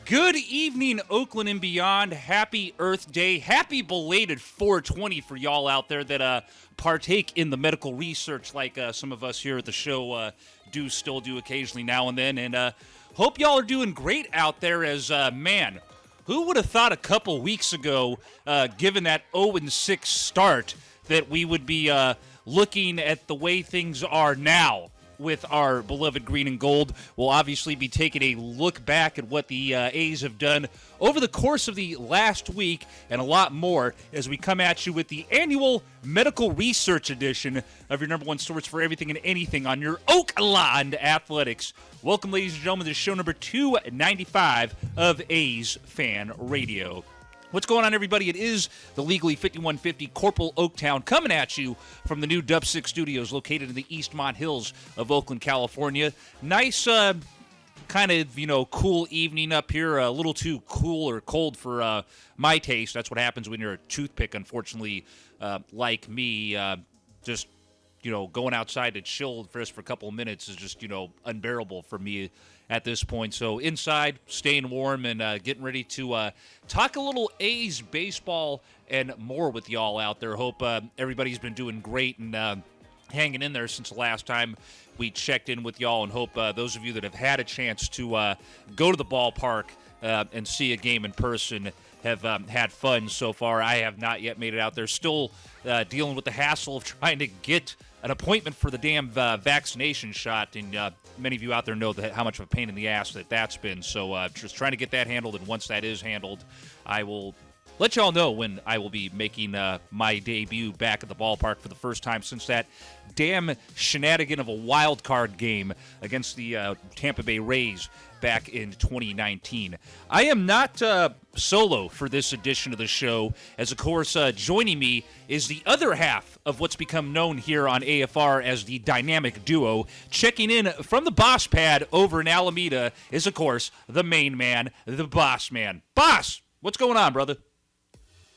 Good evening, Oakland and beyond. Happy Earth Day. Happy belated 420 for y'all out there that partake in the medical research like some of us here at the show still do occasionally now and then. And hope y'all are doing great out there as, man, who would have thought a couple weeks ago, given that 0-6 start, that we would be looking at the way things are now with our beloved green and gold. We'll obviously be taking a look back at what the A's have done over the course of the last week and a lot more as we come at you with the annual medical research edition of your number one source for everything and anything on your Oakland athletics. Welcome, ladies and gentlemen, to show number 295 of A's Fan Radio. What's going on, everybody? It is the Legally 5150 Corporal Oaktown coming at you from the new Dub 6 Studios located in the Eastmont Hills of Oakland, California. Nice, kind of, cool evening up here. A little too cool or cold for my taste. That's what happens when you're a toothpick, unfortunately, like me. Just, going outside to chill for a couple of minutes is just, unbearable for me at this point. So inside, staying warm, and getting ready to talk a little A's baseball and more with y'all out there. Hope everybody's been doing great and hanging in there since the last time we checked in with y'all, and hope those of you that have had a chance to go to the ballpark and see a game in person have had fun so far. I have not yet made it out there. Still dealing with the hassle of trying to get an appointment for the damn vaccination shot, and many of you out there know how much of a pain in the ass that's been. So just trying to get that handled, and once that is handled, I will let y'all know when I will be making my debut back at the ballpark for the first time since that damn shenanigan of a wild card game against the Tampa Bay Rays back in 2019. I am not solo for this edition of the show, as of course joining me is the other half of what's become known here on AFR as the dynamic duo. Checking in from the boss pad over in Alameda is, of course, the main man, the boss man. Boss, what's going on, brother?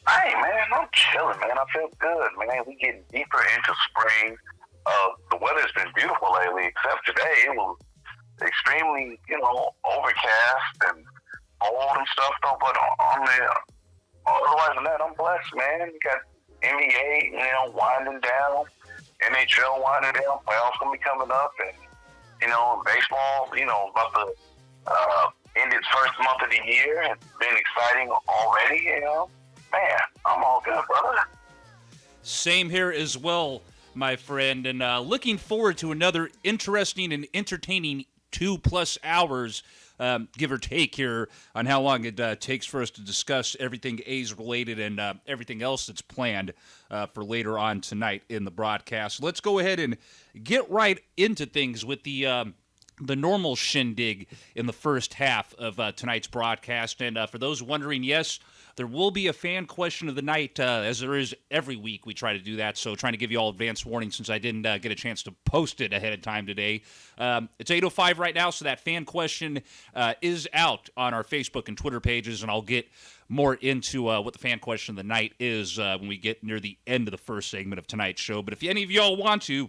Hey, man, I'm chilling, man. I feel good, man. We getting deeper into spring. The weather's been beautiful lately, except today it was extremely, overcast and cold and stuff, though. But otherwise than that, I'm blessed, man. You got NBA, winding down, NHL winding down, playoffs gonna be coming up, and baseball, about to end its first month of the year. It's been exciting already, Man, I'm all good, brother. Same here as well, my friend, and looking forward to another interesting and entertaining 2+ hours, give or take, here on how long it takes for us to discuss everything A's related and everything else that's planned for later on tonight in the broadcast. Let's go ahead and get right into things with the normal shindig in the first half of tonight's broadcast. And for those wondering, yes, there will be a fan question of the night, as there is every week. We try to do that, so trying to give you all advance warning since I didn't get a chance to post it ahead of time today. It's 8:05 right now, so that fan question is out on our Facebook and Twitter pages, and I'll get more into what the fan question of the night is when we get near the end of the first segment of tonight's show. But if any of y'all want to,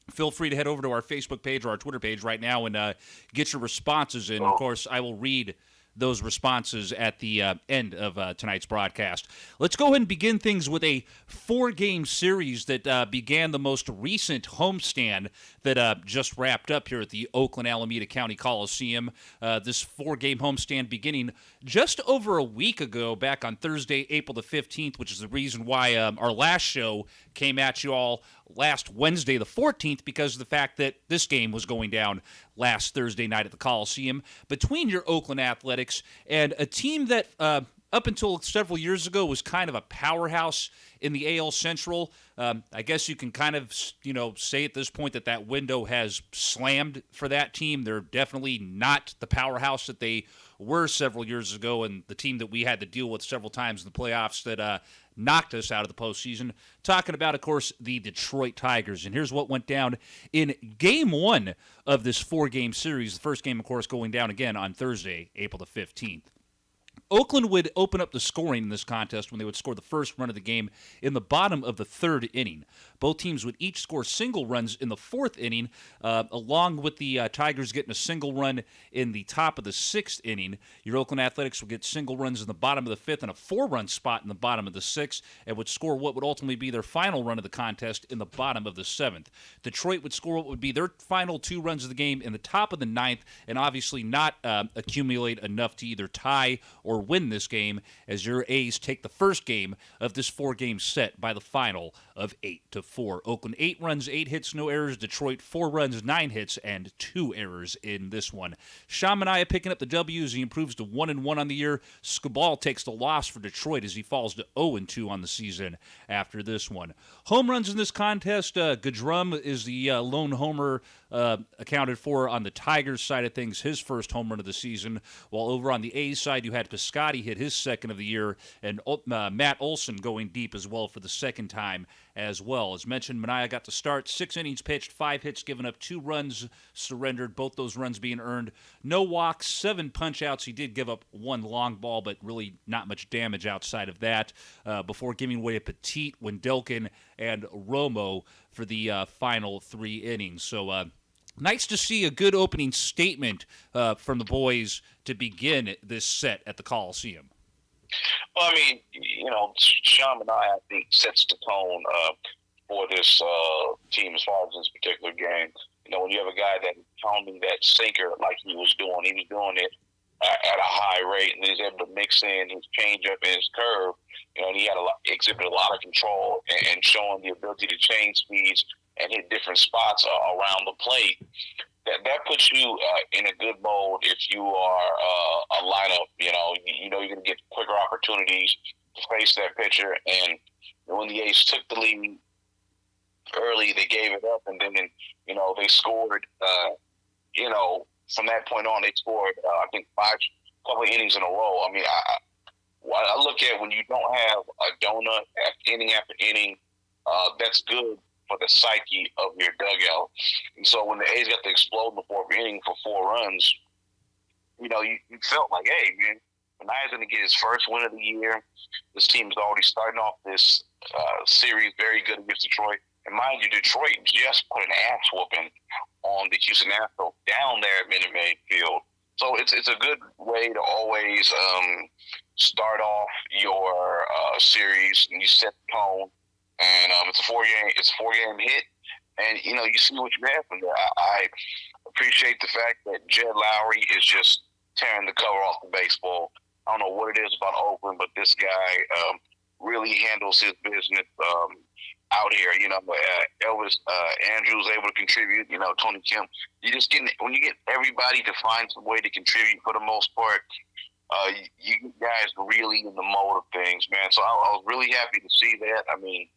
feel free to head over to our Facebook page or our Twitter page right now and get your responses in. Of course, I will read those responses at the end of tonight's broadcast. Let's go ahead and begin things with a 4-game series that began the most recent homestand that just wrapped up here at the Oakland Alameda County Coliseum. This 4-game homestand beginning just over a week ago, back on Thursday, April the 15th, which is the reason why our last show came at you all last Wednesday the 14th, because of the fact that this game was going down last Thursday night at the Coliseum between your Oakland Athletics and a team that up until several years ago, was kind of a powerhouse in the AL Central. I guess you can kind of, say at this point that window has slammed for that team. They're definitely not the powerhouse that they were several years ago, and the team that we had to deal with several times in the playoffs that knocked us out of the postseason. Talking about, of course, the Detroit Tigers. And here's what went down in Game 1 of this 4-game series. The first game, of course, going down again on Thursday, April the 15th. Oakland would open up the scoring in this contest when they would score the first run of the game in the bottom of the 3rd inning. Both teams would each score single runs in the 4th inning, along with the Tigers getting a single run in the top of the 6th inning. Your Oakland Athletics would get single runs in the bottom of the 5th and a 4-run spot in the bottom of the 6th, and would score what would ultimately be their final run of the contest in the bottom of the 7th. Detroit would score what would be their final 2 runs of the game in the top of the 9th, and obviously not accumulate enough to either tie or win this game, as your A's take the first game of this 4-game set by the final of 8-4. Oakland 8 runs, 8 hits, no errors. Detroit 4 runs, 9 hits, and 2 errors in this one. Sean Manaea picking up the W as he improves to 1-1 on the year. Skubal takes the loss for Detroit as he falls to 0-2 on the season after this one. Home runs in this contest, Goodrum is the lone homer accounted for on the Tigers side of things, his first home run of the season, while over on the A's side you had Piscotty hit his second of the year, and Matt Olson going deep as well for the second time as well. As mentioned, Manaea got to start, 6 innings pitched, 5 hits given up, 2 runs surrendered, both those runs being earned, no walks, 7 punch-outs. He did give up 1 long ball, but really not much damage outside of that, before giving away a Petit, Wendelken, and Romo for the final 3 innings. So nice to see a good opening statement from the boys to begin this set at the Coliseum. Well, I mean, Sean Manaea, I think, sets the tone for this team as far as this particular game. When you have a guy that pounding that sinker like he was doing it at a high rate, and he's able to mix in his changeup and his curve. And he had exhibited a lot of control and showing the ability to change speeds and hit different spots around the plate. That puts you in a good mode if you are a lineup. You're going to get quicker opportunities to face that pitcher. And when the A's took the lead early, they gave it up, and then they scored. From that point on, they scored I think 5 couple of innings in a row. I mean, I look at when you don't have a donut inning after inning, that's good for the psyche of your dugout. And so when the A's got to explode in the 4th inning for 4 runs, you felt like, hey, man, Manaea's going to get his first win of the year. This team is already starting off this series very good against Detroit. And mind you, Detroit just put an ass whooping on the Houston Astros down there at Minute Maid Field. So it's a good way to always start off your series, and you set the tone. And it's a 4-game hit, and you see what you have from there. I appreciate the fact that Jed Lowry is just tearing the cover off the baseball. I don't know what it is about Oakland, but this guy really handles his business out here. Elvis Andrews able to contribute. Tony Kemp. When you get everybody to find some way to contribute for the most part. You guys really in the mode of things, man. So I was really happy to see that. I mean,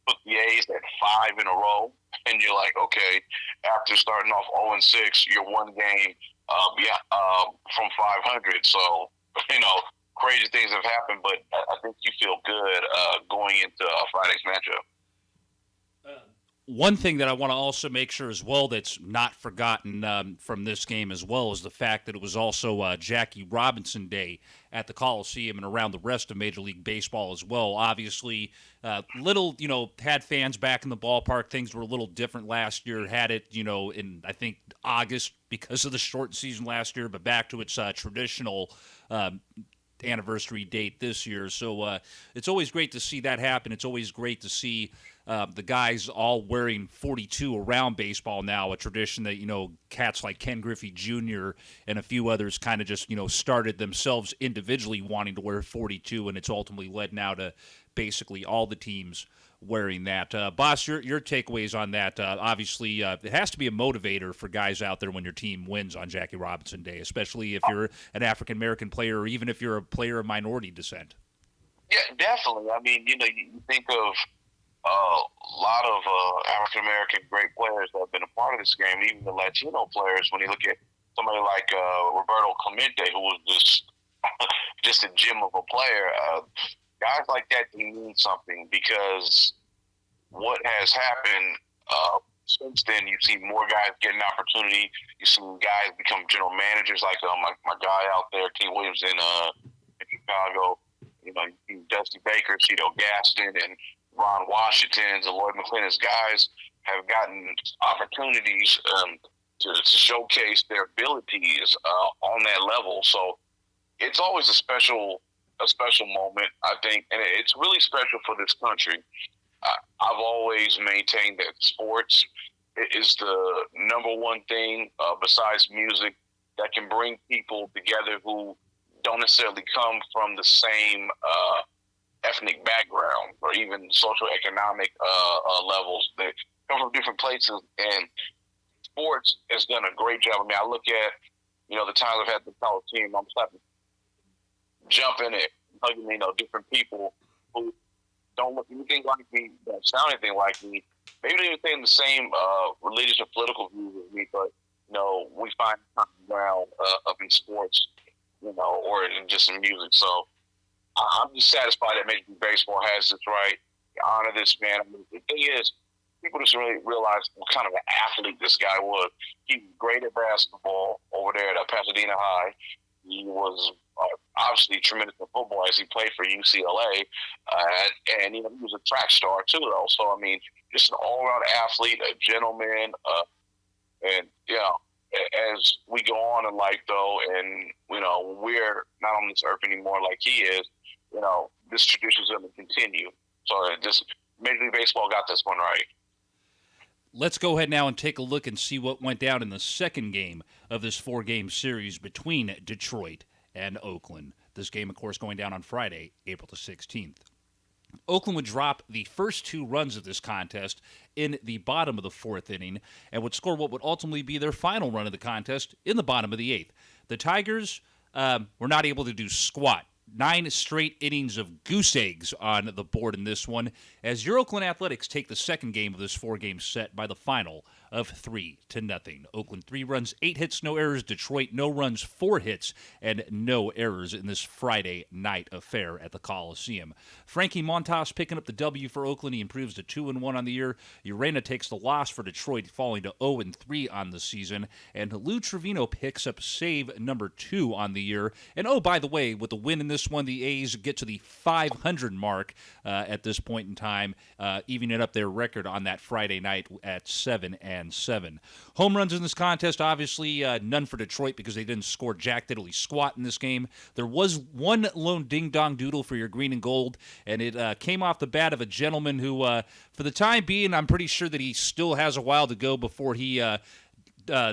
put the A's at 5 in a row, and you're like, okay, after starting off 0-6, you're 1 game from 500. So, crazy things have happened, but I think you feel good going into Friday's matchup. One thing that I want to also make sure as well that's not forgotten from this game as well is the fact that it was also Jackie Robinson Day at the Coliseum and around the rest of Major League Baseball as well. Obviously, had fans back in the ballpark. Things were a little different last year. Had it, in, I think, August because of the short season last year, but back to its traditional anniversary date this year. So it's always great to see that happen. It's always great to see the guys all wearing 42 around baseball now, a tradition that, cats like Ken Griffey Jr. and a few others kind of just, started themselves individually wanting to wear 42, and it's ultimately led now to basically all the teams wearing that. Boss, your takeaways on that? Obviously, it has to be a motivator for guys out there when your team wins on Jackie Robinson Day, especially if you're an African-American player or even if you're a player of minority descent. Yeah, definitely. I mean, you think of a lot of African-American great players that have been a part of this game, even the Latino players. When you look at somebody like Roberto Clemente, who was just a gem of a player, guys like that, they mean something, because what has happened since then, you've seen more guys get an opportunity. You've seen guys become general managers, like my guy out there, T. Williams in Chicago. You see Dusty Baker, Cito Gaston, and Ron Washington's and Lloyd McClennan's guys have gotten opportunities to showcase their abilities on that level. So it's always a special moment, I think, and it's really special for this country. I've always maintained that sports is the number one thing besides music that can bring people together who don't necessarily come from the same ethnic background or even social economic levels. They come from different places, and sports has done a great job. I mean, I look at, the times I've had the college team, I'm slapping, jumping it, hugging, different people who don't look anything like me, don't sound anything like me. Maybe they even the same religious or political views as me, but, we find common ground up in sports, or just in music. So I'm just satisfied that Major League Baseball has this right to honor this man. I mean, the thing is, people just really realize what kind of an athlete this guy was. He was great at basketball over there at Pasadena High. He was obviously tremendous in football as he played for UCLA. And he was a track star too, though. So, I mean, just an all-around athlete, a gentleman. And, as we go on in life, though, and, we're not on this earth anymore like he is, this tradition is going to continue. So Major League Baseball got this one right. Let's go ahead now and take a look and see what went down in the second game of this 4-game series between Detroit and Oakland. This game, of course, going down on Friday, April the 16th. Oakland would drop the first 2 runs of this contest in the bottom of the 4th inning and would score what would ultimately be their final run of the contest in the bottom of the 8th. The Tigers were not able to do squat. 9 straight innings of goose eggs on the board in this one, as your Oakland Athletics take the second game of this 4-game set by the final of 3-0. Oakland 3 runs, 8 hits, no errors. Detroit no runs, 4 hits, and no errors in this Friday night affair at the Coliseum. Frankie Montas picking up the W for Oakland. He improves to 2-1 on the year. Urena takes the loss for Detroit, falling to 0-3 on the season. And Lou Trevino picks up save number 2 on the year. And oh, by the way, with the win in this one, the A's get to the 500 mark at this point in time, evening up their record on that Friday night at 7-7. Home runs in this contest, obviously none for Detroit because they didn't score jack diddly squat in this game. There was one lone ding-dong doodle for your green and gold, and it came off the bat of a gentleman who, for the time being, I'm pretty sure that he still has a while to go before he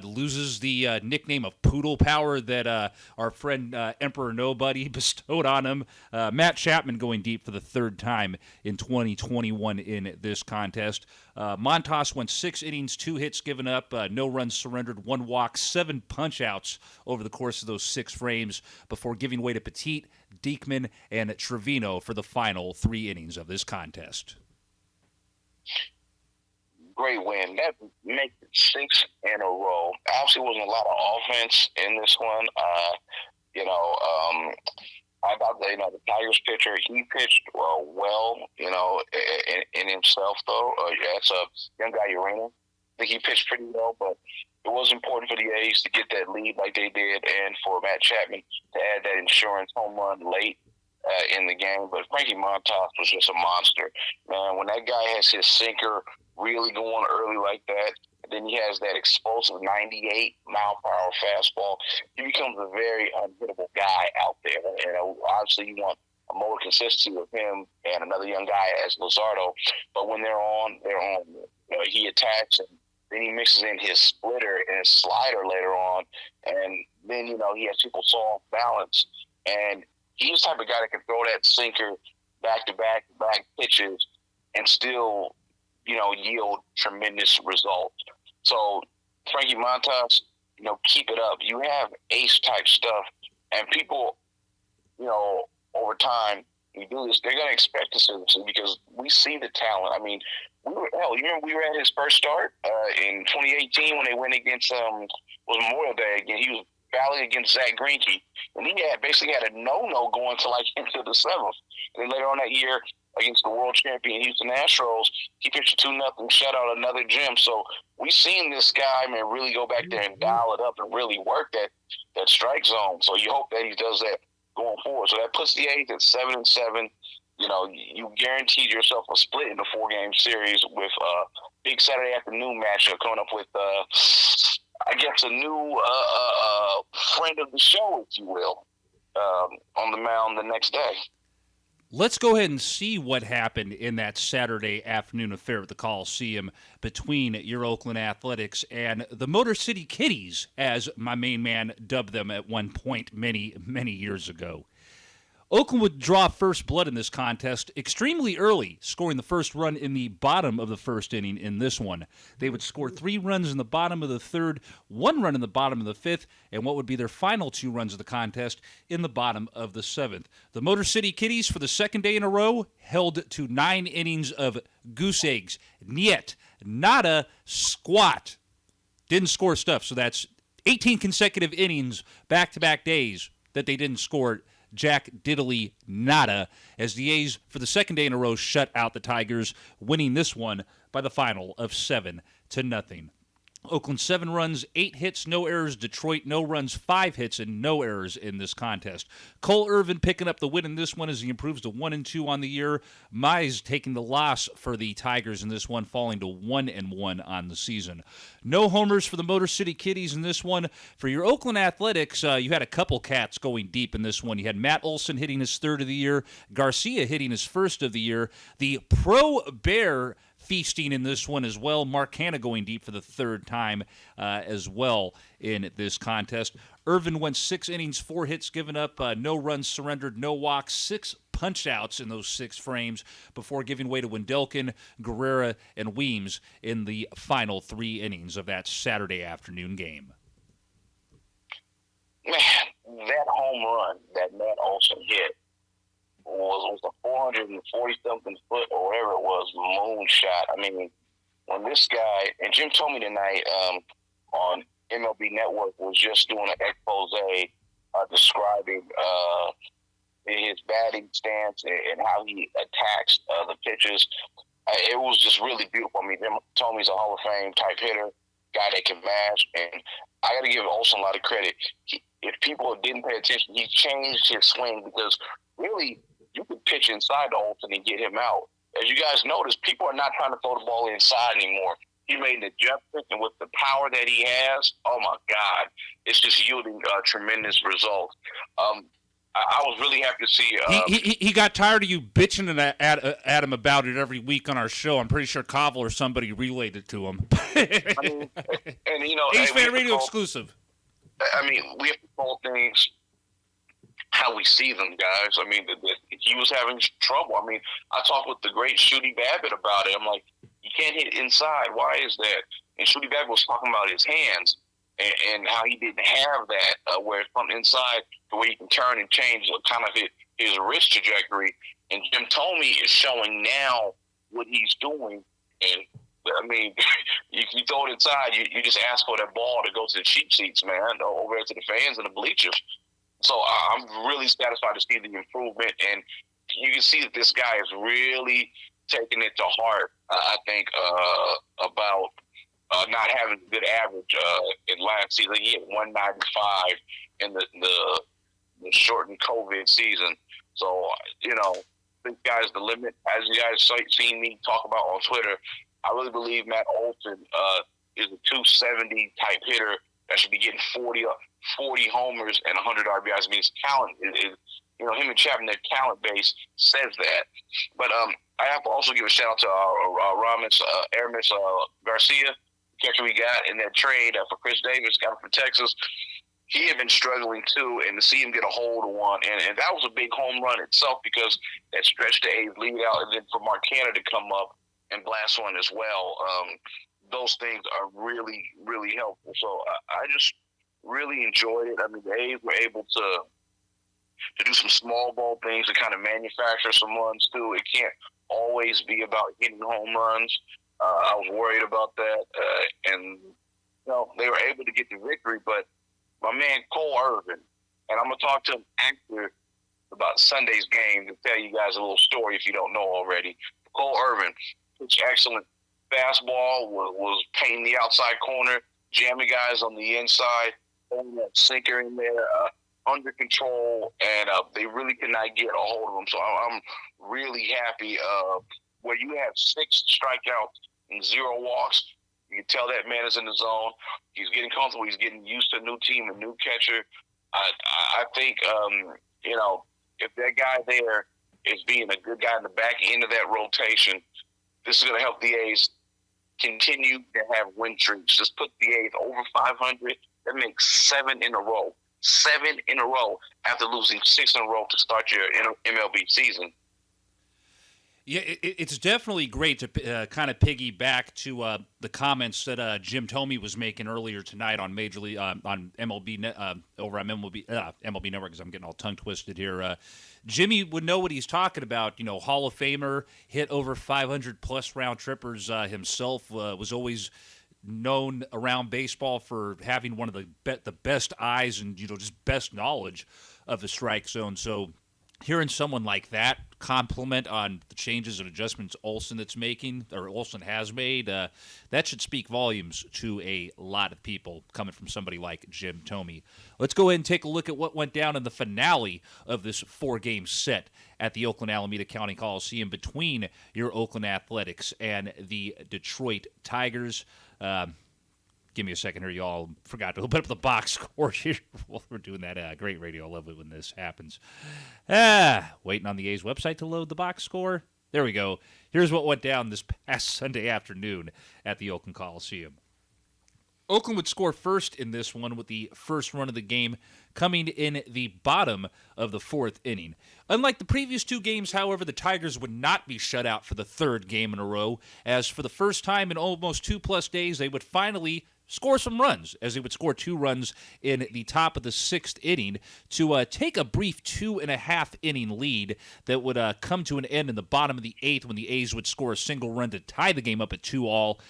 loses the nickname of Poodle Power that our friend Emperor Nobody bestowed on him. Matt Chapman going deep for the 3rd time in 2021 in this contest. Montas went 6 innings, 2 hits given up, no runs surrendered, 1 walk, 7 punch-outs over the course of those 6 frames before giving way to Petit, Diekman, and Trevino for the final 3 innings of this contest. Great win. That makes it 6 in a row. Obviously, wasn't a lot of offense in this one. I thought the Tigers pitcher, he pitched well, in himself, though. That's a young guy, Urena. I think he pitched pretty well, but it was important for the A's to get that lead like they did, and for Matt Chapman to add that insurance home run late in the game. But Frankie Montas was just a monster. Man, when that guy has his sinker really going early like that, and then he has that explosive 98-mile-per-hour fastball, he becomes a very unhittable guy out there. And obviously you want a more consistency with him and another young guy as Luzardo. But when they're on, they're on. He attacks, and then he mixes in his splitter and his slider later on. And then, he has people so off balance. And he's the type of guy that can throw that sinker back-to-back pitches and still, yield tremendous results. So, Frankie Montas, keep it up. You have ace-type stuff, and people, over time, we do this, they're going to expect us to, because we see the talent. I mean, you remember we were at his first start in 2018 when they went against, was Memorial Day again. He was battling against Zach Greinke, and he basically had a no-no going to into the seventh. And then later on that year, against the world champion Houston Astros, he pitched a 2-0 shutout, another gem. So we've seen this guy, man, really go back there and dial it up and really work that strike zone. So you hope that he does that going forward. So that puts the A's at 7-7. You guaranteed yourself a split in the 4-game series with a big Saturday afternoon matchup coming up with, I guess, a new friend of the show, if you will, on the mound the next day. Let's go ahead and see what happened in that Saturday afternoon affair at the Coliseum between your Oakland Athletics and the Motor City Kitties, as my main man dubbed them at one point many, many years ago. Oakland would draw first blood in this contest extremely early, scoring the first run in the bottom of the first inning in this one. They would score 3 runs in the bottom of the third, 1 run in the bottom of the fifth, and what would be their final 2 runs of the contest in the bottom of the seventh. The Motor City Kitties, for the second day in a row, held to 9 innings of goose eggs. Niet, nada, squat. Didn't score stuff, so that's 18 consecutive innings, back-to-back days, that they didn't score Jack Diddley nada, as the A's for the second day in a row shut out the Tigers, winning this one by the final of 7-0. Oakland 7 runs, 8 hits, no errors. Detroit no runs, 5 hits, and no errors in this contest. Cole Irvin picking up the win in this one as he improves to 1-2 on the year. Mize taking the loss for the Tigers in this one, falling to 1-1 on the season. No homers for the Motor City Kitties in this one. For your Oakland Athletics, you had a couple cats going deep in this one. You had Matt Olson hitting his 3rd of the year, Garcia hitting his 1st of the year. The Pro Bear feasting in this one as well. Mark Hanna going deep for the 3rd time as well in this contest. Irvin went 6 innings, 4 hits given up, no runs surrendered, no walks, 6 punch-outs in those 6 frames before giving way to Wendelken, Guerrera, and Weems in the final 3 innings of that Saturday afternoon game. Man, that home run that Matt Olson hit was a 440-something foot or whatever it was, moonshot. I mean, when this guy, and Jim told me tonight on MLB Network, was just doing an expose describing his batting stance and how he attacks the pitches. It was just really beautiful. I mean, Jim told me he's a Hall of Fame type hitter, guy that can mash, and I got to give Olson a lot of credit. If people didn't pay attention, he changed his swing, because really, you could pitch inside to Olson and get him out. As you guys notice, people are not trying to throw the ball inside anymore. He made an adjustment, and with the power that he has, oh my God, it's just yielding tremendous results. I was really happy to see. He got tired of you bitching at him about it every week on our show. I'm pretty sure Kovel or somebody relayed it to him. I mean, and AsFAnRAdio exclusive. I mean, we have to call things how we see them, guys. I mean, he was having trouble. I mean, I talked with the great Shooty Babbitt about it. I'm like, you can't hit inside. Why is that? And Shooty Babbitt was talking about his hands and how he didn't have that where it's from inside to where he can turn and change kind of his wrist trajectory. And Jim told me it's showing now what he's doing. And, I mean, you throw it inside, you just ask for that ball to go to the cheap seats, man, over there to the fans and the bleachers. So I'm really satisfied to see the improvement, and you can see that this guy is really taking it to heart, I think, about not having a good average in last season. He hit 195 in the shortened COVID season. So, this guy's the limit. As you guys seen me talk about on Twitter, I really believe Matt Olson is a 270 type hitter that should be getting 40 homers and 100 RBIs. I mean, his talent is him and Chapman, their talent base says that. But I have to also give a shout out to Aramis Garcia, catcher we got in that trade for Chris Davis, got him from Texas. he had been struggling too, and to see him get a hold of one, and that was a big home run itself because that stretched the A's lead out, and then for Marcana to come up and blast one as well. Those things are really, really helpful. So I just really enjoyed it. I mean, the A's were able to do some small ball things to kind of manufacture some runs too. It can't always be about hitting home runs. I was worried about that, and they were able to get the victory. But my man Cole Irvin, and I'm gonna talk to him after about Sunday's game to tell you guys a little story if you don't know already. Cole Irvin, pitched excellent fastball, was painting the outside corner, jamming guys on the inside, throwing that sinker in there, under control, and they really could not get a hold of him. So I'm really happy. Where you have 6 strikeouts and 0 walks, you can tell that man is in the zone. He's getting comfortable. He's getting used to a new team, a new catcher. I think, if that guy there is being a good guy in the back end of that rotation, this is going to help the A's continue to have win streaks. Just put the A's over 500. That makes 7 in a row. 7 in a row after losing 6 in a row to start your MLB season. Yeah, it's definitely great to kind of piggyback to the comments that Jim Thome was making earlier tonight on Major League on MLB over on MLB Network, because I'm getting all tongue twisted here. Jimmy would know what he's talking about. Hall of Famer, hit over 500 plus round trippers himself. Was always known around baseball for having one of the best eyes and just best knowledge of the strike zone. So hearing someone like that compliment on the changes and adjustments Olson has made, that should speak volumes to a lot of people coming from somebody like Jim Thome. Let's go ahead and take a look at what went down in the finale of this 4-game set at the Oakland Alameda County Coliseum between your Oakland Athletics and the Detroit Tigers. Give me a second here, y'all. Forgot to open up the box score here while we're doing that. Great radio. I love it when this happens. Waiting on the A's website to load the box score. There we go. Here's what went down this past Sunday afternoon at the Oakland Coliseum. Oakland would score first in this one with the first run of the game coming in the bottom of the 4th inning. Unlike the previous 2 games, however, the Tigers would not be shut out for the 3rd game in a row, as for the first time in almost 2+ days, they would finally score some runs, as they would score 2 runs in the top of the 6th inning to take a brief 2.5-inning lead that would come to an end in the bottom of the 8th when the A's would score a single run to tie the game up at 2-all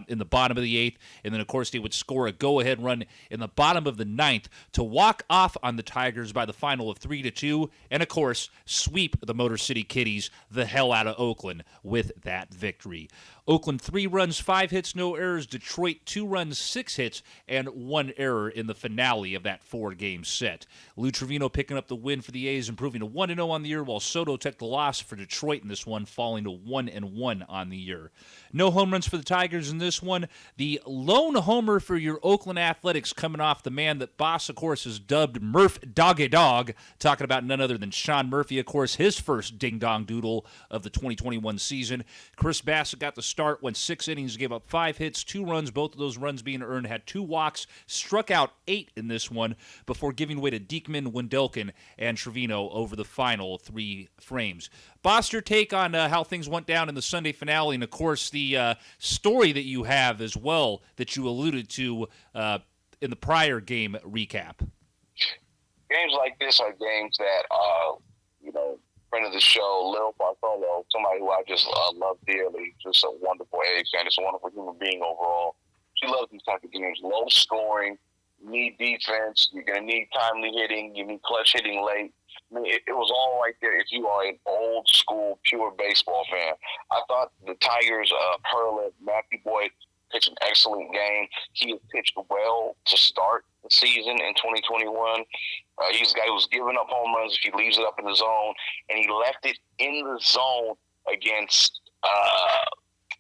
in the bottom of the 8th. And then, of course, they would score a go-ahead run in the bottom of the 9th to walk off on the Tigers by the final of 3-2, and, of course, sweep the Motor City Kitties the hell out of Oakland with that victory. Oakland 3 runs, 5 hits, no errors. Detroit 2 runs, 6 hits, and 1 error in the finale of that 4-game set. Lou Trevino picking up the win for the A's, improving to 1-0 on the year, while Soto took the loss for Detroit in this one, falling to 1-1 on the year. No home runs for the Tigers in this one. The lone homer for your Oakland Athletics coming off the man that Boss, of course, has dubbed Murph Doggy Dog, talking about none other than Sean Murphy, of course, his first ding-dong doodle of the 2021 season. Chris Bassett got the start, went 6 innings, gave up 5 hits, 2 runs, both of those runs being earned, had 2 walks, struck out 8 in this one before giving way to Diekman, Wendelken, and Trevino over the final 3 frames. Boss, your take on how things went down in the Sunday finale, and of course the story that you have as well that you alluded to in the prior game recap. Games like this are games that, friend of the show, Lil Bartolo, somebody who I just love dearly, just a wonderful A's fan, just a wonderful human being overall. She loves these type of games. Low scoring, need defense, you're going to need timely hitting, you need clutch hitting late. I mean, it was all right there if you are an old school, pure baseball fan. I thought the Tigers, Hurley, Matthew Boyd, pitched an excellent game. He has pitched well to start the season in 2021. He's a guy who's giving up home runs if he leaves it up in the zone, and he left it in the zone against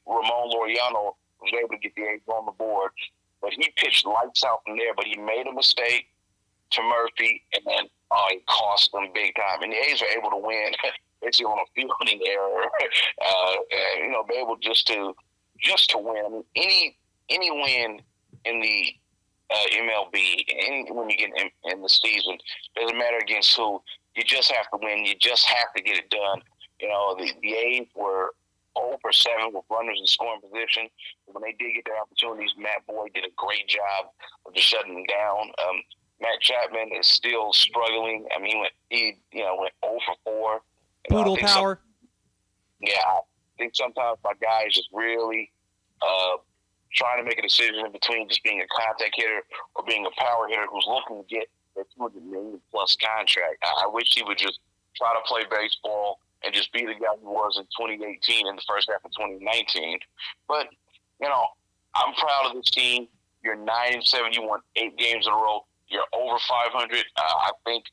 Ramon Laureano, who was able to get the A's on the board. But he pitched lights out from there, but he made a mistake to Murphy, and then it cost them big time. And the A's are able to win. It's on a fielding error, be able just to win. I mean, any win in the MLB, and when you get in the season, doesn't matter against who. You just have to win. You just have to get it done. You know, the A's were 0 for 7 with runners in scoring position. When they did get their opportunities, Matt Boyd did a great job of just shutting them down. Matt Chapman is still struggling. I mean, he went 0 for 4. Poodle power. I think sometimes my guy is just really trying to make a decision in between just being a contact hitter or being a power hitter who's looking to get a $200 million plus contract. I wish he would just try to play baseball and just be the guy he was in 2018 in the first half of 2019. But, I'm proud of this team. You're 9-7. You won 8 games in a row. You're over 500. I think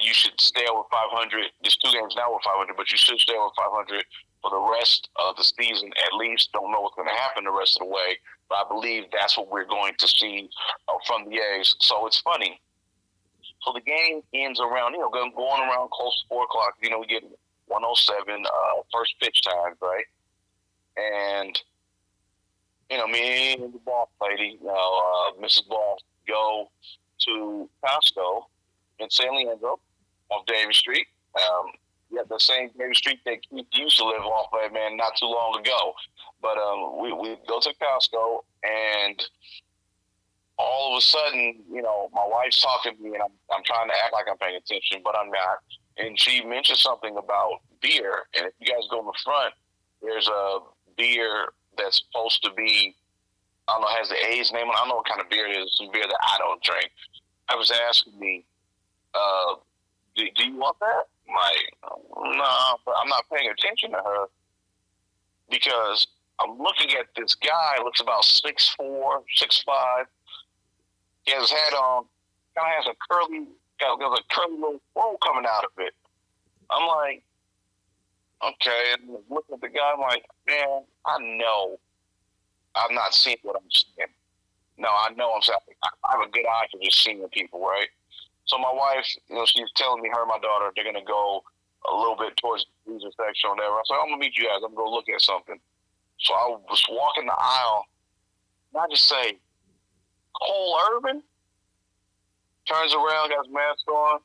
you should stay over 500. There's 2 games now with 500, but you should stay over 500 for the rest of the season at least. Don't know what's going to happen the rest of the way, but I believe that's what we're going to see from the A's. So it's funny. So the game ends around, going around close to 4 o'clock. We get 107 first pitch time, right? And, me and the boss lady, Mrs. Boss, go to Costco in San Leandro off Davis Street. The same Davis Street that Keith used to live off of, man, not too long ago. But we go to Costco, and all of a sudden, my wife's talking to me, and I'm trying to act like I'm paying attention, but I'm not. And she mentioned something about beer. And if you guys go in the front, there's a beer that's supposed to be, I don't know, has the A's name on it. I don't know what kind of beer it is. Some beer that I don't drink. I was asking me, do you want that? I'm like, no, but I'm not paying attention to her because I'm looking at this guy, looks about 6'4", 6'5". He has his hat on, kind of has a curly little roll coming out of it. I'm like, okay, and looking at the guy, I'm like, man, I know I'm not seeing what I'm seeing. No, I know I'm saying I have a good eye for just seeing people, right? So my wife, she's telling me her and my daughter, they're going to go a little bit towards the freezer section or whatever. I said, I'm going to meet you guys. I'm going to go look at something. So I was walking the aisle, and I just say, Cole Irvin? Turns around, got his mask on.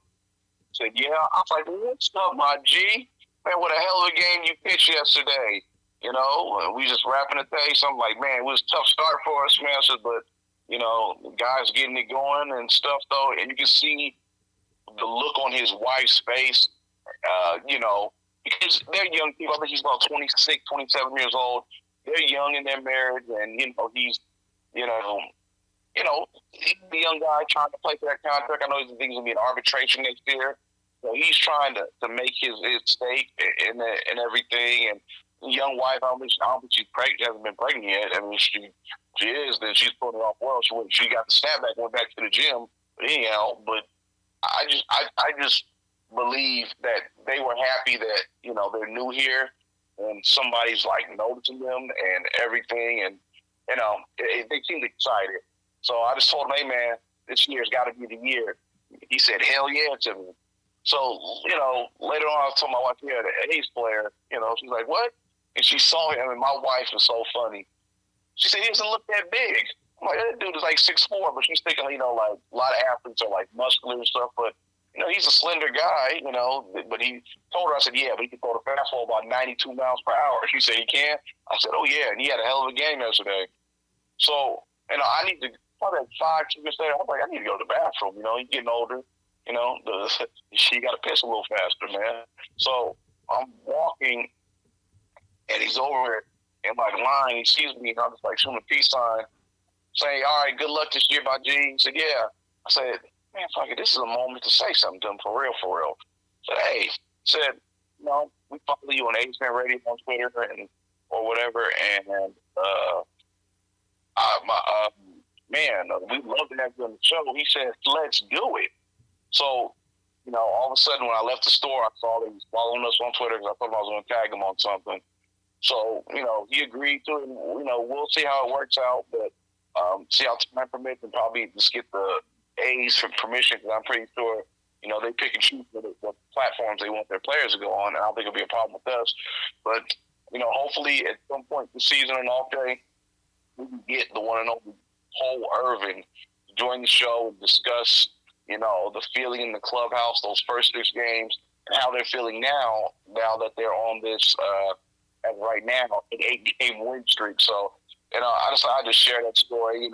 Said, yeah. I was like, what's up, my G? Man, what a hell of a game you pitched yesterday. We just wrapping the day. So I'm like, man, it was a tough start for us, man. I said, but, the guys getting it going and stuff, though. And you can see the look on his wife's face, because they're young people. I think he's about 26, 27 years old. They're young and they're married. And, he's, he's the young guy trying to play for that contract. I know he's going to be in arbitration next year. So he's trying to make his stake and everything. And young wife, I don't think she's pregnant. She hasn't been pregnant yet. I mean, she is, then she's putting it off well. She got the snapback, went back to the gym. But anyhow, I just believe that they were happy that, they're new here and somebody's like noticing them and everything. And, they seemed excited. So I just told him, hey, man, this year's got to be the year. He said, hell yeah to me. So, later on I told my wife, yeah, the A's player, she's like, what? And she saw him, and my wife was so funny. She said, he doesn't look that big. I'm like, that dude is like 6'4", but she's thinking, like, a lot of athletes are like muscular and stuff, but, he's a slender guy, but he told her, I said, yeah, but he can throw the fastball about 92 miles per hour. She said, he can? I said, oh, yeah, and he had a hell of a game yesterday. So, I need to, probably 5 minutes later, I'm like, I need to go to the bathroom, he's getting older, she got to piss a little faster, man. So I'm walking, and he's over in my line. He sees me, and I'm just like shooting a peace sign, saying, all right, good luck this year, my G. He said, yeah. I said, man, fuck it, this is a moment to say something to him for real, for real. I said, hey, said, we follow you on AsFAnRAdio on Twitter or whatever, and we love to have you on the show. He said, let's do it. So, all of a sudden when I left the store, I saw he was following us on Twitter because I thought I was going to tag him on something. So, he agreed to it. And, we'll see how it works out, but see how time permits and probably just get the A's for permission because I'm pretty sure, they pick and choose what platforms they want their players to go on, and I don't think it'll be a problem with us. But, hopefully at some point this season, an off day, we can get the one and only Cole Irvin during the show and discuss, the feeling in the clubhouse, those first 6 games, and how they're feeling now that they're on this, as right now, an 8-game win streak. So, I decided to share that story.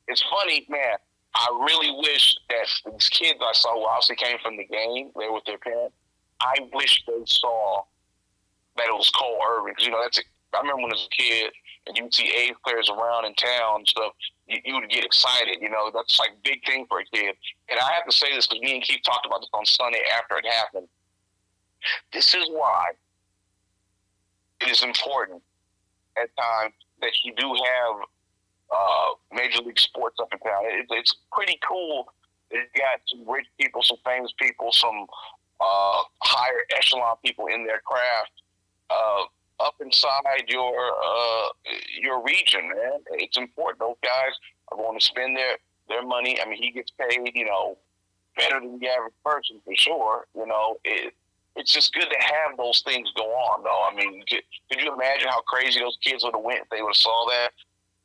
It's funny, man. I really wish that these kids I saw who obviously came from the game, they were with their parents, I wish they saw that it was Cole Irvin. Because, I remember when I was a kid and you'd see A's players around in town and stuff, you would get excited. That's like a big thing for a kid. And I have to say this because me and Keith talked about this on Sunday after it happened. This is why it is important at times that you do have Major League Sports up in town. It's pretty cool that you got some rich people, some famous people, some higher echelon people in their craft up inside your region, man. It's important. Those guys are going to spend their money. I mean, he gets paid, better than the average person for sure. It's just good to have those things go on, though. I mean, could you imagine how crazy those kids would have went if they would have saw that?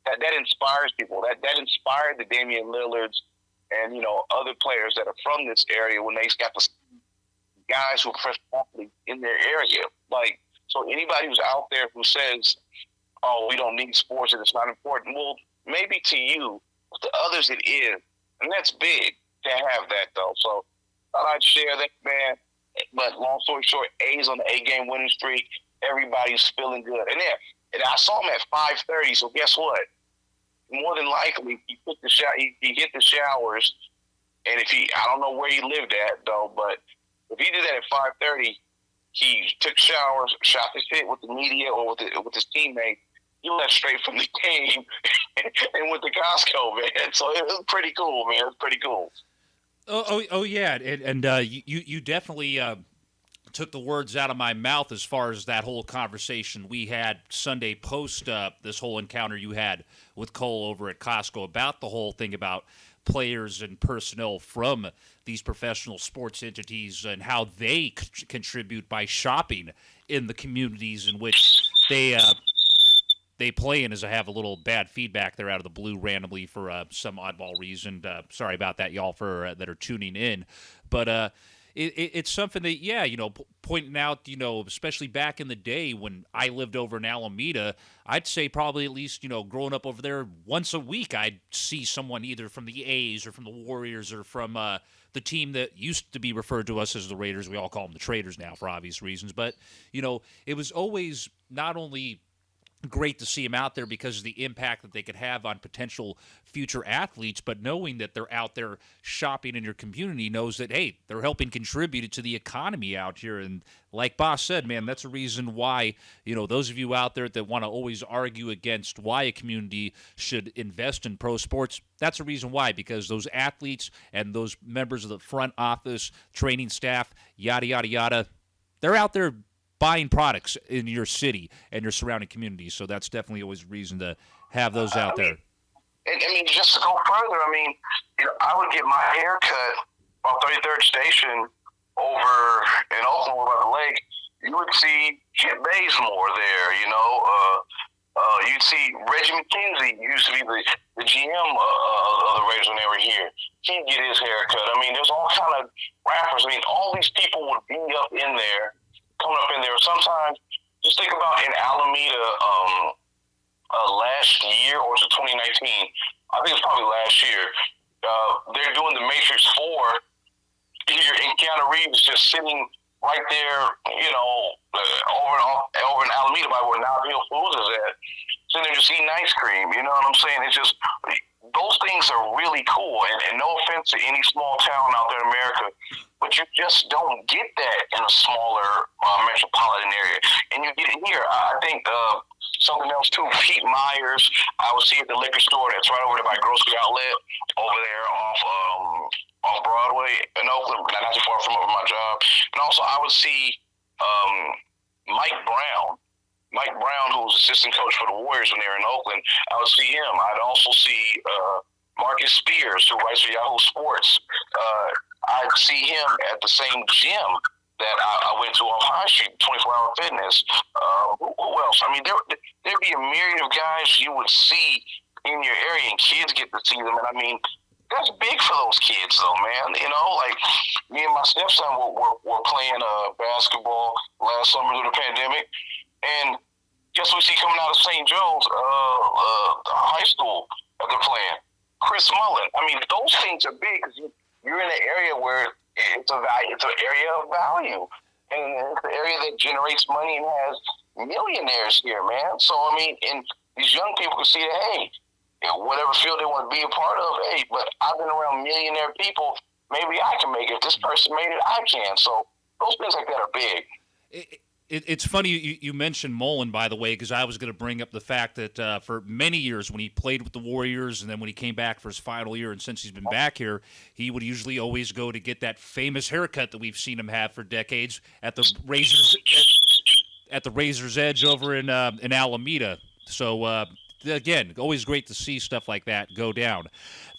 That inspires people. That inspired the Damian Lillards and, other players that are from this area when they got the guys who are professional athletes in their area. Like, so anybody who's out there who says, oh, we don't need sports and it's not important, well, maybe to you, but to others it is. And that's big to have that, though. So I thought I'd share that, man. But long story short, A's on the 8-game winning streak. Everybody's feeling good. And I saw him at 5:30, so guess what? More than likely, he hit the showers. And I don't know where he lived at, though, but if he did that at 5:30, he took showers, shot the shit with the media or with his teammates. He left straight from the game and went to Costco, man. So it was pretty cool, man. It was pretty cool. Oh yeah, and you definitely took the words out of my mouth as far as that whole conversation we had Sunday post this whole encounter you had with Cole over at Costco about the whole thing about players and personnel from these professional sports entities and how they contribute by shopping in the communities in which they play in. As I have a little bad feedback there out of the blue randomly for some oddball reason. Sorry about that, y'all, for that are tuning in. But it's something that, pointing out, especially back in the day when I lived over in Alameda, I'd say probably at least, growing up over there once a week, I'd see someone either from the A's or from the Warriors or from the team that used to be referred to us as the Raiders. We all call them the Traders now for obvious reasons. But, it was always not only great to see them out there because of the impact that they could have on potential future athletes, but knowing that they're out there shopping in your community knows that, hey, they're helping contribute to the economy out here. And like Boss said, man, that's a reason why, those of you out there that want to always argue against why a community should invest in pro sports, that's a reason why, because those athletes and those members of the front office, training staff, yada, yada, yada, they're out there buying products in your city and your surrounding communities. So that's definitely always a reason to have those out there. And just to go further, I would get my hair cut on 33rd Station over in Oakland by the lake. You would see Chip Bazemore there, you'd see Reggie McKenzie, used to be the GM of the Raiders when they were here. He'd get his hair cut. There's all kind of rappers. All these people would be up in there, coming up in there. Sometimes, just think about in Alameda last year, or was it 2019? I think it's probably last year. They're doing the Matrix 4 here, and Keanu Reeves is just sitting right there, over in Alameda by where Now Real Foods is at, sitting there just eating ice cream. You know what I'm saying? It's just, those things are really cool. And no offense to any small town out there in America, but you just don't get that in a smaller metropolitan area. And you get it here. I think something else too, Pete Myers, I would see at the liquor store that's right over there by Grocery Outlet, over there off Broadway in Oakland, not too far from over my job. And also I would see Mike Brown, who was assistant coach for the Warriors when they were in Oakland. I would see him. I'd also see Marcus Spears, who writes for Yahoo Sports. I'd see him at the same gym that I went to on High Street, 24-Hour Fitness. Who else? There'd be a myriad of guys you would see in your area, and kids get to see them. And that's big for those kids, though, man. You know, like me and my stepson were playing basketball last summer through the pandemic, and guess what we see coming out of St. Joe's high school that they're playing? Chris Mullen. I mean, those things are big because you're in an area where it's an area of value, and it's an area that generates money and has millionaires here, man. So I mean, and these young people can see that, hey, whatever field they want to be a part of, hey, but I've been around millionaire people. Maybe I can make it. If this person made it, I can. So those things like that are big. It's funny you mentioned Mullen, by the way, because I was going to bring up the fact that for many years when he played with the Warriors and then when he came back for his final year and since he's been back here, he would usually always go to get that famous haircut that we've seen him have for decades at the Razor's Edge over in Alameda. So, again, always great to see stuff like that go down.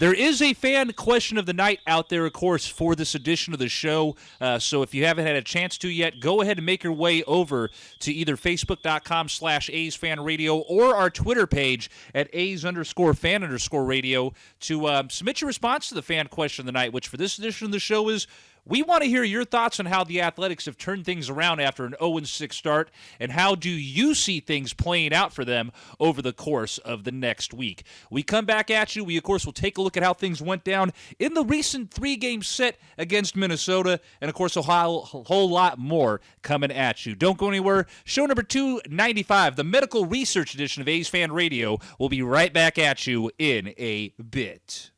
There is a fan question of the night out there, of course, for this edition of the show. So if you haven't had a chance to yet, go ahead and make your way over to either Facebook.com/AsFAnRadio or our Twitter page at A's_fan_radio to submit your response to the fan question of the night, which for this edition of the show is, we want to hear your thoughts on how the Athletics have turned things around after an 0-6 start, and how do you see things playing out for them over the course of the next week. We come back at you. We, of course, will take a look at how things went down in the recent 3-game set against Minnesota, and, of course, a whole lot more coming at you. Don't go anywhere. Show number 295, the Medical Research Edition of A's Fan Radio, will be right back at you in a bit.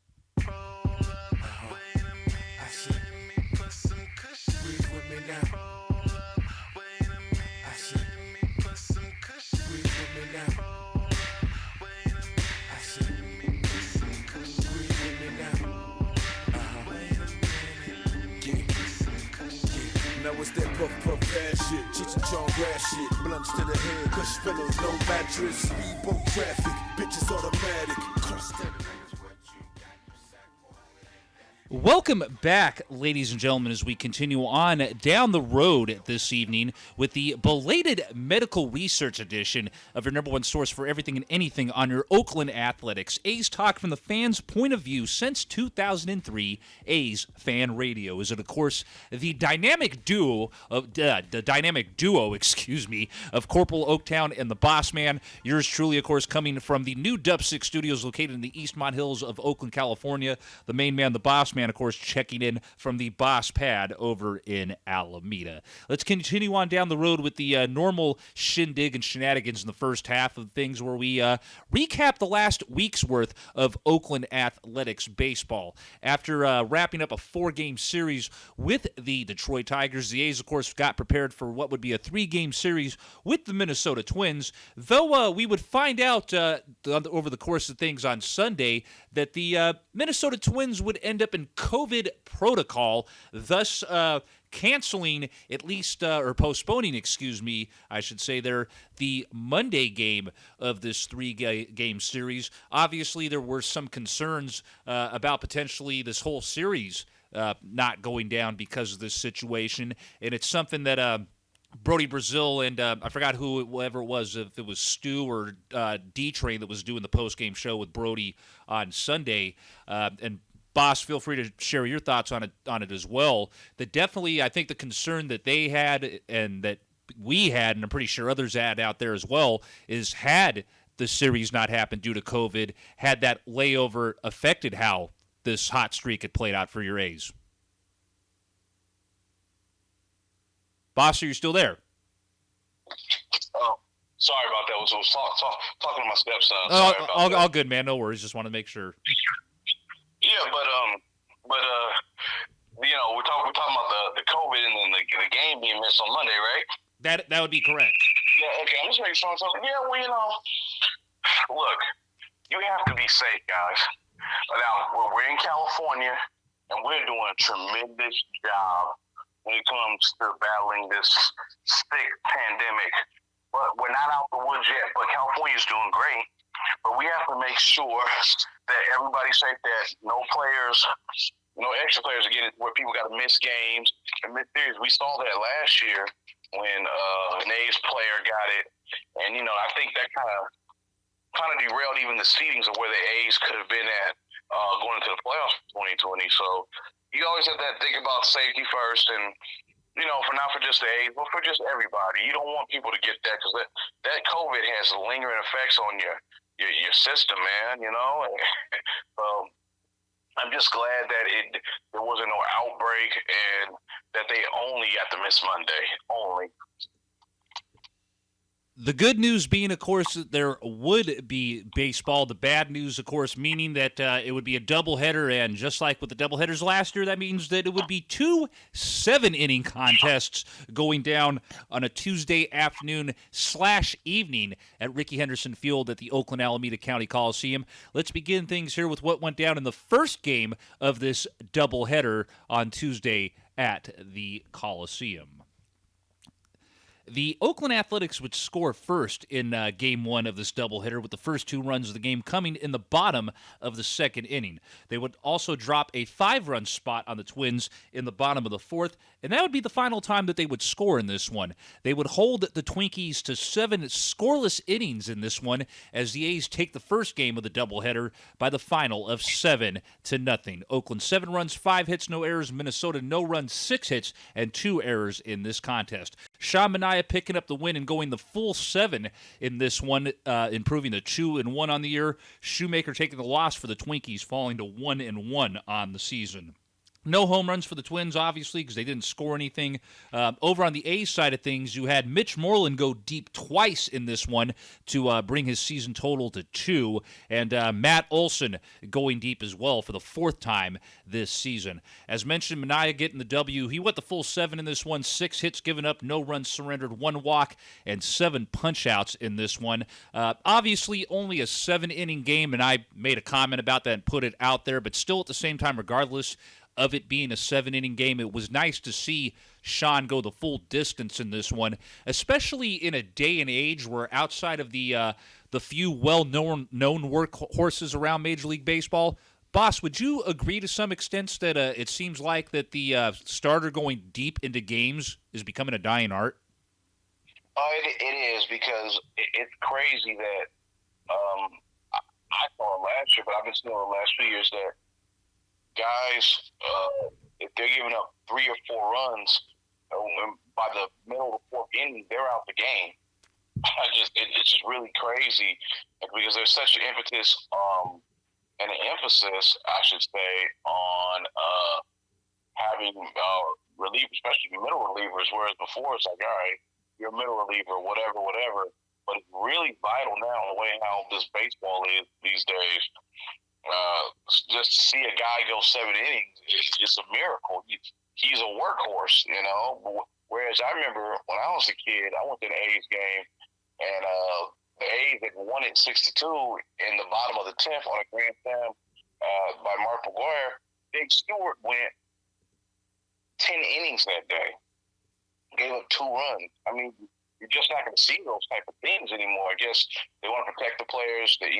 Now it's that puff ass shit, Cheech and Chong grass shit, blunts to the head, cush pillows, no mattress, speedboat traffic, bitches automatic, cross that. Welcome back, ladies and gentlemen, as we continue on down the road this evening with the belated Medical Research Edition of your number one source for everything and anything on your Oakland Athletics. A's talk from the fans' point of view since 2003. A's Fan Radio is, of course, the dynamic duo of of Corporal Oaktown and the Boss Man. Yours truly, of course, coming from the new Dub 6 studios located in the Eastmont Hills of Oakland, California. The main man, the Boss Man, of course, checking in from the Boss Pad over in Alameda. Let's continue on down the road with the normal shindig and shenanigans in the first half of things, where we recap the last week's worth of Oakland Athletics baseball. After wrapping up a 4-game series with the Detroit Tigers, the A's, of course, got prepared for what would be a 3-game series with the Minnesota Twins, though we would find out over the course of things on Sunday that the Minnesota Twins would end up in COVID protocol, thus canceling at least, or postponing, I should say, the Monday game of this 3-game series. Obviously, there were some concerns about potentially this whole series not going down because of this situation, and it's something that Brody Brazil and I forgot whoever it was, if it was Stu or D-Train that was doing the post-game show with Brody on Sunday, and Boss, feel free to share your thoughts on it as well. That definitely, I think the concern that they had and that we had, and I'm pretty sure others had out there as well, is had the series not happened due to COVID, had that layover affected how this hot streak had played out for your A's. Boss, are you still there? Oh, sorry about that. I was talking to my stepson. Oh, all good, man. No worries. Just want to make sure. Yeah, but you know, we're talking about the COVID and then the game being missed on Monday, right? That would be correct. Yeah, okay. I'm just making sure I'm talking. Yeah, well, you know, look, you have to be safe, guys. Now, we're in California, and we're doing a tremendous job when it comes to battling this sick pandemic. But we're not out the woods yet, but California's doing great. But we have to make sure that everybody's safe, that no extra players are getting where people got to miss games and miss series. We saw that last year when an A's player got it. And, you know, I think that kind of derailed even the seedings of where the A's could have been at going into the playoffs for 2020. So you always have to think about safety first, and for not for just the A's, but for just everybody. You don't want people to get that because that COVID has lingering effects on your system, man. So I'm just glad that there wasn't no outbreak and that they only got to miss Monday. Only. The good news being, of course, that there would be baseball. The bad news, of course, meaning that it would be a doubleheader, and just like with the doubleheaders last year, that means that it would be 2 7-inning contests going down on a Tuesday afternoon/evening at Rickey Henderson Field at the Oakland Alameda County Coliseum. Let's begin things here with what went down in the first game of this doubleheader on Tuesday at the Coliseum. The Oakland Athletics would score first in Game 1 of this doubleheader, with the first 2 runs of the game coming in the bottom of the second inning. They would also drop a 5-run spot on the Twins in the bottom of the fourth, and that would be the final time that they would score in this one. They would hold the Twinkies to 7 scoreless innings in this one, as the A's take the first game of the doubleheader by the final of 7-0. Oakland 7 runs, 5 hits, no errors. Minnesota no runs, 6 hits, and 2 errors in this contest. Sean Manaea picking up the win and going the full 7 in this one, improving to 2-1 on the year. Shoemaker taking the loss for the Twinkies, falling to 1-1 on the season. No home runs for the Twins, obviously, because they didn't score anything. Over on the A's side of things, you had Mitch Moreland go deep twice in this one to bring his season total to 2, and Matt Olson going deep as well for the 4th time this season. As mentioned, Manaea getting the W. He went the full 7 in this one, 6 hits given up, no runs surrendered, 1 walk, and 7 punch-outs in this one. Obviously, only a 7-inning game, and I made a comment about that and put it out there, but still at the same time, regardless of it being a 7-inning game, it was nice to see Sean go the full distance in this one, especially in a day and age where outside of the few well-known workhorses around Major League Baseball. Boss, would you agree to some extent that it seems like that the starter going deep into games is becoming a dying art? It is, because it's crazy that I saw it last year, but I've been seeing it the last few years that guys, if they're giving up 3 or 4 runs, by the middle of the 4th inning, they're out the game. It's just really crazy, because there's such an impetus and an emphasis, I should say, on having relievers, especially middle relievers, whereas before it's like, all right, you're a middle reliever, whatever. But it's really vital now the way how this baseball is these days. Just to see a guy go 7 innings, it's a miracle. He's a workhorse, Whereas I remember when I was a kid, I went to the A's game, and the A's had won it 6-2 in the bottom of the 10th on a grand slam by Mark McGuire. Big Stewart went 10 innings that day, gave up 2 runs. I mean, you're just not going to see those type of things anymore. I guess they want to protect the players that,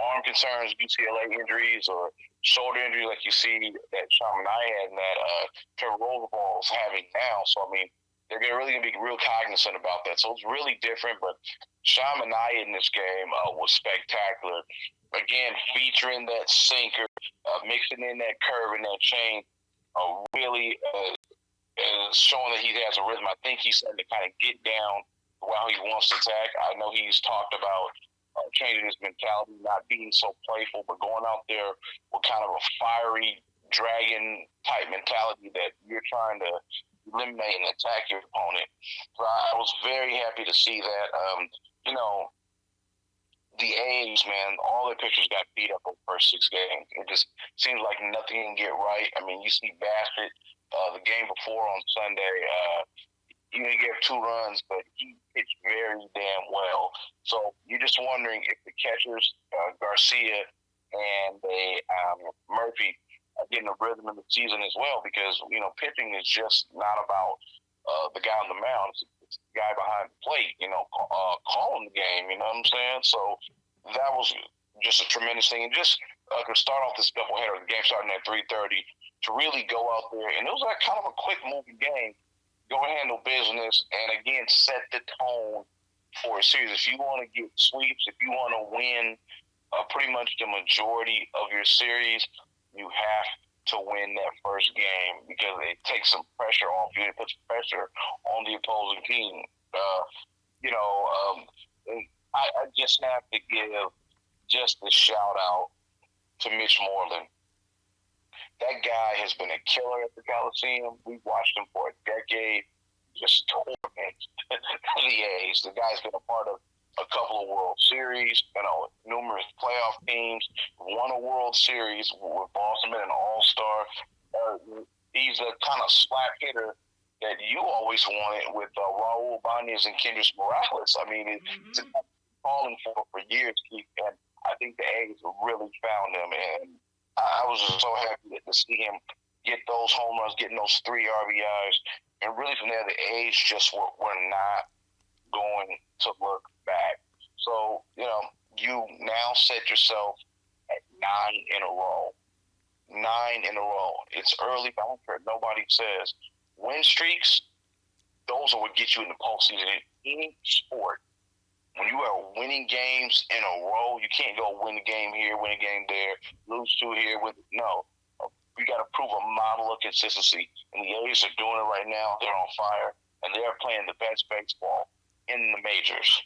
arm concerns, UCLA injuries, or shoulder injuries like you see that Sean Manaea had and that Trevor Rosenthal is having now. So, I mean, they're really going to be real cognizant about that. So it's really different, but Sean Manaea in this game was spectacular. Again, featuring that sinker, mixing in that curve and that change, really showing that he has a rhythm. I think he's starting to kind of get down while he wants to attack. I know he's talked about changing his mentality, not being so playful, but going out there with kind of a fiery dragon type mentality that you're trying to eliminate and attack your opponent. So I was very happy to see that. The A's, man, all their pitchers got beat up over the first 6 games. It just seems like nothing can get right. I mean, you see Bassett the game before on Sunday. He gave 2 runs, but he pitched very damn well. So you're just wondering if the catchers, Garcia and Murphy, are getting a rhythm in the season as well, because, pitching is just not about the guy on the mound. It's the guy behind the plate, calling the game, you know what I'm saying? So that was just a tremendous thing. And just to start off this doubleheader, the game starting at 3:30, to really go out there. And it was like kind of a quick-moving game. Go and handle business, and again, set the tone for a series. If you want to get sweeps, if you want to win pretty much the majority of your series, you have to win that first game because it takes some pressure off you. It puts pressure on the opposing team. I just have to give just a shout out to Mitch Moreland. That guy has been a killer at the Coliseum. We've watched him for a decade, just torment the A's. The guy's been a part of a couple of World Series, numerous playoff teams, won a World Series with Boston, been an all-star. He's a kind of slap hitter that you always wanted with Raul Bañez and Kendrys Morales. I mean, it's calling for years, Keith, and I think the A's really found him, and I was just so happy to see him get those home runs, getting those 3 RBIs, and really from there, the A's just were not going to look back. So, you now set yourself at 9 in a row. 9 in a row. It's early, but I don't care. Nobody says win streaks, those are what get you in the postseason in any sport. When you are winning games in a row, you can't go win a game here, win a game there, lose 2 here. No. You got to prove a model of consistency. And the A's are doing it right now. They're on fire, and they're playing the best baseball in the majors.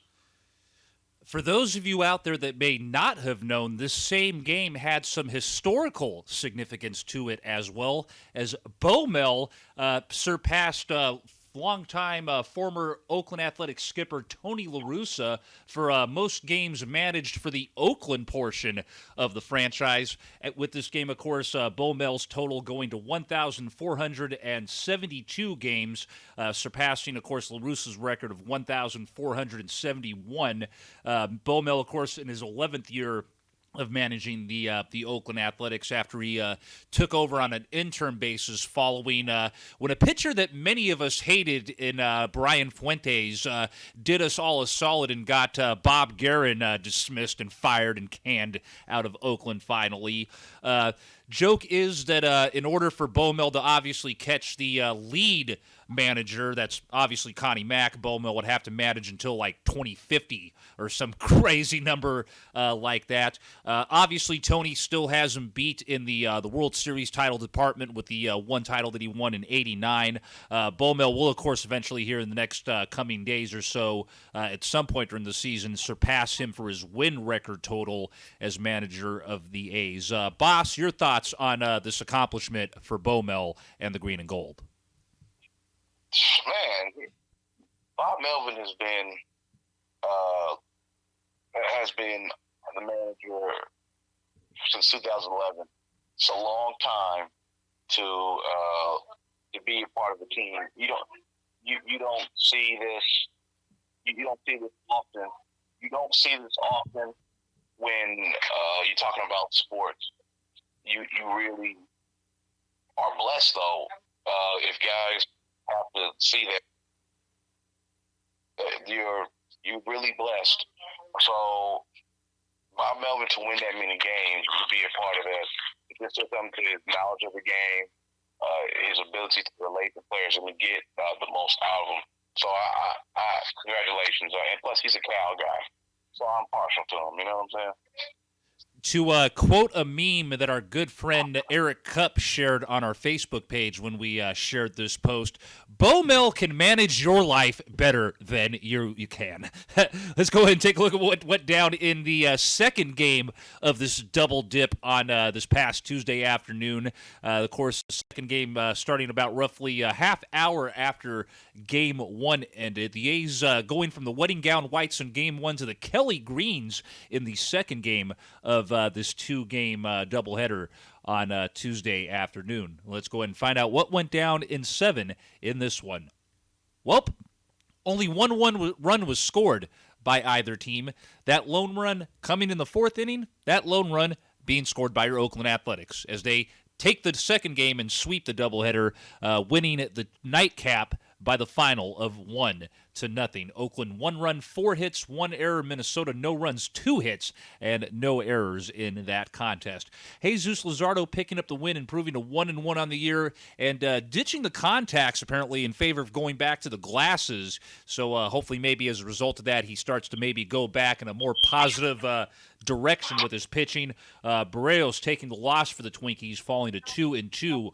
For those of you out there that may not have known, this same game had some historical significance to it as well, as Bo Mel surpassed longtime former Oakland Athletics skipper Tony La Russa for most games managed for the Oakland portion of the franchise. With this game, of course, Bo Mel's total going to 1,472 games, surpassing, of course, La Russa's record of 1,471. Bo Mel, of course, in his 11th year of managing the Oakland Athletics after he took over on an interim basis following when a pitcher that many of us hated in Brian Fuentes did us all a solid and got Bob Guerin dismissed and fired and canned out of Oakland finally. Joke is that in order for Bo Mel to obviously catch the lead manager, that's obviously Connie Mack, Bo Mel would have to manage until like 2050 or some crazy number like that. Obviously, Tony still has him beat in the World Series title department with the one title that he won in '89. Bo Mel will, of course, eventually here in the next coming days or so, at some point during the season, surpass him for his win record total as manager of the A's. Boss, your thoughts on this accomplishment for Bo Mel and the Green and Gold? Man, Bob Melvin has been the manager since 2011. It's a long time to be a part of the team. You don't see this. You don't see this often. You don't see this often when you're talking about sports. You really are blessed, though, if guys have to see that you're really blessed. So Bob Melvin to win that many games, to be a part of that, it's just something to his knowledge of the game, his ability to relate to players and to get the most out of them. So I congratulations. And plus, he's a Cal guy, so I'm partial to him. You know what I'm saying? To quote a meme that our good friend Eric Cupp shared on our Facebook page when we shared this post, Bo Mel can manage your life better than you can. Let's go ahead and take a look at what went down in the second game of this double dip on this past Tuesday afternoon. Of course, the second game starting about roughly a half hour after Game 1 ended. The A's going from the wedding gown whites in Game 1 to the Kelly Greens in the second game of this 2-game doubleheader on Tuesday afternoon. Let's go ahead and find out what went down in 7 in this one. Well, only one run was scored by either team. That lone run coming in the 4th inning, that lone run being scored by your Oakland Athletics as they take the second game and sweep the doubleheader, winning the nightcap by the final of 1-0. Oakland 1 run, 4 hits, 1 error. Minnesota no runs, 2 hits, and no errors in that contest. Jesus Luzardo picking up the win, improving to 1-1 on the year, and ditching the contacts apparently in favor of going back to the glasses. So hopefully maybe as a result of that he starts to maybe go back in a more positive direction with his pitching. Barrios taking the loss for the Twinkies, falling to 2-2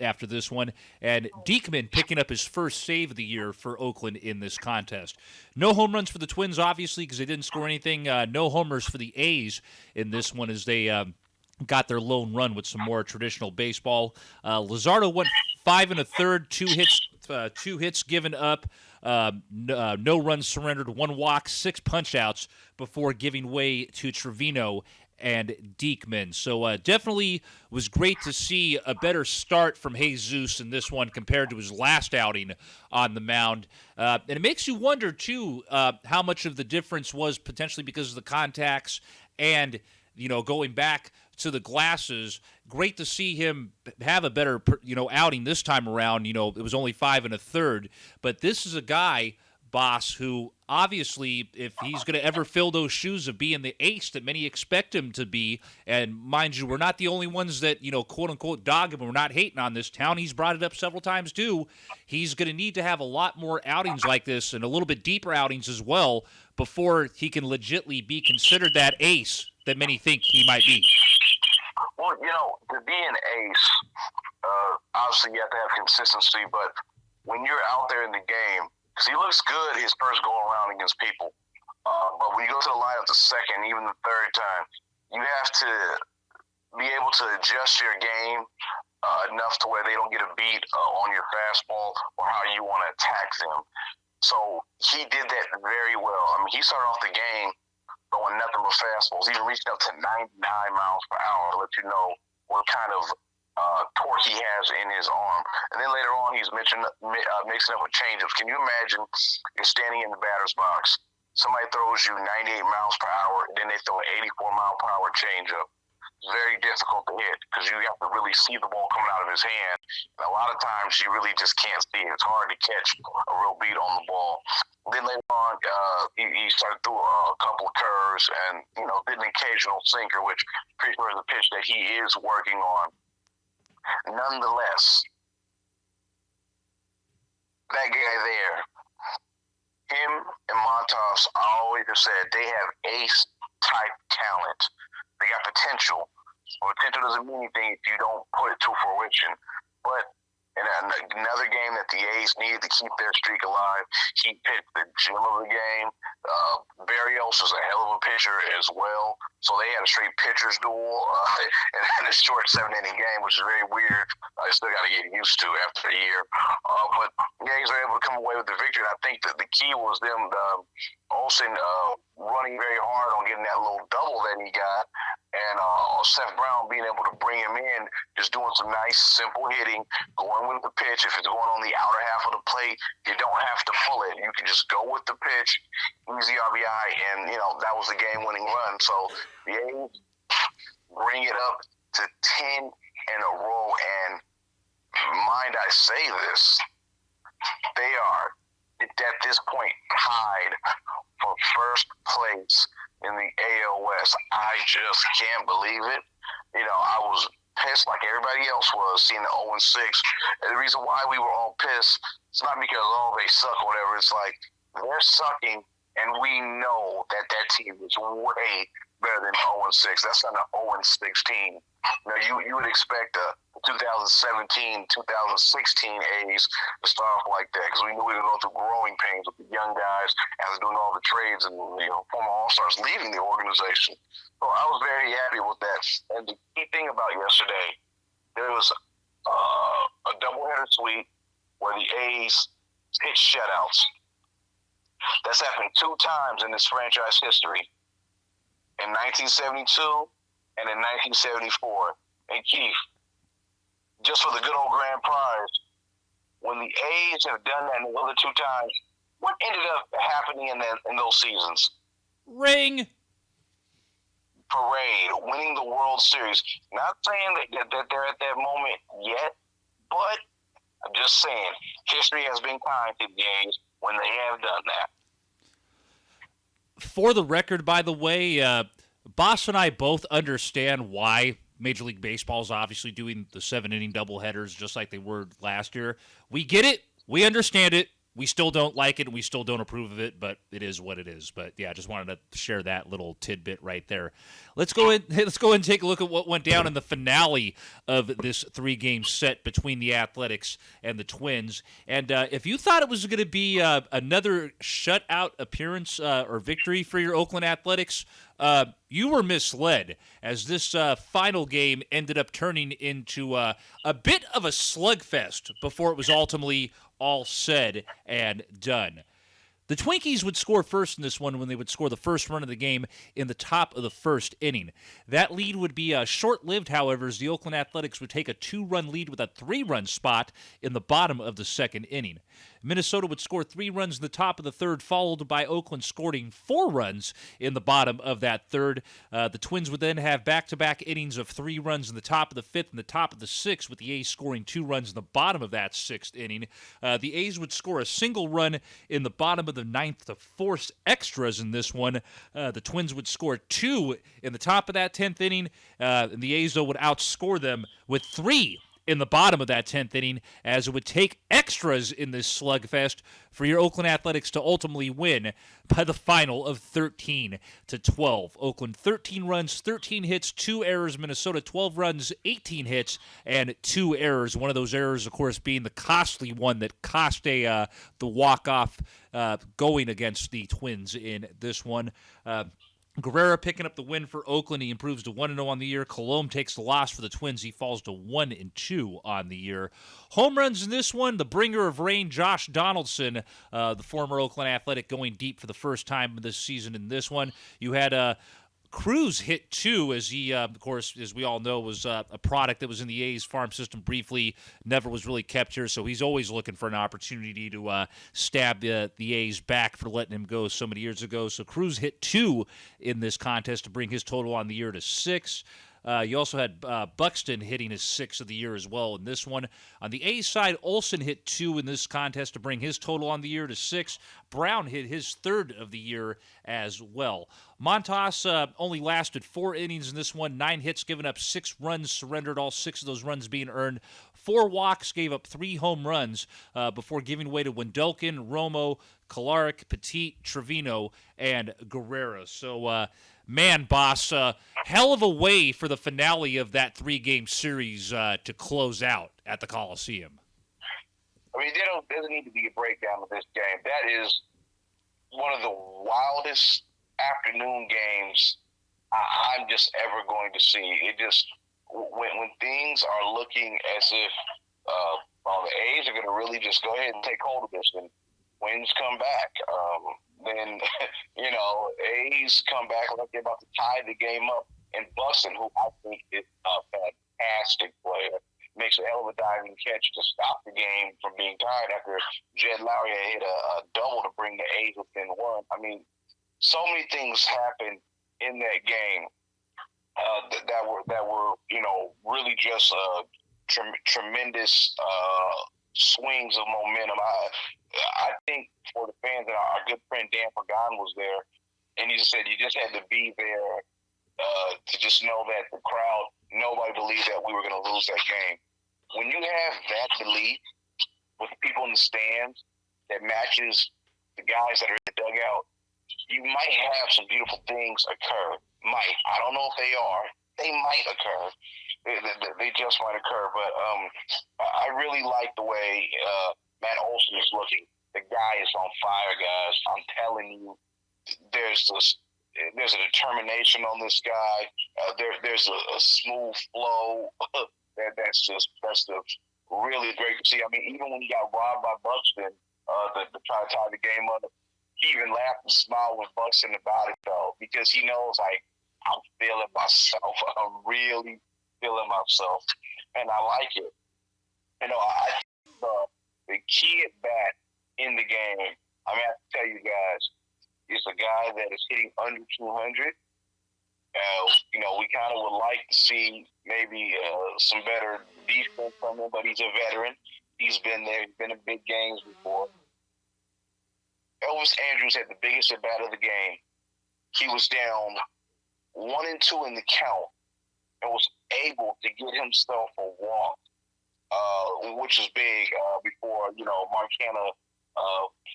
after this one. And Diekman picking up his first save of the year for Oakland in this contest. No home runs for the Twins, obviously, because they didn't score anything. No homers for the A's in this one as they got their lone run with some more traditional baseball. Luzardo went 5 1/3, 2 hits given up. No runs surrendered, 1 walk, 6 punch-outs before giving way to Trevino and Diekman. So definitely was great to see a better start from Jesus in this one compared to his last outing on the mound. And it makes you wonder, too, how much of the difference was potentially because of the contacts and, going back to the glasses. Great to see him have a better, outing this time around. It was only 5 1/3, but this is a guy, Boss, who obviously, if he's going to ever fill those shoes of being the ace that many expect him to be, and mind you, we're not the only ones that, quote unquote, dog him. We're not hating on this town. He's brought it up several times too. He's going to need to have a lot more outings like this and a little bit deeper outings as well before he can legitimately be considered that ace that many think he might be. Well, to be an ace, obviously you have to have consistency, but when you're out there in the game, because he looks good his first go-around against people, but when you go to the lineup the second, even the third time, you have to be able to adjust your game enough to where they don't get a beat on your fastball or how you want to attack them. So he did that very well. I mean, he started off the game throwing nothing but fastballs, even reaching up to 99 miles per hour to let you know what kind of torque he has in his arm. And then later on, he's mixing up with changeups. Can you imagine you're standing in the batter's box, somebody throws you 98 miles per hour, and then they throw an 84-mile-per-hour changeup? It's very difficult to hit because you have to really see the ball coming out of his hand. And a lot of times, you really just can't see it. It's hard to catch a real beat on the ball. Then later on, he started through a couple of curves and, did an occasional sinker, which pretty sure is a pitch that he is working on. Nonetheless, that guy there, him and Montas, I always have said they have ace-type talent. They got potential. Well, potential doesn't mean anything if you don't put it to fruition. But in another game that the A's needed to keep their streak alive, he picked the gem of the game. Barrios is a hell of a pitcher as well. So they had a straight pitcher's duel in a short 7-inning game, which is very weird. I still got to get used to after a year. But the A's were able to come away with the victory. And I think that the key was them, Olsen running very hard on getting that little double that he got. And Seth Brown being able to bring him in, just doing some nice, simple hitting, going with the pitch. If it's going on the outer half of the plate, you don't have to pull it. You can just go with the pitch, easy RBI, and, that was the game-winning run. So the A's bring it up to 10 in a row. And mind I say this, they are, at this point, tied for first place in the AL West. I just can't believe it. I was pissed like everybody else was seeing the 0-6. And the reason why we were all pissed, it's not because, they suck or whatever. It's like they're sucking, and we know that team is way better than 0-6. That's not an 0-6 team. You would expect a 2017, 2016 A's to start off like that because we knew we were going through growing pains with the young guys after doing all the trades and former All-Stars leaving the organization. So I was very happy with that. And the key thing about yesterday, there was a doubleheader sweep where the A's hit shutouts. That's happened 2 times in this franchise history. In 1972 and in 1974. And Keith, just for the good old grand prize, when the A's have done that in the other 2 times, what ended up happening in those seasons? Ring. Parade, winning the World Series. Not saying that they're at that moment yet, but I'm just saying, history has been kind to the A's when they have done that. For the record, by the way, Boss and I both understand why Major League Baseball is obviously doing the 7-inning doubleheaders just like they were last year. We get it. We understand it. We still don't like it, and we still don't approve of it, but it is what it is. But yeah, I just wanted to share that little tidbit right there. Let's go and take a look at what went down in the finale of this 3-game set between the Athletics and the Twins. And if you thought it was going to be another shutout appearance or victory for your Oakland Athletics, you were misled, as this final game ended up turning into a bit of a slugfest before it was ultimately all said and done. The Twinkies would score first in this one when they would score the first run of the game in the top of the first inning. That lead would be short-lived, however, as the Oakland Athletics would take a 2-run lead with a 3-run spot in the bottom of the second inning. Minnesota would score 3 runs in the top of the third, followed by Oakland scoring 4 runs in the bottom of that third. The Twins would then have back-to-back innings of 3 runs in the top of the fifth and the top of the sixth, with the A's scoring 2 runs in the bottom of that sixth inning. The A's would score a single run in the bottom of the ninth to force extras in this one. The Twins would score 2 in the top of that 10th inning, and the A's, though, would outscore them with 3 in the bottom of that 10th inning, as it would take extras in this slugfest for your Oakland Athletics to ultimately win by the final of 13-12. Oakland 13 runs, 13 hits, 2 errors. Minnesota 12 runs, 18 hits, and 2 errors. One of those errors, of course, being the costly one that cost the walk-off going against the Twins in this one. Guerrero picking up the win for Oakland. He improves to 1-0 on the year. Colomé takes the loss for the Twins. He falls to 1-2 on the year. Home runs in this one, the bringer of rain, Josh Donaldson, the former Oakland Athletic, going deep for the first time this season in this one. You had Cruz hit 2, as he, of course, as we all know, was a product that was in the A's farm system briefly, never was really kept here, so he's always looking for an opportunity to stab the A's back for letting him go so many years ago. So Cruz hit 2 in this contest to bring his total on the year to 6. You also had Buxton hitting his 6th of the year as well in this one. On the A's side, Olsen hit 2 in this contest to bring his total on the year to 6. Brown hit his 3rd of the year as well. Montas only lasted 4 innings in this one, 9 hits, given up 6 runs, surrendered, all 6 of those runs being earned. 4 walks, gave up 3 home runs before giving way to Wendelken, Romo, Kolarek, Petit, Trevino, and Guerrero. So, man, boss, hell of a way for the finale of that 3-game series to close out at the Coliseum. I mean, there doesn't need to be a breakdown of this game. That is one of the wildest afternoon games I'm just ever going to see. It just, when things are looking as if the A's are going to really just go ahead and take hold of this, and wins come back, then, A's come back like they're about to tie the game up. And Buxton, who I think is a fantastic player, makes a hell of a diving catch to stop the game from being tied after Jed Lowry had hit a double to bring the A's within 1. I mean, so many things happened in that game that were really just tremendous swings of momentum. I think for the fans, and our good friend Dan Pagan was there, and he just said you just had to be there to just know that the crowd, nobody believed that we were going to lose that game. When you have that belief with people in the stands that matches the guys that are in the dugout, you might have some beautiful things occur. Might. I don't know if they are. They might occur. They just might occur. But I really like the way Matt Olson is looking. The guy is on fire, guys. I'm telling you, there's a determination on this guy. There's a smooth flow that's just really great to see. I mean, even when he got robbed by Buxton to try to tie the game up, he even laughed and smiled with Buxton about it, though, because he knows, like, I'm feeling myself. I'm really feeling myself, and I like it. I think the key at bat in the game, I mean, I have to tell you guys, is a guy that is hitting under 200. We kind of would like to see maybe some better defense from him, but he's a veteran. He's been there. He's been in big games before. Elvis Andrus had the biggest at bat of the game. He was down 1-2 in the count and was able to get himself a walk, which is big, before, Marcana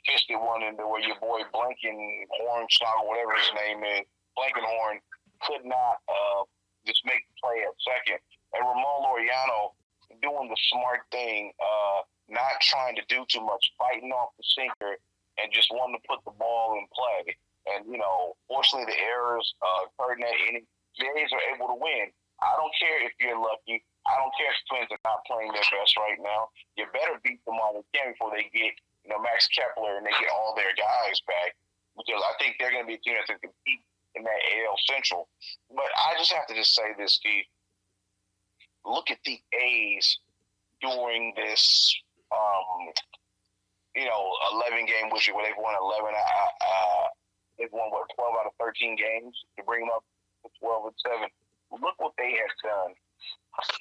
fisted one into where your boy Blankenhorn, whatever his name is, Blankenhorn, could not just make the play at second. And Ramon Laureano doing the smart thing, not trying to do too much, fighting off the sinker, and just wanting to put the ball in play. And, fortunately the errors occurred in that inning. The A's are able to win. I don't care if you're lucky. I don't care if Twins are not playing their best right now. You better beat them all again before they get, Max Kepler and they get all their guys back, because I think they're going to be a team that's going to compete in that AL Central. But I just have to say this, Steve. Look at the A's during this, 11-game winning, where they've won 11. They've won 12 out of 13 games to bring them up to 12-7. Look what they have done.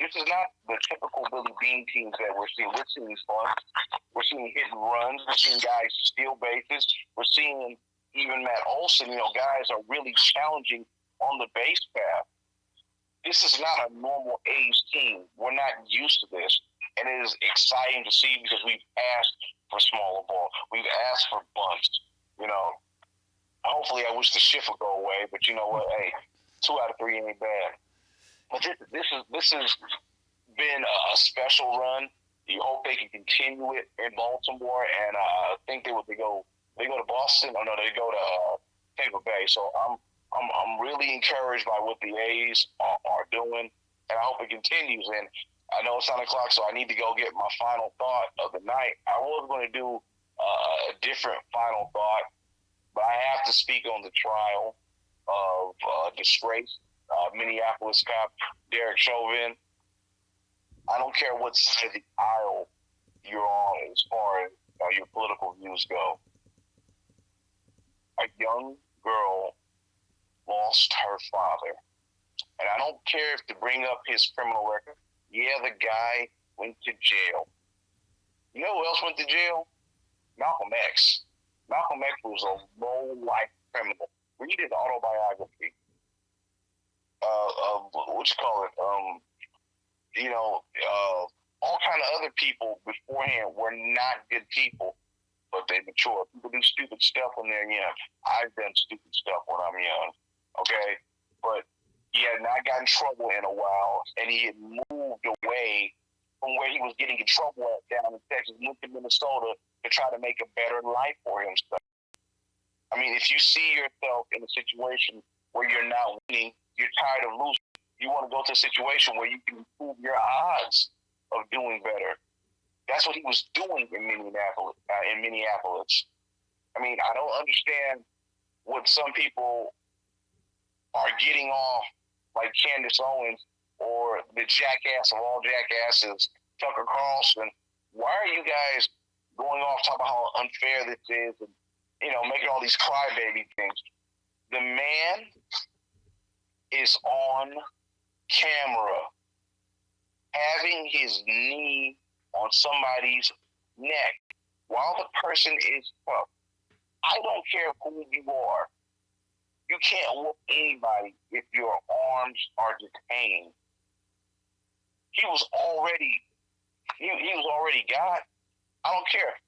This is not the typical Billy Bean teams that we're seeing. We're seeing bunts. We're seeing hit and runs. We're seeing guys steal bases. We're seeing even Matt Olson. Guys are really challenging on the base path. This is not a normal A's team. We're not used to this. And it is exciting to see, because we've asked for smaller ball. We've asked for bunts. Hopefully I wish the shift would go away, but you know what? Hey, 2 out of 3 ain't bad. But this has been a special run. You hope they can continue it in Baltimore, and I think they go to Boston. Oh no, they go to Tampa Bay. So I'm really encouraged by what the A's are doing, and I hope it continues. And I know it's 9 o'clock, so I need to go get my final thought of the night. I was going to do a different final thought, but I have to speak on the trial of disgrace. Minneapolis cop Derek Chauvin. I don't care what side of the aisle you're on as far as your political views go. A young girl lost her father. And I don't care if to bring up his criminal record. Yeah, the guy went to jail. You know who else went to jail? Malcolm X. Malcolm X was a low-life criminal. Read his autobiography. All kind of other people beforehand were not good people, but they mature. People do stupid stuff when they're young. I've done stupid stuff when I'm young, okay? But he had not gotten in trouble in a while, and he had moved away from where he was getting in trouble at down in Texas, moved to Minnesota to try to make a better life for himself. I mean, if you see yourself in a situation where you're not winning, you're tired of losing, you want to go to a situation where you can improve your odds of doing better. That's what he was doing in Minneapolis. I mean, I don't understand what some people are getting off, like Candace Owens or the jackass of all jackasses, Tucker Carlson. Why are you guys going off talking about how unfair this is and, making all these crybaby things? The man is on camera having his knee on somebody's neck while the person is up. I don't care who you are. You can't whoop anybody if your arms are detained. He was already got. I don't care.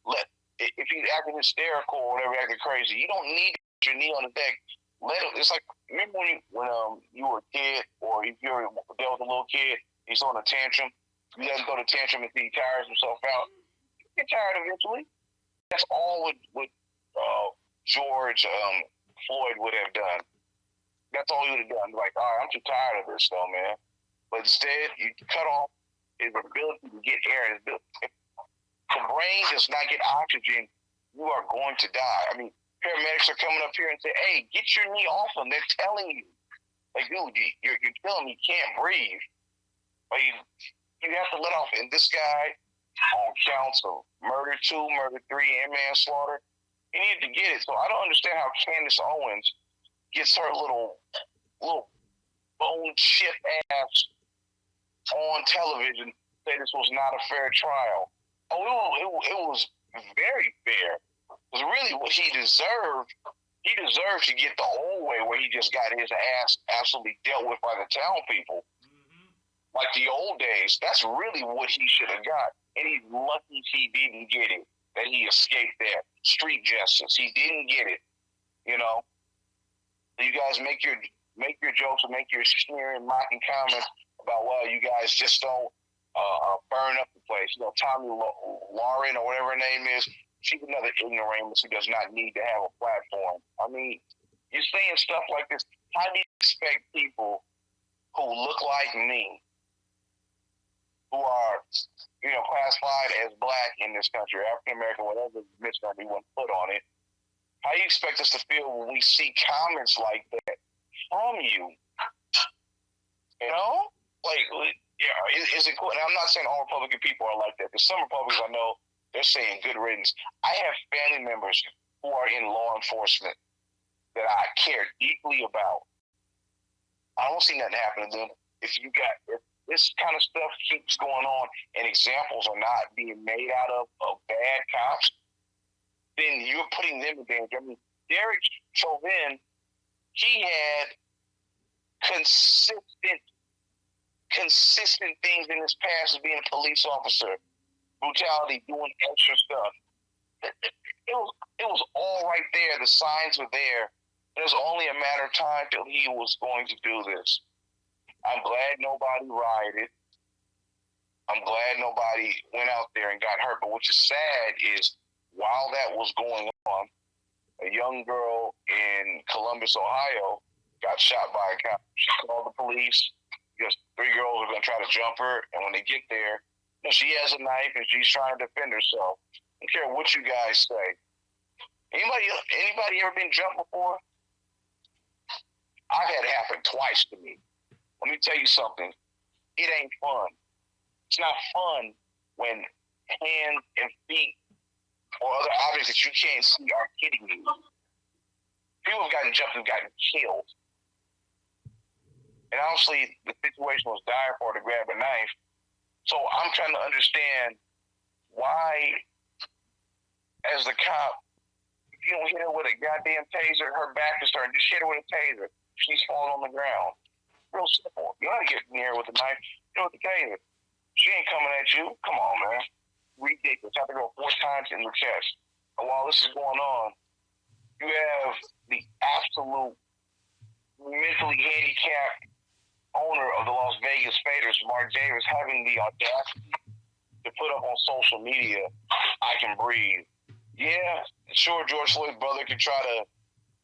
If he's acting hysterical or whatever, acting crazy, you don't need to put your knee on the deck. It's like, remember when you were a kid, or if you're dealt with a little kid, he's on a tantrum, you let him go to tantrum until he tires himself out. You get tired eventually. That's all what George Floyd would have done. That's all he would have done. Like, all right, I'm too tired of this though, man. But instead, you cut off his ability to get air. If the brain does not get oxygen, you are going to die. I mean, paramedics are coming up here and say, hey, get your knee off him. They're telling you. Like, dude, you're telling him he can't breathe. But you have to let off. And this guy on counts of murder 2, murder 3, and manslaughter, he needed to get it. So I don't understand how Candace Owens gets her little bone chip ass on television say this was not a fair trial. it was very fair. Because really what he deserved to get the old way where he just got his ass absolutely dealt with by the town people. Like the old days. That's really what he should have got. And he's lucky he didn't get it, that he escaped that. Street justice. He didn't get it. You know? You guys make your jokes and make your sneering, mocking comments about, well, you guys just don't burn up the place. You know, Tommy Lauren or whatever her name is, she's another ignoramus who does not need to have a platform. I mean, you're saying stuff like this. How do you expect people who look like me, who are, you know, classified as black in this country, African American, whatever misnomer you want to put on it, how do you expect us to feel when we see comments like that from you? You know? Like, yeah, is it cool? And I'm not saying all Republican people are like that, because some Republicans I know, they're saying good riddance. I have family members who are in law enforcement that I care deeply about. I don't see nothing happen to them. If this kind of stuff keeps going on and examples are not being made out of bad cops, then you're putting them in danger. I mean, Derek Chauvin, he had consistent things in his past as being a police officer, brutality, doing extra stuff. It was all right there. The signs were there. It was only a matter of time till he was going to do this. I'm glad nobody rioted. I'm glad nobody went out there and got hurt. But what is sad is while that was going on, a young girl in Columbus, Ohio, got shot by a cop. She called the police because 3 girls are going to try to jump her. And when they get there, you know, she has a knife and she's trying to defend herself. I don't care what you guys say. Anybody ever been jumped before? I've had it happen twice to me. Let me tell you something. It ain't fun. It's not fun when hands and feet or other objects that you can't see are hitting you. People have gotten jumped and gotten killed. And honestly, the situation was dire for her to grab a knife. So I'm trying to understand why, as the cop, if you don't hit her with a goddamn taser, her back is turned, just hit her with a taser. She's falling on the ground. Real simple. You ought to get near with a knife, hit her with the taser. She ain't coming at you. Come on, man. Ridiculous. I have to go 4 times in the chest. And while this is going on, you have the absolute mentally handicapped owner of the Las Vegas Raiders, Mark Davis, having the audacity to put up on social media, I can breathe. Yeah, sure, George Floyd's brother could try to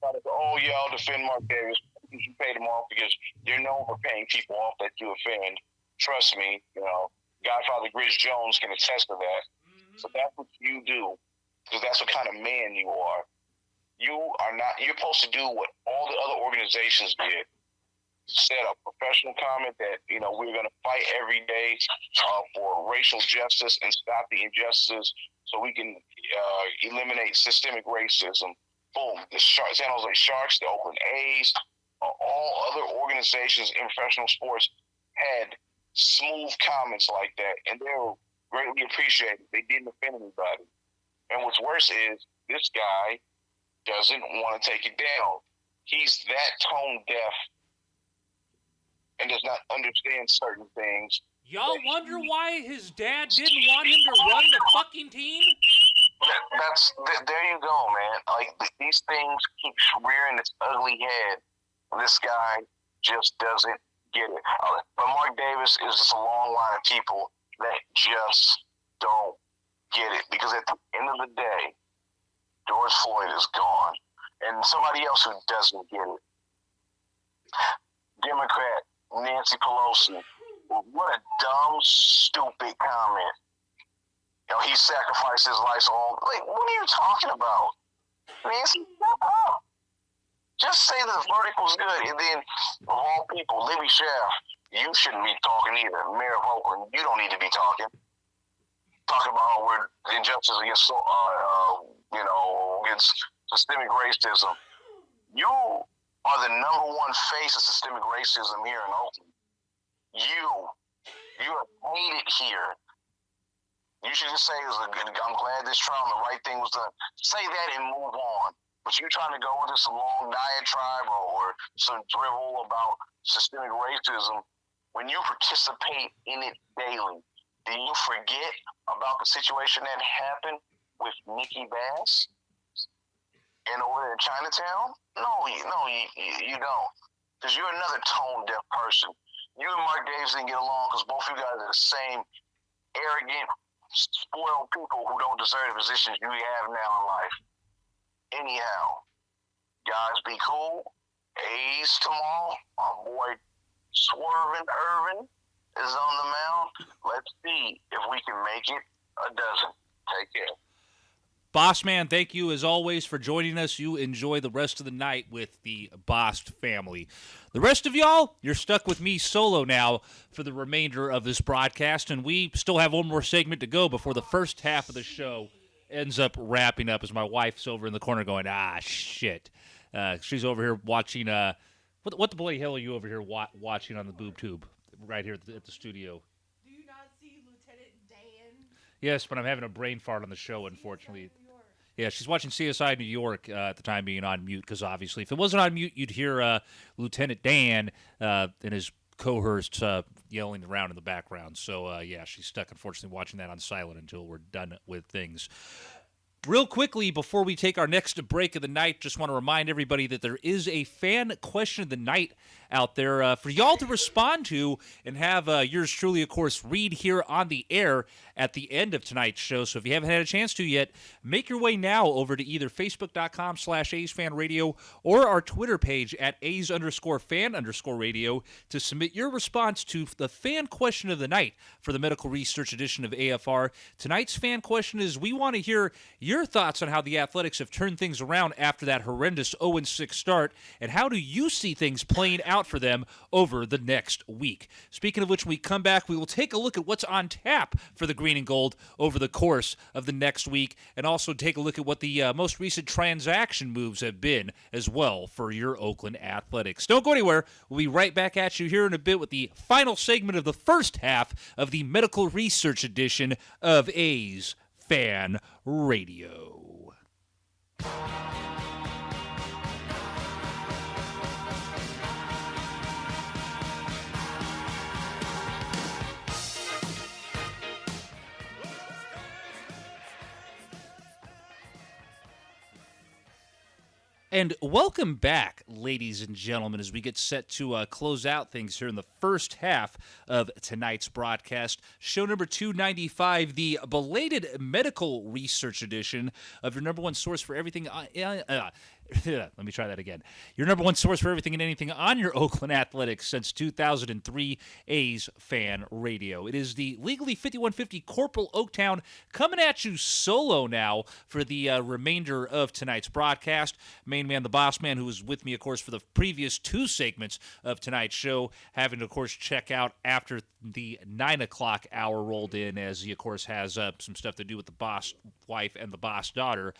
go, oh, yeah, I'll defend Mark Davis because you paid him off because you're known for paying people off that you offend. Trust me, you know, Godfather Grizz Jones can attest to that. Mm-hmm. So that's what you do because that's what kind of man you are. You're supposed to do what all the other organizations did. Set a professional comment that, you know, we're going to fight every day for racial justice and stop the injustices so we can eliminate systemic racism. Boom. The San Jose Sharks, the Oakland A's, all other organizations in professional sports had smooth comments like that, and they were greatly appreciated. They didn't offend anybody. And what's worse is this guy doesn't want to take it down. He's that tone deaf and does not understand certain things. Y'all wonder why his dad didn't want him to run the fucking team? There you go, man. Like, these things keep rearing its ugly head. This guy just doesn't get it. But Mark Davis is just a long line of people that just don't get it. Because at the end of the day, George Floyd is gone. And somebody else who doesn't get it. Democrat Nancy Pelosi. What a dumb, stupid comment. You know, he sacrificed his life on. Like, what are you talking about? Nancy, shut up. Just say the verdict was good. And then, of all people, Libby Schaaf, you shouldn't be talking either. Mayor of Oakland, you don't need to be talking. Talking about where injustice against, against systemic racism. You are the number one face of systemic racism here in Oakland. You are hated here. You should just say, I'm glad this trial and the right thing was done. Say that and move on. But you trying to go into some long diatribe or some drivel about systemic racism, when you participate in it daily, do you forget about the situation that happened with Nikki Bass and over in Chinatown? No, you don't. Because you're another tone-deaf person. You and Mark Davis didn't get along because both of you guys are the same arrogant, spoiled people who don't deserve the positions you have now in life. Anyhow, guys, be cool. A's tomorrow. My boy Swervin' Irvin is on the mound. Let's see if we can make it a dozen. Take care. Boss man, thank you as always for joining us. You enjoy the rest of the night with the Bost family. The rest of y'all, you're stuck with me solo now for the remainder of this broadcast, and we still have one more segment to go before the first half of the show ends up wrapping up as my wife's over in the corner going, shit. She's over here watching, what the bloody hell are you over here watching on the boob tube right here at the studio? Do you not see Lieutenant Dan? Yes, but I'm having a brain fart on the show, unfortunately. Yeah, she's watching CSI New York at the time being on mute, because obviously if it wasn't on mute, you'd hear Lieutenant Dan and his cohorts yelling around in the background. So, yeah, she's stuck, unfortunately, watching that on silent until we're done with things. Real quickly, before we take our next break of the night, just want to remind everybody that there is a fan question of the night out there for y'all to respond to and have yours truly, of course, read here on the air at the end of tonight's show. So if you haven't had a chance to yet, make your way now over to either facebook.com/AsFAnRadio or our Twitter page at A's_fan_radio to submit your response to the fan question of the night for the medical research edition of AFR. Tonight's fan question is, we want to hear your thoughts on how the Athletics have turned things around after that horrendous 0-6 start, and how do you see things playing out for them over the next week? Speaking of which, when we come back, we will take a look at what's on tap for the Green and Gold over the course of the next week, and also take a look at what the most recent transaction moves have been as well for your Oakland Athletics. Don't go anywhere. We'll be right back at you here in a bit with the final segment of the first half of the medical research edition of A's Fan Radio. And welcome back, ladies and gentlemen, as we get set to close out things here in the first half of tonight's broadcast. Show number 295, the belated medical research edition of your number one source for everything. Let me try that again. Your number one source for everything and anything on your Oakland Athletics since 2003, A's Fan Radio. It is the legally 5150 Corporal Oaktown coming at you solo now for the remainder of tonight's broadcast. Main man, the boss man, who was with me, of course, for the previous two segments of tonight's show, having to, of course, check out after the 9 o'clock hour rolled in, as he, of course, has some stuff to do with the boss wife and the boss daughter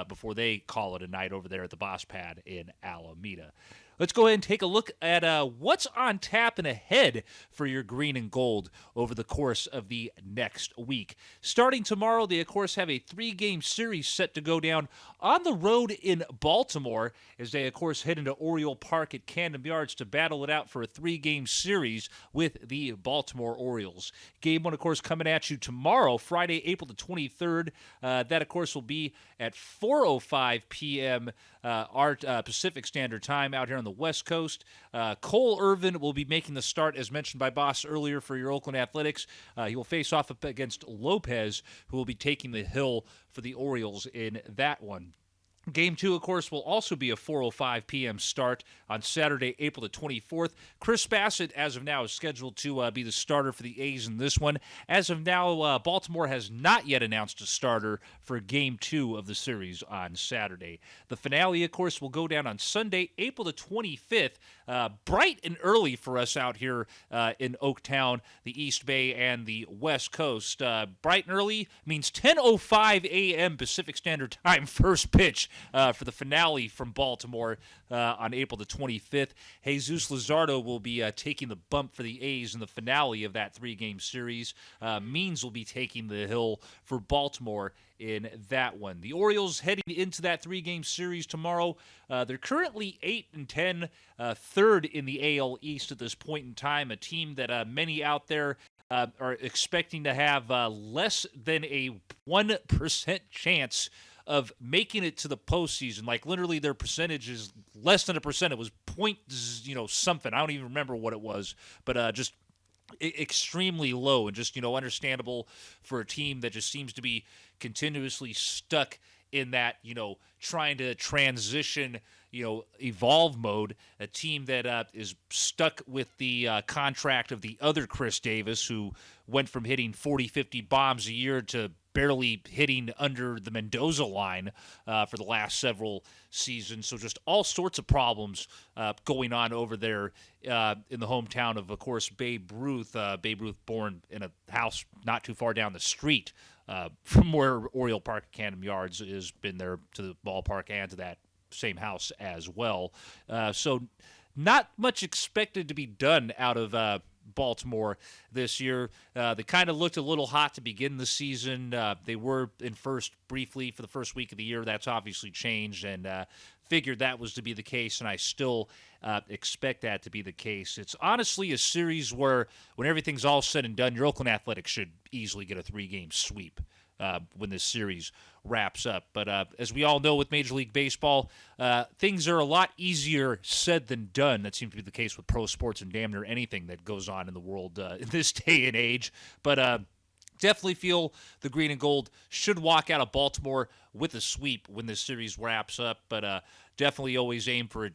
before they call it a night over there at the Boss Pad in Alameda. Let's go ahead and take a look at what's on tap and ahead for your Green and Gold over the course of the next week. Starting tomorrow, they, of course, have a 3-game series set to go down on the road in Baltimore as they, of course, head into Oriole Park at Camden Yards to battle it out for a 3-game series with the Baltimore Orioles. Game 1, of course, coming at you tomorrow, Friday, April the 23rd. That, of course, will be at 4:05 p.m. Our Pacific Standard Time out here on the West Coast. Cole Irvin will be making the start, as mentioned by Boss earlier, for your Oakland Athletics. He will face off against Lopez, who will be taking the hill for the Orioles in that one. Game 2, of course, will also be a 4:05 p.m. start on Saturday, April the 24th. Chris Bassett, as of now, is scheduled to be the starter for the A's in this one. As of now, Baltimore has not yet announced a starter for Game 2 of the series on Saturday. The finale, of course, will go down on Sunday, April the 25th, bright and early for us out here in Oaktown, the East Bay, and the West Coast. Bright and early means 10:05 a.m. Pacific Standard Time, first pitch for the finale from Baltimore on April the 25th. Jesus Luzardo will be taking the bump for the A's in the finale of that 3-game series. Means will be taking the hill for Baltimore in that one. The Orioles heading into that 3-game series tomorrow. They're currently 8-10, third in the AL East at this point in time, a team that many out there are expecting to have less than a 1% chance of making it to the postseason. Like, literally their percentage is less than a percent. It was point, something. I don't even remember what it was, but just extremely low, and just, understandable for a team that just seems to be continuously stuck in that, trying to transition, evolve mode, a team that is stuck with the contract of the other Chris Davis, who went from hitting 40, 50 bombs a year to barely hitting under the Mendoza line for the last several seasons. So just all sorts of problems going on over there in the hometown of course, Babe Ruth. Babe Ruth born in a house not too far down the street from where Oriole Park Camden Yards has been there to the ballpark and to that same house as well. So not much expected to be done out of Baltimore this year. They kind of looked a little hot to begin the season. They were in first briefly for the first week of the year. That's obviously changed, and figured that was to be the case, and I still expect that to be the case. It's honestly a series where, when everything's all said and done, your Oakland Athletics should easily get a 3-game sweep when this series wraps up. But as we all know with Major League Baseball, things are a lot easier said than done. That seems to be the case with pro sports and damn near anything that goes on in the world in this day and age. But definitely feel the green and gold should walk out of Baltimore with a sweep when this series wraps up. But definitely always aim for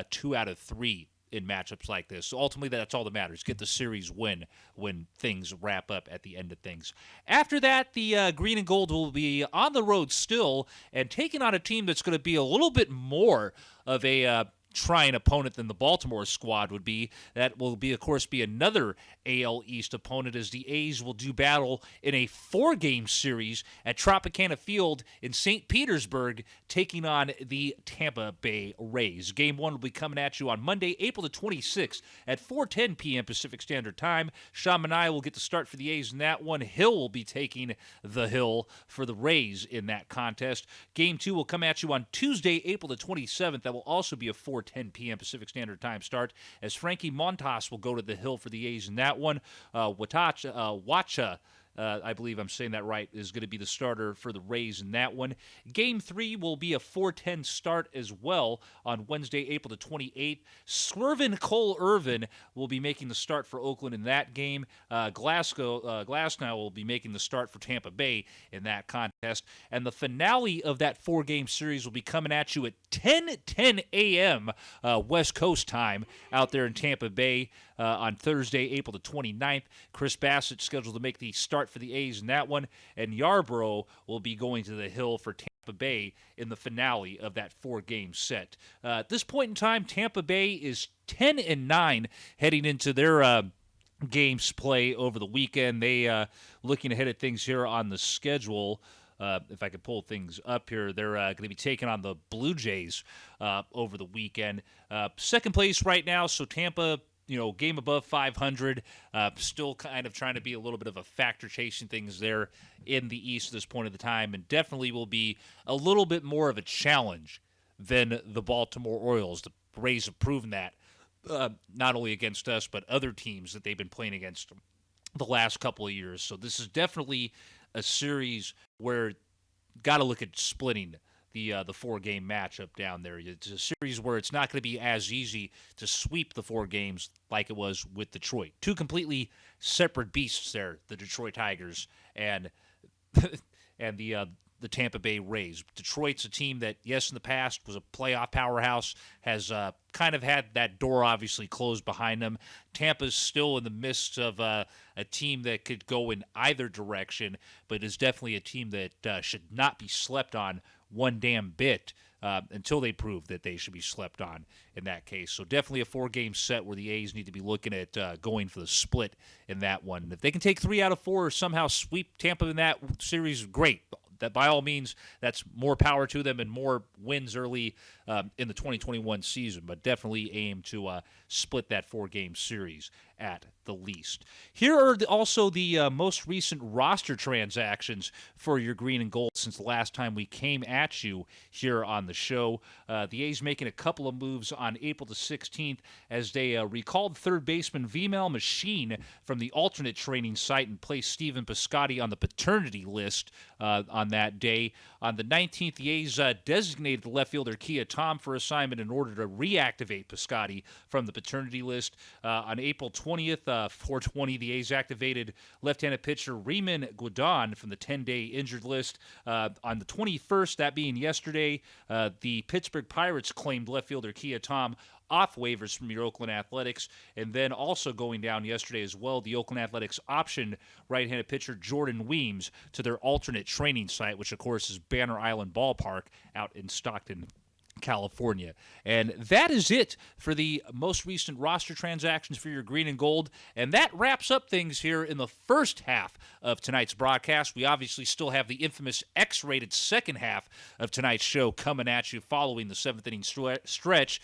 2 out of 3 in matchups like this. So ultimately, that's all that matters. Get the series win when things wrap up at the end of things. After that, the green and gold will be on the road still and taking on a team that's going to be a little bit more of a trying opponent than the Baltimore squad would be. That will be, of course, be another AL East opponent, as the A's will do battle in a 4-game series at Tropicana Field in St. Petersburg, taking on the Tampa Bay Rays. Game 1 will be coming at you on Monday, April the 26th at 4:10 p.m. Pacific Standard Time. Sean Manaea will get the start for the A's in that one. Hill will be taking the hill for the Rays in that contest. Game 2 will come at you on Tuesday, April the 27th. That will also be a 4:10 p.m. Pacific Standard Time start, as Frankie Montas will go to the hill for the A's in that one. Wacha, I believe I'm saying that right, is going to be the starter for the Rays in that one. Game 3 will be a 4:10 start as well on Wednesday, April the 28th. Swervin Cole Irvin will be making the start for Oakland in that game. Glasnow will be making the start for Tampa Bay in that contest. And the finale of that 4-game series will be coming at you at 10:10 a.m. West Coast time out there in Tampa Bay on Thursday, April the 29th. Chris Bassett scheduled to make the start for the A's in that one, and Yarbrough will be going to the hill for Tampa Bay in the finale of that 4-game set. At this point in time, Tampa Bay is 10-9 heading into their games play over the weekend. They looking ahead at things here on the schedule. If I could pull things up here, they're going to be taking on the Blue Jays over the weekend. Second place right now, so Tampa, game above 500, still kind of trying to be a little bit of a factor chasing things there in the East at this point of the time, and definitely will be a little bit more of a challenge than the Baltimore Orioles. The Rays have proven that, not only against us, but other teams that they've been playing against the last couple of years. So this is definitely a series where got to look at splitting the 4-game matchup down there. It's a series where it's not going to be as easy to sweep the 4 games like it was with Detroit. 2 completely separate beasts there, the Detroit Tigers and and the Tampa Bay Rays. Detroit's a team that, yes, in the past was a playoff powerhouse, has kind of had that door obviously closed behind them. Tampa's still in the midst of a team that could go in either direction, but is definitely a team that should not be slept on one damn bit until they prove that they should be slept on in that case. So definitely a 4-game set where the A's need to be looking at going for the split in that one. If they can take 3 out of 4 or somehow sweep Tampa in that series, great. that by all means, that's more power to them and more wins early in the 2021 season, but definitely aim to split that 4-game series at the least. Here are also the most recent roster transactions for your green and gold since the last time we came at you here on the show. The A's making a couple of moves on April the 16th as they recalled third baseman Vimal Machine from the alternate training site and placed Stephen Piscotty on the paternity list on that day. On the 19th, the A's designated the left fielder Kia Tom for assignment in order to reactivate Piscotty from the paternity list. On April 20th, 420, the A's activated left-handed pitcher Riemann Guadon from the 10-day injured list. On the 21st, that being yesterday, the Pittsburgh Pirates claimed left fielder Kia Tom off waivers from your Oakland Athletics. And then also going down yesterday as well, the Oakland Athletics optioned right-handed pitcher Jordan Weems to their alternate training site, which of course is Banner Island Ballpark out in Stockton, California. And that is it for the most recent roster transactions for your green and gold. And that wraps up things here in the first half of tonight's broadcast. We obviously still have the infamous X-rated second half of tonight's show coming at you following the seventh inning stretch.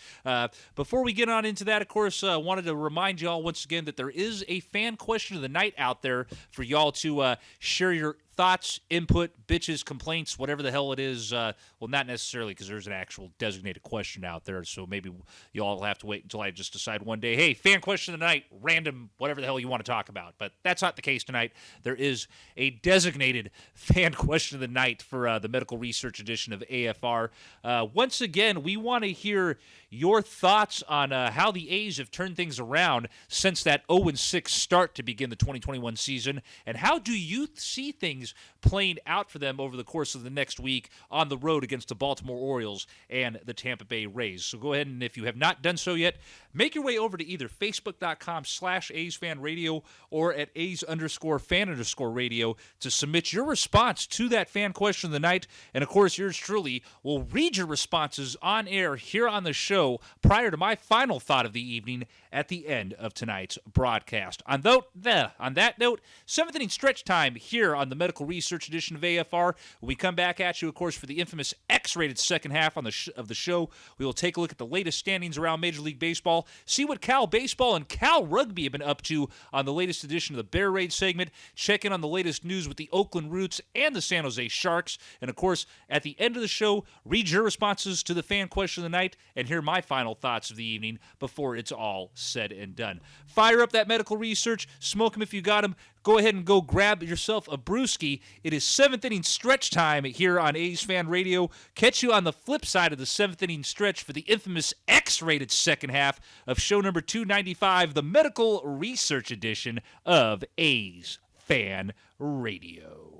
Before we get on into that, of course, I wanted to remind y'all once again that there is a fan question of the night out there for y'all to share your thoughts, input, bitches, complaints, whatever the hell it is. Well, not necessarily, because there's an actual designated question out there, so maybe you all have to wait until I just decide one day, hey, fan question of the night, random, whatever the hell you want to talk about. But that's not the case tonight. There is a designated fan question of the night for the medical research edition of AFR. Once again, we want to hear your thoughts on how the A's have turned things around since that 0-6 start to begin the 2021 season, and how do you see things playing out for them over the course of the next week on the road against the Baltimore Orioles and the Tampa Bay Rays. So go ahead, and if you have not done so yet, make your way over to either facebook.com/AsFAnRadio or at A's_fan_radio to submit your response to that fan question of the night. And of course, yours truly will read your responses on air here on the show prior to my final thought of the evening at the end of tonight's broadcast. On that note, seventh inning stretch time here on the Medical Research edition of AFR. When we come back at you, of course, for the infamous X-rated second half of the show, we will take a look at the latest standings around Major League Baseball, see what Cal Baseball and Cal Rugby have been up to on the latest edition of the Bear Raid segment, check in on the latest news with the Oakland Roots and the San Jose Sharks, and of course, at the end of the show, read your responses to the fan question of the night and hear my final thoughts of the evening before it's all said and done. Fire up that medical research, smoke them if you got them. Go ahead and go grab yourself a brewski. It is seventh inning stretch time here on A's Fan Radio. Catch you on the flip side of the seventh inning stretch for the infamous X-rated second half of show number 295, the Medical Research edition of A's Fan Radio.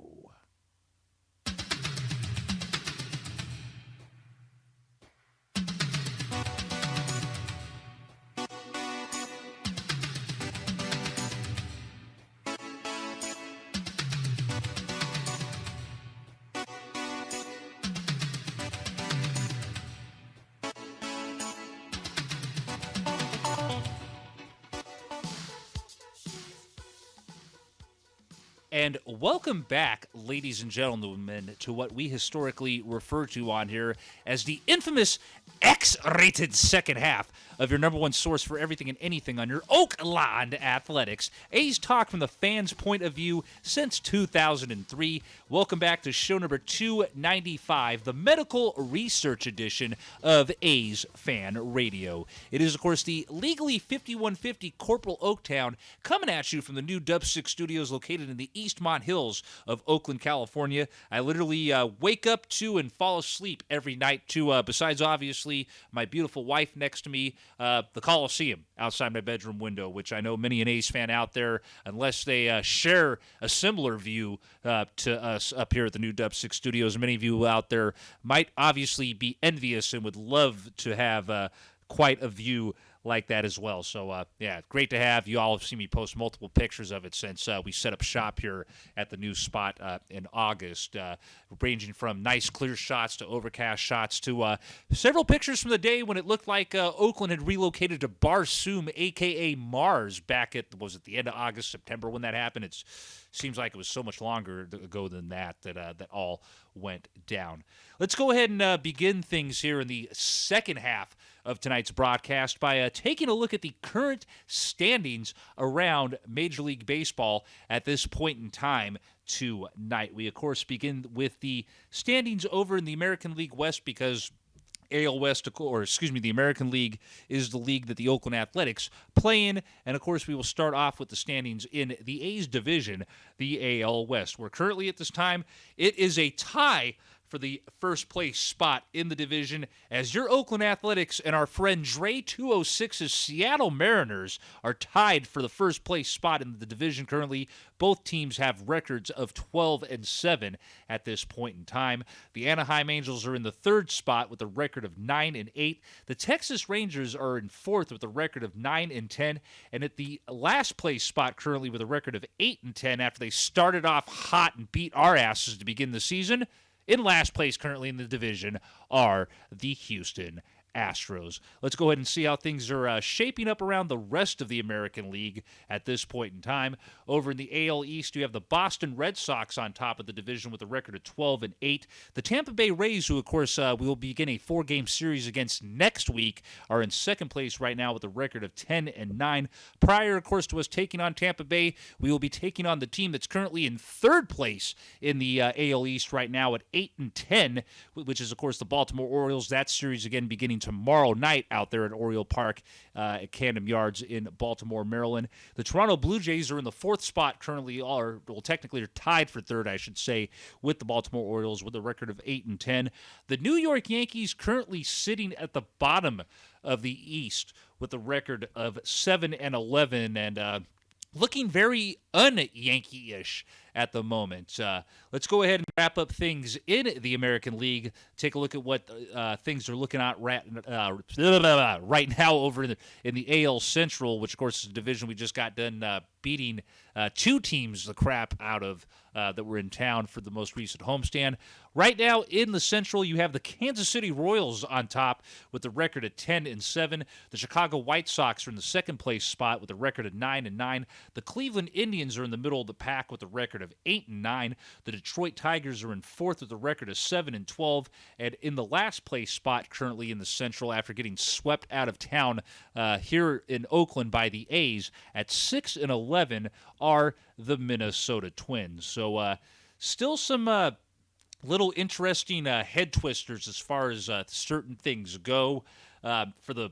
And welcome back, ladies and gentlemen, to what we historically refer to on here as the infamous X-rated second half of your number one source for everything and anything on your Oakland Athletics. A's talk from the fans' point of view since 2003. Welcome back to show number 295, the Medical Research edition of A's Fan Radio. It is, of course, the legally 5150 Corporal Oaktown coming at you from the new Dub 6 studios located in the Eastmont Hills of Oakland, California. I literally wake up to and fall asleep every night to, besides obviously my beautiful wife next to me, the Coliseum outside my bedroom window, which I know many an A's fan out there, unless they share a similar view to us up here at the new Dub 6 studios, many of you out there might obviously be envious and would love to have quite a view like that as well. So, yeah, great to have. You all have seen me post multiple pictures of it since we set up shop here at the new spot in August, ranging from nice clear shots to overcast shots to several pictures from the day when it looked like Oakland had relocated to Barsoom, a.k.a. Mars, back at, was it the end of August, September when that happened? It's seems like it was so much longer ago than that all went down. Let's go ahead and begin things here in the second half of tonight's broadcast by taking a look at the current standings around Major League Baseball at this point in time tonight. We, of course, begin with the standings over in the American League West because AL West, the American League is the league that the Oakland Athletics play in. And, of course, we will start off with the standings in the A's division, the AL West, where currently at this time it is a tie for the first place spot in the division as your Oakland Athletics and our friend Dre 206's Seattle Mariners are tied for the first place spot in the division currently. Both teams have records of 12-7 at this point in time. The Anaheim Angels are in the third spot with a record of 9-8. The Texas Rangers are in fourth with a record of 9-10, and at the last place spot currently with a record of 8-10 after they started off hot and beat our asses to begin the season. In last place currently in the division are the Houston Astros. Let's go ahead and see how things are shaping up around the rest of the American League at this point in time. Over in the AL East, you have the Boston Red Sox on top of the division with a record of 12-8. The Tampa Bay Rays, who, of course, we will begin a 4-game series against next week, are in second place right now with a record of 10-9. Prior, of course, to us taking on Tampa Bay, we will be taking on the team that's currently in third place in the AL East right now at 8-10, which is, of course, the Baltimore Orioles. That series, again, beginning tomorrow night out there at Oriole Park at Camden Yards in Baltimore, Maryland. The Toronto Blue Jays are in the fourth spot currently, technically are tied for third, I should say, with the Baltimore Orioles with a record of 8-10. The New York Yankees currently sitting at the bottom of the East with a record of 7-11 and looking very un-Yankee-ish at the moment. Let's go ahead and wrap up things in the American League. Take a look at what things are looking at right now over in the AL Central, which, of course, is a division we just got done beating two teams the crap out of that were in town for the most recent homestand. Right now in the Central, you have the Kansas City Royals on top with a record of 10-7. The Chicago White Sox are in the second place spot with a record of 9-9. The Cleveland Indians are in the middle of the pack with a record of 8-9. The Detroit Tigers are in fourth with a record of 7-12. And in the last place spot currently in the Central after getting swept out of town here in Oakland by the A's at 6-11 are the Minnesota Twins. So still some little interesting head twisters as far as certain things go. For the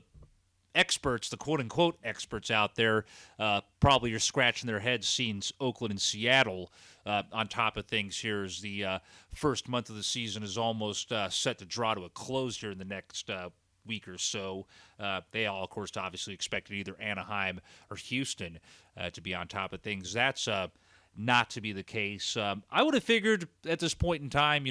experts, the quote-unquote experts out there, probably are scratching their heads seeing Oakland and Seattle on top of things here as the first month of the season is almost set to draw to a close here in the next week or so. They all, of course, obviously expected either Anaheim or Houston to be on top of things. That's not to be the case. I would have figured at this point in time,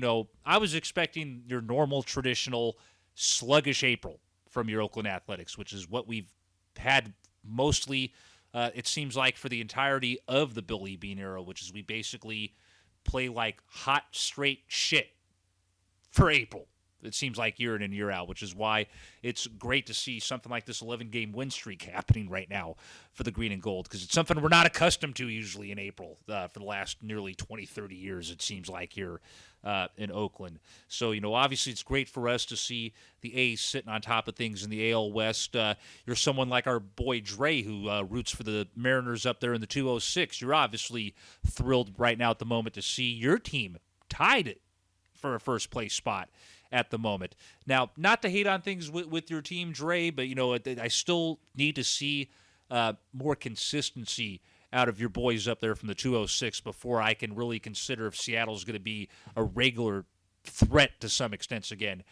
I was expecting your normal, traditional, sluggish April from your Oakland Athletics, which is what we've had mostly, it seems like, for the entirety of the Billy Bean era, which is we basically play like hot, straight shit for April. It seems like year in and year out, which is why it's great to see something like this 11-game win streak happening right now for the green and gold, because it's something we're not accustomed to usually in April for the last nearly 20, 30 years, it seems like, here in Oakland. So, obviously it's great for us to see the A's sitting on top of things in the AL West. You're someone like our boy Dre, who roots for the Mariners up there in the 206. You're obviously thrilled right now at the moment to see your team tied for a first-place spot at the moment. Now, not to hate on things with your team, Dre, but, I still need to see more consistency out of your boys up there from the 206 before I can really consider if Seattle's going to be a regular threat to some extent again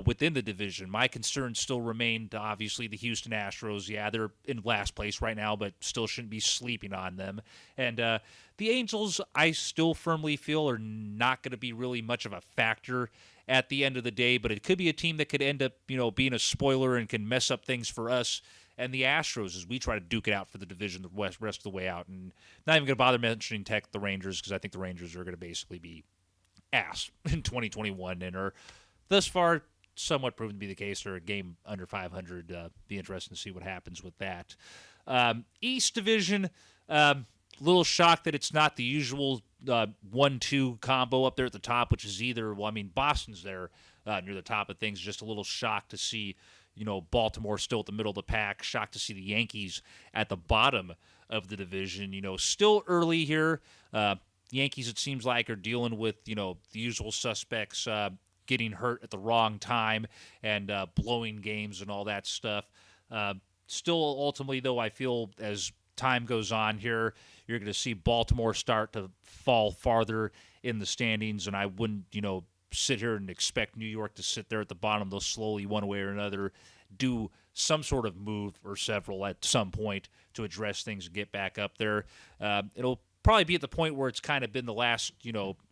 within the division. My concerns still remain, obviously, the Houston Astros. Yeah, they're in last place right now, but still shouldn't be sleeping on them. And the Angels, I still firmly feel, are not going to be really much of a factor at the end of the day, but it could be a team that could end up, being a spoiler and can mess up things for us and the Astros as we try to duke it out for the division the rest of the way out. And not even going to bother mentioning the Rangers, because I think the Rangers are going to basically be ass in 2021 and are thus far somewhat proven to be the case. They're a game under 500. Be interesting to see what happens with that. East Division, little shocked that it's not the usual 1-2 combo up there at the top, which is either, well, I mean, Boston's there near the top of things. Just a little shocked to see, Baltimore still at the middle of the pack. Shocked to see the Yankees at the bottom of the division. Still early here. Yankees, it seems like, are dealing with, the usual suspects getting hurt at the wrong time and blowing games and all that stuff. Still, ultimately, though, I feel as time goes on here, you're going to see Baltimore start to fall farther in the standings, and I wouldn't, sit here and expect New York to sit there at the bottom. They'll slowly, one way or another, do some sort of move or several at some point to address things and get back up there. It'll probably be at the point where it's kind of been the last,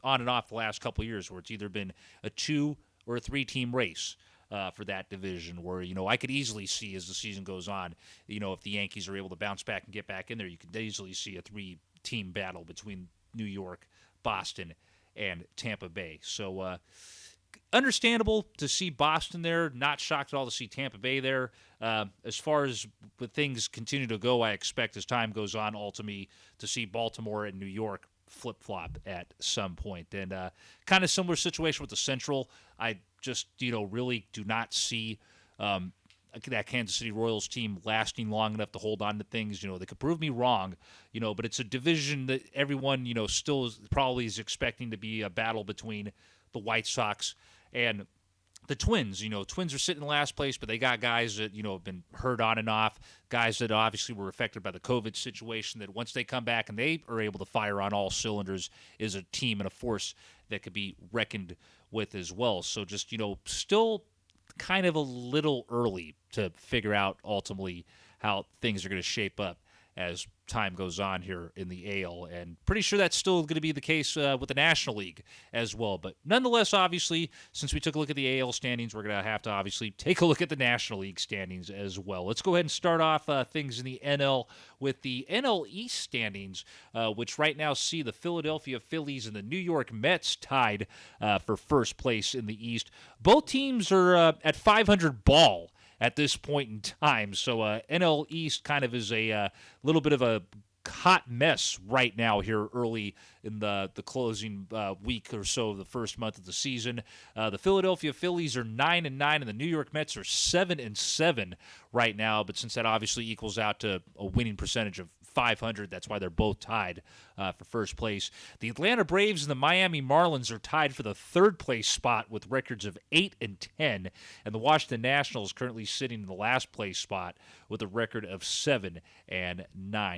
on and off the last couple of years, where it's either been a 2 or a 3-team race for that division, where, I could easily see as the season goes on, if the Yankees are able to bounce back and get back in there, you could easily see a 3-team battle between New York, Boston, and Tampa Bay. So understandable to see Boston there. Not shocked at all to see Tampa Bay there. As far as the things continue to go, I expect as time goes on, ultimately, to see Baltimore and New York flip-flop at some point. And kind of similar situation with the Central. I just, really do not see that Kansas City Royals team lasting long enough to hold on to things. They could prove me wrong, but it's a division that everyone, still probably is expecting to be a battle between the White Sox and the Twins. Twins are sitting in last place, but they got guys that, have been hurt on and off, guys that obviously were affected by the COVID situation, that once they come back and they are able to fire on all cylinders, is a team and a force that could be reckoned with as well. So just, still kind of a little early to figure out ultimately how things are going to shape up as time goes on here in the AL, and pretty sure that's still going to be the case with the National League as well. But nonetheless, obviously, since we took a look at the AL standings, we're going to have to obviously take a look at the National League standings as well. Let's go ahead and start off things in the NL with the NL East standings, which right now see the Philadelphia Phillies and the New York Mets tied for first place in the East. Both teams are at 500 ball at this point in time. So NL East kind of is a little bit of a hot mess right now here early in the closing week or so of the first month of the season. The Philadelphia Phillies are 9-9, and the New York Mets are 7-7 right now. But since that obviously equals out to a winning percentage of 500, that's why they're both tied for first place. The Atlanta Braves and the Miami Marlins are tied for the third place spot with records of 8-10, and the Washington Nationals currently sitting in the last place spot with a record of 7-9.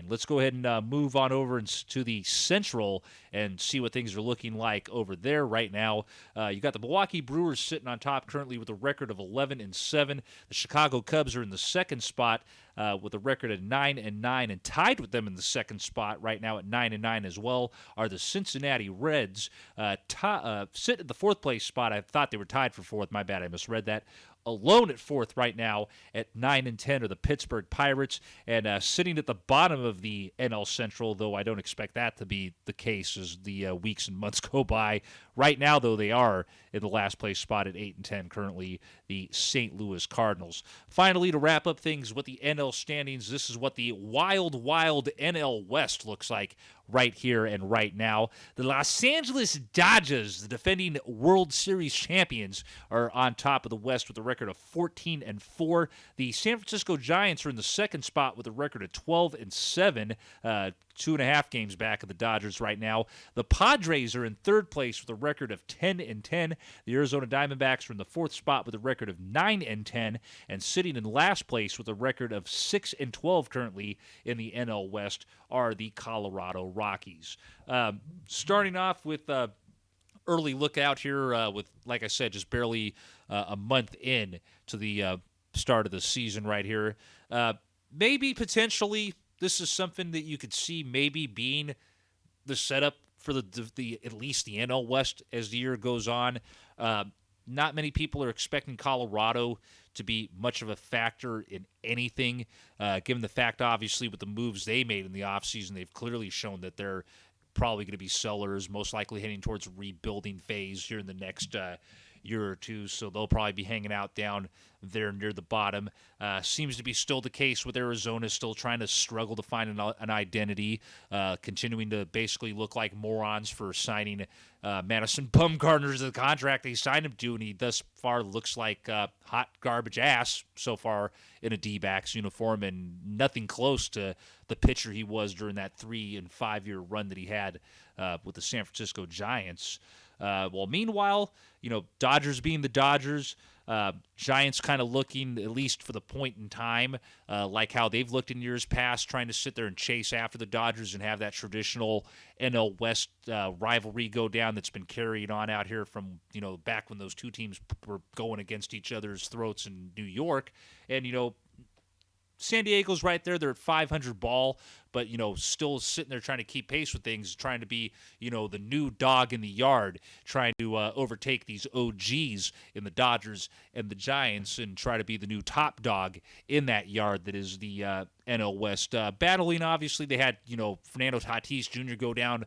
Let's go ahead and move on over to the Central and see what things are looking like over there right now. You got the Milwaukee Brewers sitting on top currently with a record of 11-7. The Chicago Cubs are in the second spot with a record of 9-9, and tied with them in the second spot right now at 9-9 as well are the Cincinnati Reds. Sit at the fourth place spot. I thought they were tied for fourth. My bad, I misread that. Alone at fourth right now at 9-10 are the Pittsburgh Pirates, and sitting at the bottom of the NL Central, though I don't expect that to be the case as the weeks and months go by. Right now, though, they are in the last place spot at 8-10 currently, the St. Louis Cardinals. Finally, to wrap up things with the NL standings, this is what the wild NL West looks like right here and right now. The Los Angeles Dodgers, the defending World Series champions, are on top of the West with a record of 14-4. The San Francisco Giants are in the second spot with a record of 12-7, 2.5 games back of the Dodgers right now. The Padres are in third place with a record of 10-10. The Arizona Diamondbacks are in the fourth spot with a record of 9-10, and sitting in last place with a record of 6-12 currently in the NL West are the Colorado Rockies. Starting off with early look out here with, like I said, just barely a month in to the start of the season right here. Maybe potentially this is something that you could see maybe being the setup for the at least the NL West as the year goes on. Not many people are expecting Colorado to be much of a factor in anything, given the fact, obviously, with the moves they made in the offseason, they've clearly shown that they're probably going to be sellers, most likely heading towards a rebuilding phase here in the next year or two, so they'll probably be hanging out down there near the bottom. Seems to be still the case with Arizona, still trying to struggle to find an identity, continuing to basically look like morons for signing Madison Bumgarner to the contract they signed him to, and he thus far looks like hot garbage ass so far in a D-backs uniform, and nothing close to the pitcher he was during that 3 and 5 year run that he had with the San Francisco Giants. Well, meanwhile, Dodgers being the Dodgers, Giants kind of looking, at least for the point in time, like how they've looked in years past, trying to sit there and chase after the Dodgers and have that traditional NL West rivalry go down that's been carried on out here from, back when those two teams were going against each other's throats in New York. And, San Diego's right there. They're at 500 ball, but, still sitting there trying to keep pace with things, trying to be, the new dog in the yard, trying to overtake these OGs in the Dodgers and the Giants and try to be the new top dog in that yard that is the NL West. Battling, obviously, they had, Fernando Tatis Jr. go down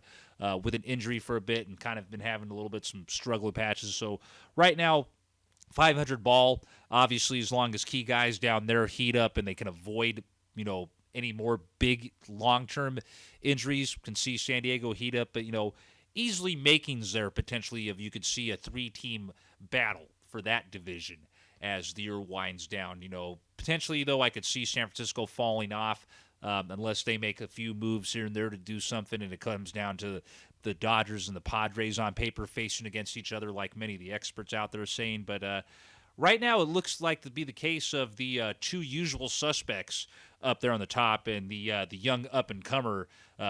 with an injury for a bit and kind of been having a little bit some struggle patches. So right now, 500 ball, obviously, as long as key guys down there heat up and they can avoid, any more big long-term injuries, can see San Diego heat up, but, easily makings there potentially of you could see a 3-team battle for that division as the year winds down. Potentially, though, I could see San Francisco falling off unless they make a few moves here and there to do something, and it comes down to the Dodgers and the Padres on paper facing against each other, like many of the experts out there are saying. But right now, it looks like to be the case of the two usual suspects up there on the top, and the young up-and-comer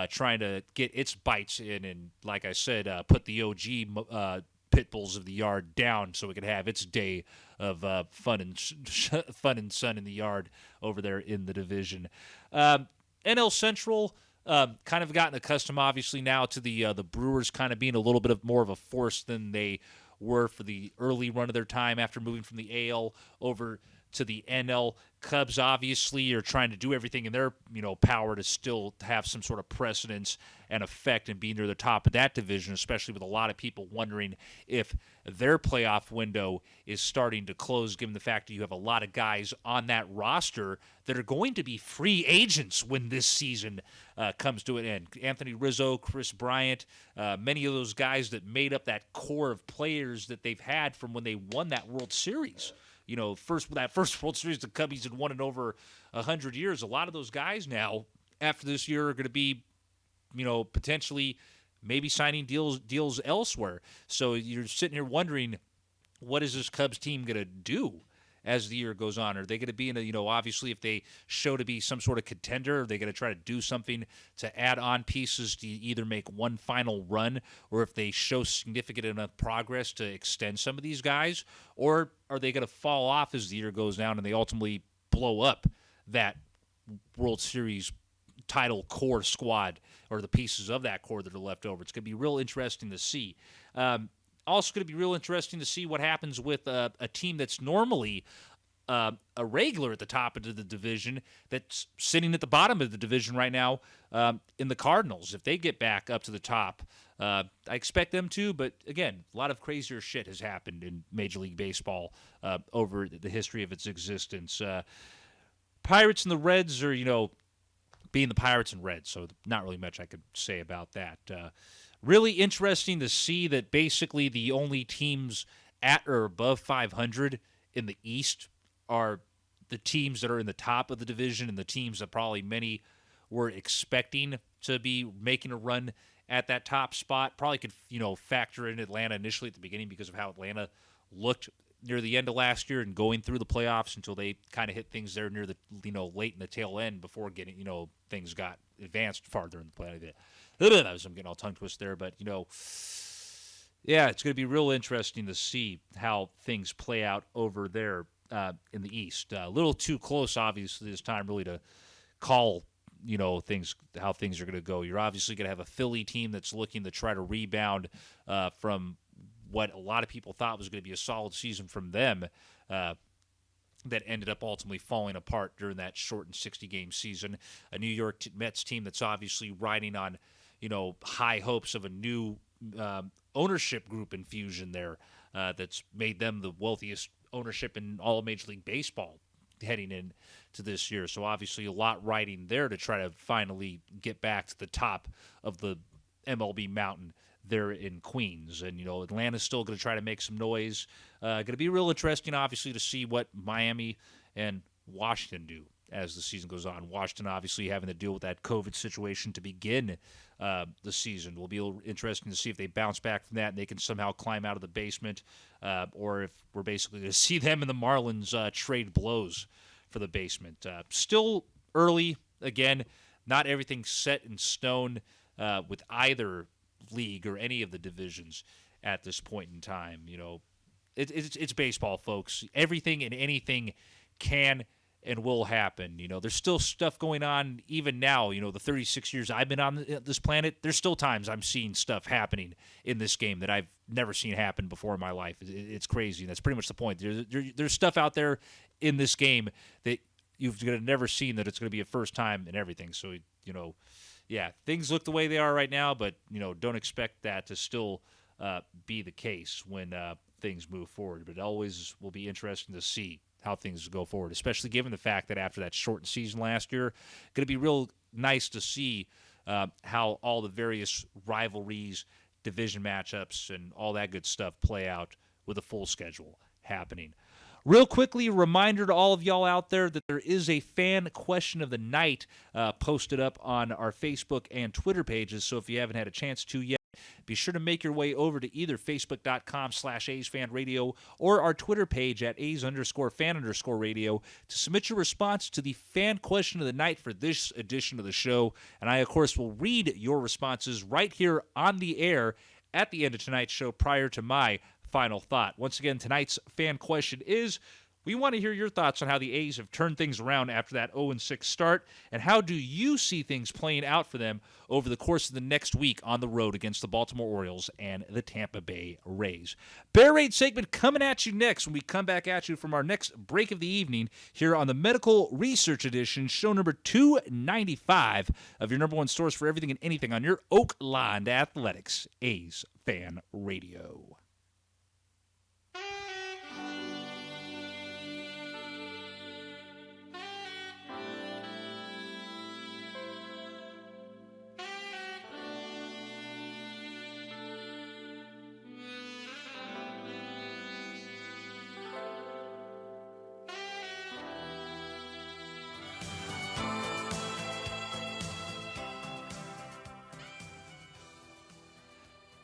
trying to get its bites in, and like I said, put the OG pit bulls of the yard down so it could have its day of fun and sun in the yard over there in the division. NL Central. Kind of gotten accustomed, obviously, now to the Brewers kind of being a little bit of more of a force than they were for the early run of their time after moving from the AL over to the NL. Cubs, obviously, are trying to do everything in their power to still have some sort of precedence and effect and be near the top of that division, especially with a lot of people wondering if their playoff window is starting to close, given the fact that you have a lot of guys on that roster that are going to be free agents when this season comes to an end. Anthony Rizzo, Chris Bryant, many of those guys that made up that core of players that they've had from when they won that World Series. That first World Series the Cubbies had won in over 100 years. A lot of those guys now, after this year, are going to be, potentially maybe signing deals elsewhere. So you're sitting here wondering, what is this Cubs team going to do as the year goes on? Are they going to be in a, obviously if they show to be some sort of contender, are they going to try to do something to add on pieces to either make one final run, or if they show significant enough progress to extend some of these guys, or are they going to fall off as the year goes down and they ultimately blow up that World Series title core squad or the pieces of that core that are left over? It's going to be real interesting to see. Also going to be real interesting to see what happens with a team that's normally a regular at the top of the division that's sitting at the bottom of the division right now in the Cardinals. If they get back up to the top, I expect them to, but again, a lot of crazier shit has happened in Major League Baseball over the history of its existence. Pirates and the Reds are, being the Pirates and Reds, so not really much I could say about that. Really interesting to see that basically the only teams at or above 500 in the East are the teams that are in the top of the division and the teams that probably many were expecting to be making a run at that top spot. Probably could, factor in Atlanta initially at the beginning because of how Atlanta looked near the end of last year and going through the playoffs until they kind of hit things there near the, late in the tail end before getting, things got advanced farther in the playoff. I'm getting all tongue twisted there, but, yeah, it's going to be real interesting to see how things play out over there in the East. A little too close, obviously, this time really to call, how things are going to go. You're obviously going to have a Philly team that's looking to try to rebound from what a lot of people thought was going to be a solid season from them that ended up ultimately falling apart during that shortened 60-game season. A New York Mets team that's obviously riding on, high hopes of a new ownership group infusion there that's made them the wealthiest ownership in all of Major League Baseball heading into this year. So obviously a lot riding there to try to finally get back to the top of the MLB mountain there in Queens. And, Atlanta's still going to try to make some noise. Going to be real interesting, obviously, to see what Miami and Washington do as the season goes on. Washington obviously having to deal with that COVID situation to begin the season. Will be interesting to see if they bounce back from that and they can somehow climb out of the basement, or if we're basically going to see them and the Marlins trade blows for the basement. Still early. Again, not everything set in stone with either league or any of the divisions at this point in time. It's baseball, folks. Everything and anything can and will happen. There's still stuff going on even now. The 36 years I've been on this planet, there's still times I'm seeing stuff happening in this game that I've never seen happen before in my life. It's crazy, and that's pretty much the point. There's stuff out there in this game that you've never seen, that it's going to be a first time and everything. So, yeah, things look the way they are right now, but, don't expect that to still be the case when things move forward. But it always will be interesting to see how things go forward, especially given the fact that after that shortened season last year, going to be real nice to see how all the various rivalries, division matchups, and all that good stuff play out with a full schedule happening. Real quickly, reminder to all of y'all out there that there is a fan question of the night posted up on our Facebook and Twitter pages, so if you haven't had a chance to yet, be sure to make your way over to either facebook.com/AsFAnRadio or our Twitter page at As_fan_radio to submit your response to the fan question of the night for this edition of the show. And I, of course, will read your responses right here on the air at the end of tonight's show prior to my final thought. Once again, tonight's fan question is, we want to hear your thoughts on how the A's have turned things around after that 0-6 start, and how do you see things playing out for them over the course of the next week on the road against the Baltimore Orioles and the Tampa Bay Rays. Bear Raid segment coming at you next when we come back at you from our next break of the evening here on the Medical Research Edition, show number 295 of your number one source for everything and anything on your Oakland athletics, A's Fan Radio.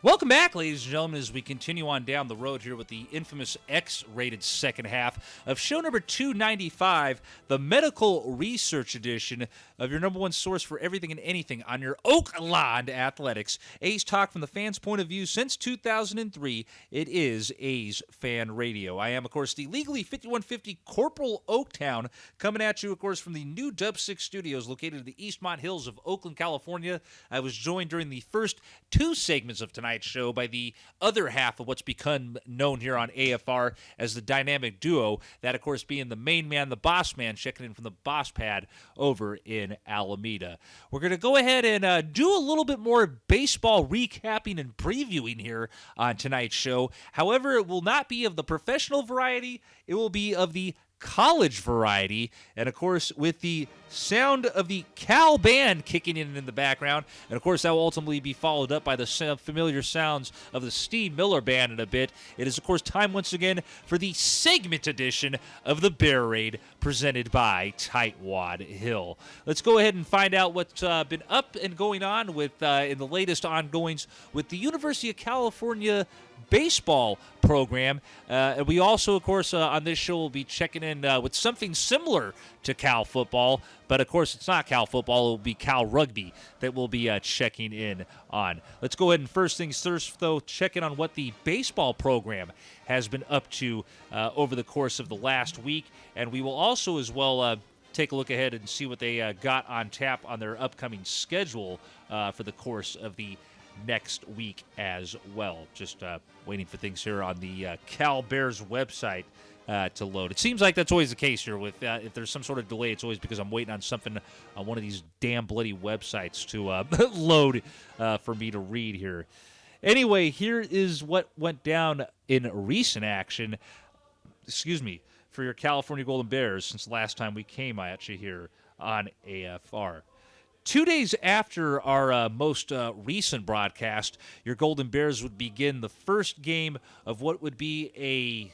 Welcome back, ladies and gentlemen, as we continue on down the road here with the infamous X-rated second half of show number 295, the Medical Research Edition of your number one source for everything and anything on your Oakland athletics. A's talk from the fans' point of view since 2003. It is A's Fan Radio. I am, of course, the legally 5150 Corporal Oaktown, coming at you, of course, from the new Dub 6 studios located in the Eastmont Hills of Oakland, California. I was joined during the first two segments of tonight's show by the other half of what's become known here on AFR as the dynamic duo, that of course being the main man, the boss man, checking in from the boss pad over in Alameda. We're going to go ahead and do a little bit more baseball recapping and previewing here on tonight's show. However, it will not be of the professional variety. It will be of the college variety, and of course with the sound of the Cal band kicking in the background, and of course that will ultimately be followed up by the familiar sounds of the Steve Miller band in a bit. It is of course time once again for the segment edition of the Bear Raid presented by Tightwad Hill. Let's go ahead and find out what's been up and going on with in the latest ongoings with the University of California baseball program. And we also, of course, on this show will be checking in with something similar to Cal football, but of course it's not Cal football, it will be Cal rugby that we'll be checking in on. Let's go ahead and first things first, though, check in on what the baseball program has been up to over the course of the last week, and we will also as well take a look ahead and see what they got on tap on their upcoming schedule for the course of the next week as well. Just waiting for things here on the Cal Bears website to load. It seems like that's always the case here with if there's some sort of delay, it's always because I'm waiting on something on one of these damn bloody websites to load for me to read here. Anyway, here is what went down in recent action. Excuse me, for your California Golden Bears since the last time we came at you here on AFR. 2 days after our most recent broadcast, your Golden Bears would begin the first game of what would be a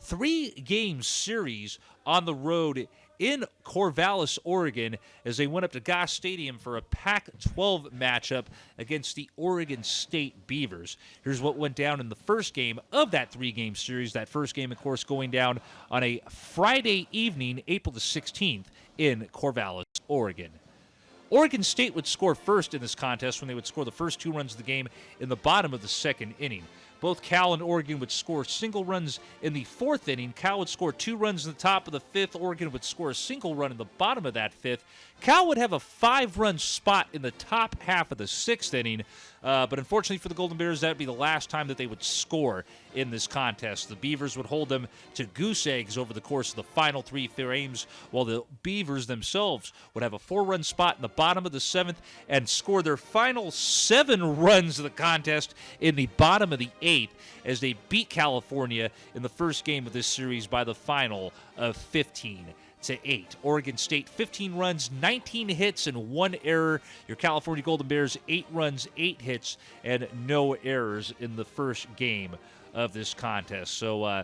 3-game series on the road in Corvallis, Oregon, as they went up to Goss Stadium for a Pac-12 matchup against the Oregon State Beavers. Here's what went down in the first game of that 3-game series. That first game, of course, going down on a Friday evening, April the 16th, in Corvallis, Oregon. Oregon State would score first in this contest when they would score the first 2 runs of the game in the bottom of the second inning. Both Cal and Oregon would score single runs in the 4th inning. Cal would score 2 runs in the top of the 5th. Oregon would score a single run in the bottom of that 5th. Cal would have a 5-run spot in the top half of the 6th inning, but unfortunately for the Golden Bears, that would be the last time that they would score in this contest. The Beavers would hold them to goose eggs over the course of the final 3 frames, while the Beavers themselves would have a 4-run spot in the bottom of the 7th and score their final 7 runs of the contest in the bottom of the 8th as they beat California in the first game of this series by the final of 15-8. Oregon State 15 runs, 19 hits, and 1 error. Your California Golden Bears 8 runs, 8 hits, and no errors in the first game of this contest. So,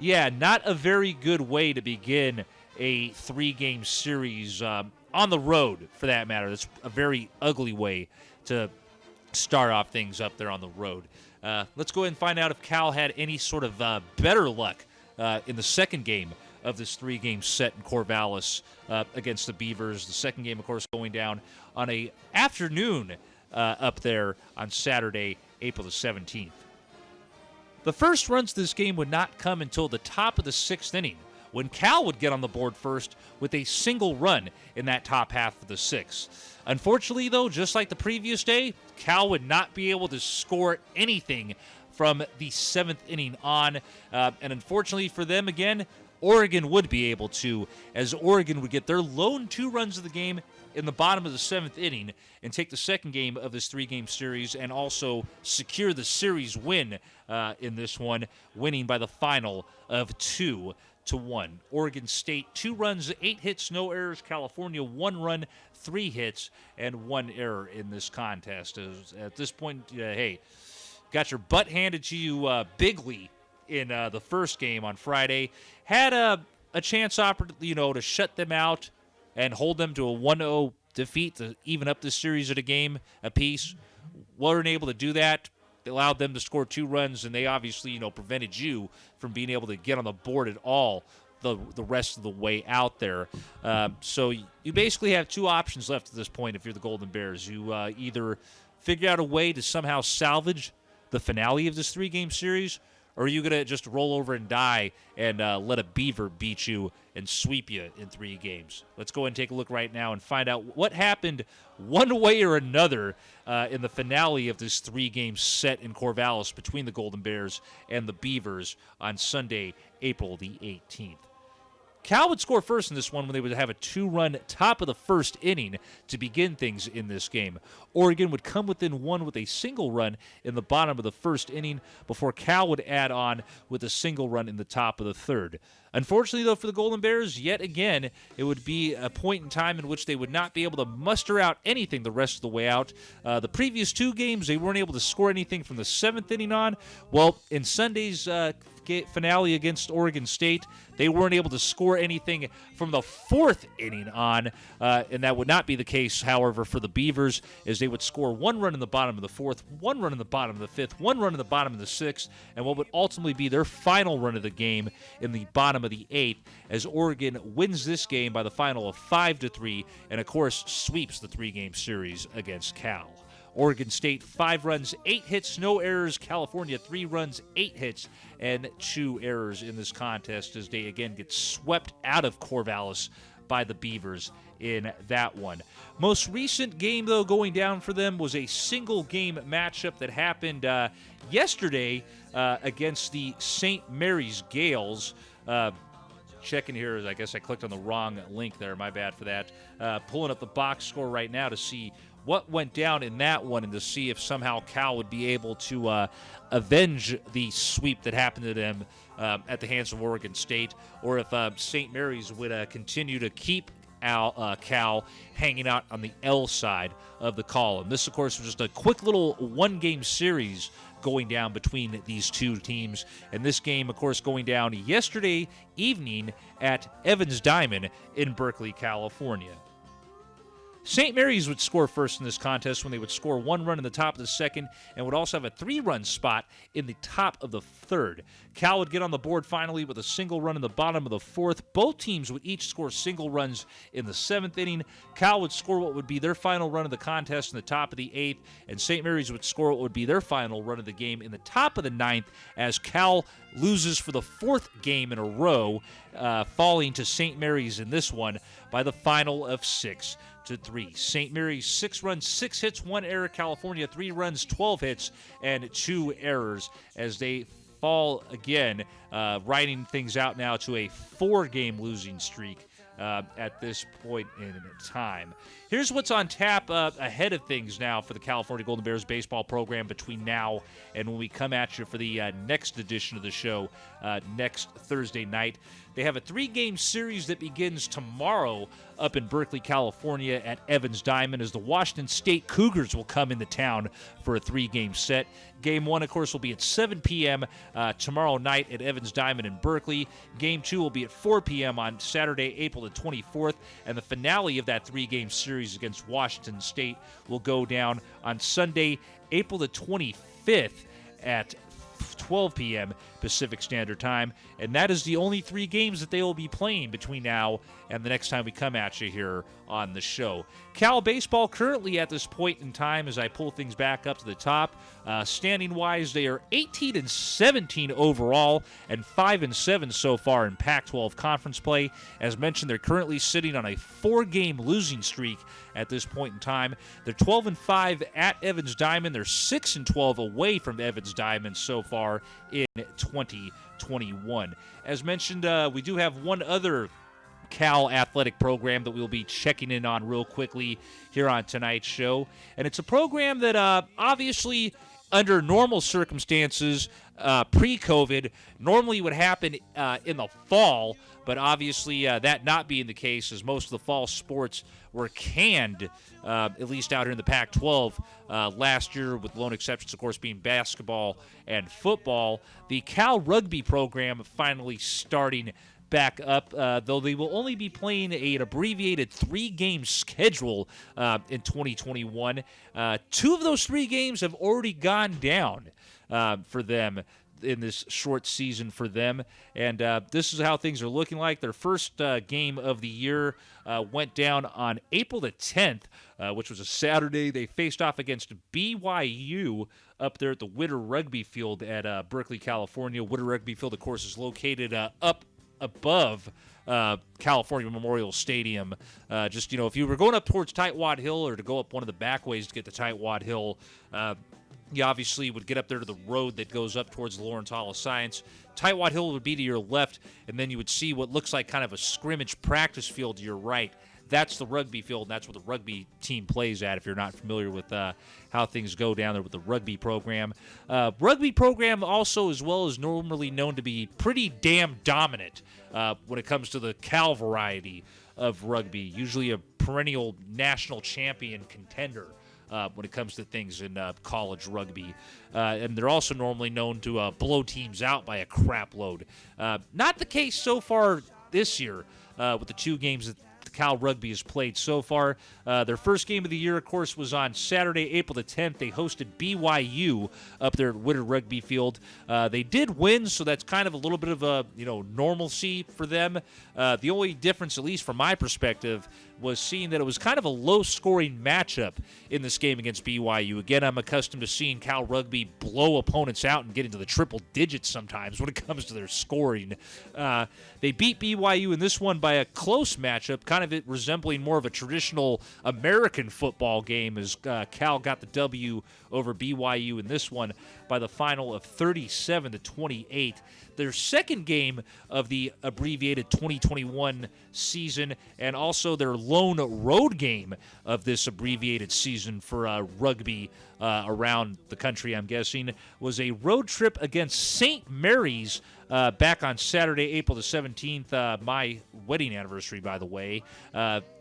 not a very good way to begin a 3-game series on the road, for that matter. That's a very ugly way to start off things up there on the road. Let's go ahead and find out if Cal had any sort of better luck in the second game of this 3-game set in Corvallis against the Beavers. The second game, of course, going down on a afternoon up there on Saturday, April the 17th. The first runs to this game would not come until the top of the 6th inning, when Cal would get on the board first with a single run in that top half of the 6th. Unfortunately, though, just like the previous day, Cal would not be able to score anything from the 7th inning on. And unfortunately for them, again, Oregon would be able to, as Oregon would get their lone 2 runs of the game in the bottom of the 7th inning and take the second game of this 3-game series and also secure the series win in this one, winning by the final of 2-1. Oregon State 2 runs, 8 hits, no errors. California 1 run, 3 hits, and 1 error in this contest. At this point, hey, got your butt handed to you bigly in the first game on Friday. Had a chance, to shut them out and hold them to a 1-0 defeat to even up this series at a game apiece. Weren't able to do that. They allowed them to score 2 runs, and they obviously, prevented you from being able to get on the board at all the rest of the way out there. So you basically have 2 options left at this point if you're the Golden Bears. You either figure out a way to somehow salvage the finale of this 3-game series, or are you going to just roll over and die and let a Beaver beat you and sweep you in 3 games? Let's go ahead and take a look right now and find out what happened one way or another in the finale of this 3-game set in Corvallis between the Golden Bears and the Beavers on Sunday, April the 18th. Cal would score first in this one when they would have a 2-run top of the first inning to begin things in this game. Oregon would come within 1 with a single run in the bottom of the first inning before Cal would add on with a single run in the top of the 3rd. Unfortunately, though, for the Golden Bears, yet again, it would be a point in time in which they would not be able to muster out anything the rest of the way out. The previous 2 games, they weren't able to score anything from the 7th inning on. Well, in Sunday's finale against Oregon State, they weren't able to score anything from the 4th inning on, and that would not be the case, however, for the Beavers, as they would score 1 run in the bottom of the 4th, 1 run in the bottom of the 5th, 1 run in the bottom of the 6th, and what would ultimately be their final run of the game in the bottom of the 8th, as Oregon wins this game by the final of 5-3, and of course sweeps the 3-game series against Cal. Oregon State 5 runs, 8 hits, no errors. California 3 runs, 8 hits, and 2 errors in this contest as they again get swept out of Corvallis by the Beavers in that one. Most recent game, though, going down for them was a single-game matchup that happened yesterday against the St. Mary's Gales. Checking here, I guess I clicked on the wrong link there. My bad for that. Pulling up the box score right now to see what went down in that one and to see if somehow Cal would be able to avenge the sweep that happened to them at the hands of Oregon State, or if St. Mary's would continue to keep Cal hanging out on the L side of the column. This, of course, was just a quick little one-game series going down between these two teams. And this game, of course, going down yesterday evening at Evans Diamond in Berkeley, California. St. Mary's would score first in this contest when they would score 1 run in the top of the second and would also have a 3-run spot in the top of the third. Cal would get on the board finally with a single run in the bottom of the fourth. Both teams would each score single runs in the 7th inning. Cal would score what would be their final run of the contest in the top of the 8th, and St. Mary's would score what would be their final run of the game in the top of the 9th as Cal loses for the 4th game in a row, falling to St. Mary's in this one by the final of 6-3. St. Mary's 6 runs, 6 hits, 1 error. California 3 runs, 12 hits, and 2 errors as they fall again, riding things out now to a 4-game losing streak at this point in time. Here's what's on tap ahead of things now for the California Golden Bears baseball program between now and when we come at you for the next edition of the show next Thursday night. They have a 3-game series that begins tomorrow up in Berkeley, California at Evans Diamond as the Washington State Cougars will come into town for a 3-game set. Game 1, of course, will be at 7 p.m. Tomorrow night at Evans Diamond in Berkeley. Game 2 will be at 4 p.m. on Saturday, April the 24th, and the finale of that 3-game series against Washington State will go down on Sunday, April the 25th at 12 p.m. Pacific Standard Time, and that is the only 3 games that they will be playing between now and the next time we come at you here on the show. Cal baseball currently at this point in time, as I pull things back up to the top, standing-wise, they are 18-17 overall and 5-7 so far in Pac-12 conference play. As mentioned, they're currently sitting on a 4-game losing streak at this point in time. They're 12-5 at Evans Diamond. They're 6-12 away from Evans Diamond so far in 2021. As mentioned, we do have one other Cal athletic program that we'll be checking in on real quickly here on tonight's show. And it's a program that obviously under normal circumstances, pre-COVID, normally would happen in the fall, but obviously that not being the case as most of the fall sports were canned, at least out here in the Pac-12 last year, with lone exceptions, of course, being basketball and football. The Cal rugby program finally starting back up, though they will only be playing an abbreviated 3-game schedule in 2021. 2 of those 3 games have already gone down for them in this short season for them, and this is how things are looking like. Their first game of the year went down on April the 10th, which was a Saturday. They faced off against BYU up there at the Witter Rugby Field at Berkeley, California. Witter Rugby Field, of course, is located up above California Memorial Stadium. Just, if you were going up towards Tightwad Hill or to go up one of the back ways to get to Tightwad Hill, you obviously would get up there to the road that goes up towards the Lawrence Hall of Science. Tightwad Hill would be to your left, and then you would see what looks like kind of a scrimmage practice field to your right. That's the rugby field, and that's where the rugby team plays at, if you're not familiar with how things go down there with the rugby program. Rugby program also, as well, is normally known to be pretty damn dominant when it comes to the Cal variety of rugby, usually a perennial national champion contender when it comes to things in college rugby. And they're also normally known to blow teams out by a crap load. Not the case so far this year with the 2 games that Cal Rugby has played so far. Their first game of the year, of course, was on Saturday, April the 10th. They hosted BYU up there at Witter Rugby Field. They did win, so that's kind of a little bit of a normalcy for them. The only difference, at least from my perspective, was seeing that it was kind of a low-scoring matchup in this game against BYU. Again, I'm accustomed to seeing Cal Rugby blow opponents out and get into the triple digits sometimes when it comes to their scoring. They beat BYU in this one by a close matchup, kind kind of it resembling more of a traditional American football game as Cal got the W over BYU in this one by the final of 37-28. Their second game of the abbreviated 2021 season, and also their lone road game of this abbreviated season for rugby around the country, I'm guessing, was a road trip against St. Mary's back on Saturday, April the 17th, my wedding anniversary, by the way.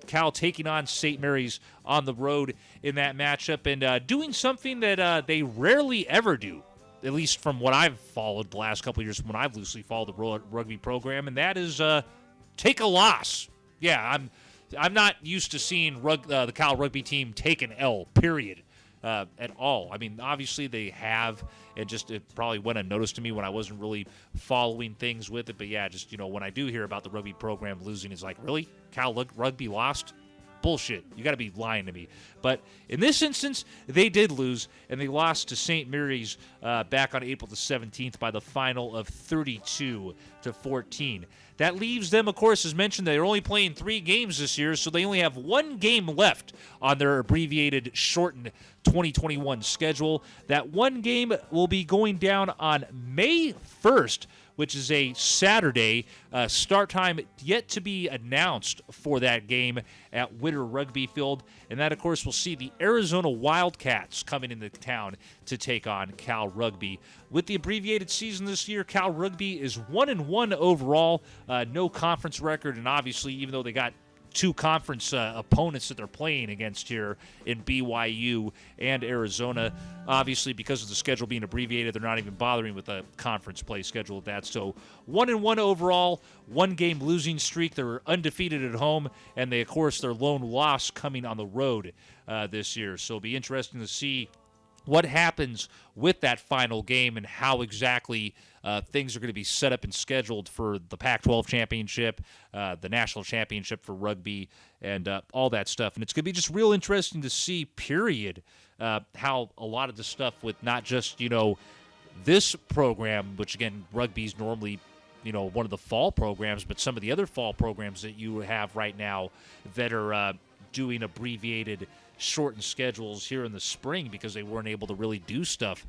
Cal taking on St. Mary's on the road in that matchup and doing something that they rarely ever do, at least from what I've followed the last couple of years, from when I've loosely followed the rugby program, and that is take a loss. Yeah, I'm not used to seeing the Cal rugby team take an L, period, at all. I mean, obviously they have, and just it probably went unnoticed to me when I wasn't really following things with it. But yeah, just, when I do hear about the rugby program losing, it's like, really? Cal rugby lost? Bullshit. You got to be lying to me. But in this instance, they did lose, and they lost to St. Mary's back on April the 17th by the final of 32-14. That leaves them, of course, as mentioned, they're only playing 3 games this year, so they only have 1 game left on their abbreviated, shortened 2021 schedule. That 1 game will be going down on May 1st, which is a Saturday. Start time yet to be announced for that game at Witter Rugby Field. And that, of course, will see the Arizona Wildcats coming into town to take on Cal Rugby. With the abbreviated season this year, Cal Rugby is 1-1 overall, no conference record, and obviously, even though they got 2 conference opponents that they're playing against here in BYU and Arizona. Obviously, because of the schedule being abbreviated, they're not even bothering with a conference play schedule at that. So 1-1 overall, 1 game losing streak. They're undefeated at home, and they, of course, their lone loss coming on the road this year. So it'll be interesting to see what happens with that final game and how exactly things are going to be set up and scheduled for the Pac-12 championship, the national championship for rugby, and all that stuff. And it's going to be just real interesting to see, period, how a lot of the stuff with not just, this program, which, again, rugby's normally, one of the fall programs, but some of the other fall programs that you have right now that are doing abbreviated shortened schedules here in the spring because they weren't able to really do stuff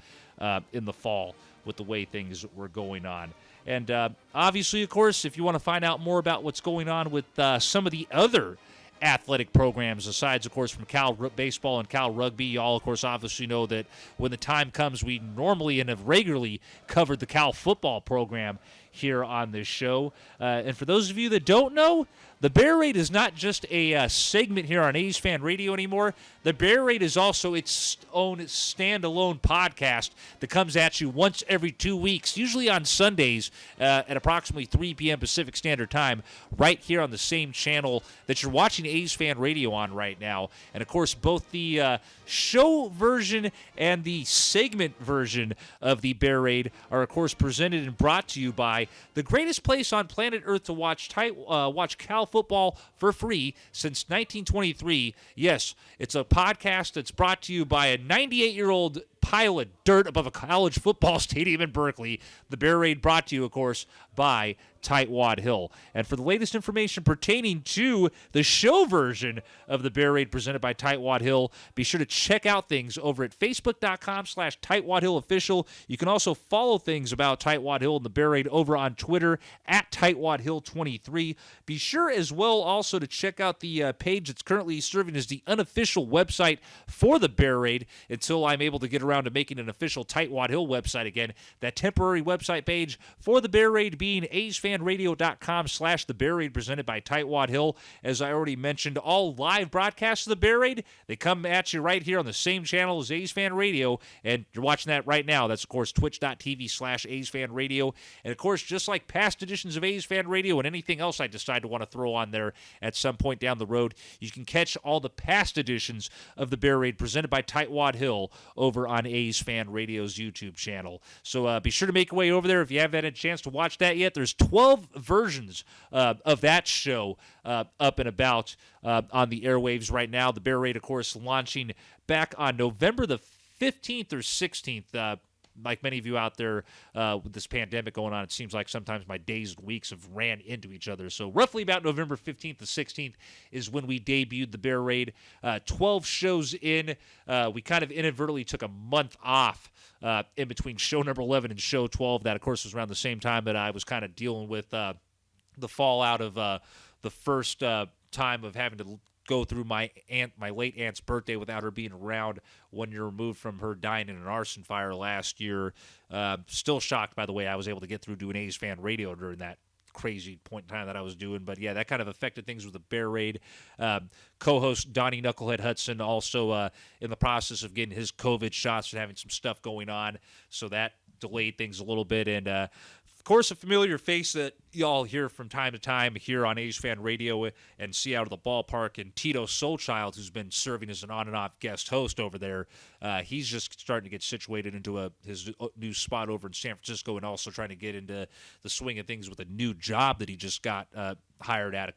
in the fall with the way things were going on. And obviously, of course, if you want to find out more about what's going on with some of the other athletic programs, aside, of course, from Cal Baseball and Cal Rugby, you all, of course, obviously know that when the time comes, we normally and have regularly covered the Cal football program here on this show. And for those of you that don't know, the Bear Raid is not just a segment here on AsFANRAdio anymore. The Bear Raid is also its own standalone podcast that comes at you once every 2 weeks, usually on Sundays at approximately 3 p.m. Pacific Standard Time, right here on the same channel that you're watching AsFANRadio on right now. And, of course, both the show version and the segment version of the Bear Raid are, of course, presented and brought to you by the greatest place on planet Earth to watch Cal football for free since 1923. Yes, it's a podcast that's brought to you by a 98-year-old pile of dirt above a college football stadium in Berkeley. The Bear Raid brought to you, of course, by Tightwad Hill. And for the latest information pertaining to the show version of the Bear Raid presented by Tightwad Hill, be sure to check out things over at facebook.com/TightwadHillOfficial. You can also follow things about Tightwad Hill and the Bear Raid over on Twitter at TightwadHill23. Be sure as well also to check out the page that's currently serving as the unofficial website for the Bear Raid until I'm able to get around to making an official Tightwad Hill website again. That temporary website page for the Bear Raid being AsFANRadio.com/the Bear Raid presented by Tightwad Hill. As I already mentioned, all live broadcasts of the Bear Raid, they come at you right here on the same channel as AsFANRadio, and you're watching that right now. That's, of course, twitch.tv/AsFANRadio. And, of course, just like past editions of AsFANRadio and anything else I decide to want to throw on there at some point down the road, you can catch all the past editions of the Bear Raid presented by Tightwad Hill over on AsFANRadio's YouTube channel. So be sure to make your way over there if you haven't had a chance to watch that yet. There's 12 versions of that show up and about on the airwaves right now. The Bear Raid, of course, launching back on November the 15th or 16th. like many of you out there with this pandemic going on, it seems like sometimes my days and weeks have ran into each other. So roughly about November 15th to 16th is when we debuted the Bear Raid. 12 shows in. We kind of inadvertently took a month off in between show number 11 and show 12. That, of course, was around the same time that I was kind of dealing with the fallout of the first time of having to go through my late aunt's birthday without her being around 1 year removed from her dying in an arson fire last year. Still shocked by the way I was able to get through doing AsFAnRadio during that crazy point in time that I was doing. But, yeah, that kind of affected things with the Bear Raid. Co-host Donnie Knucklehead Hudson also in the process of getting his COVID shots and having some stuff going on, so that delayed things a little bit. And, of course, a familiar face that y'all hear from time to time here on AsFAnRadio and see out of the ballpark, and Tito Soulchild, who's been serving as an on and off guest host over there. He's just starting to get situated into his new spot over in San Francisco, and also trying to get into the swing of things with a new job that he just got hired at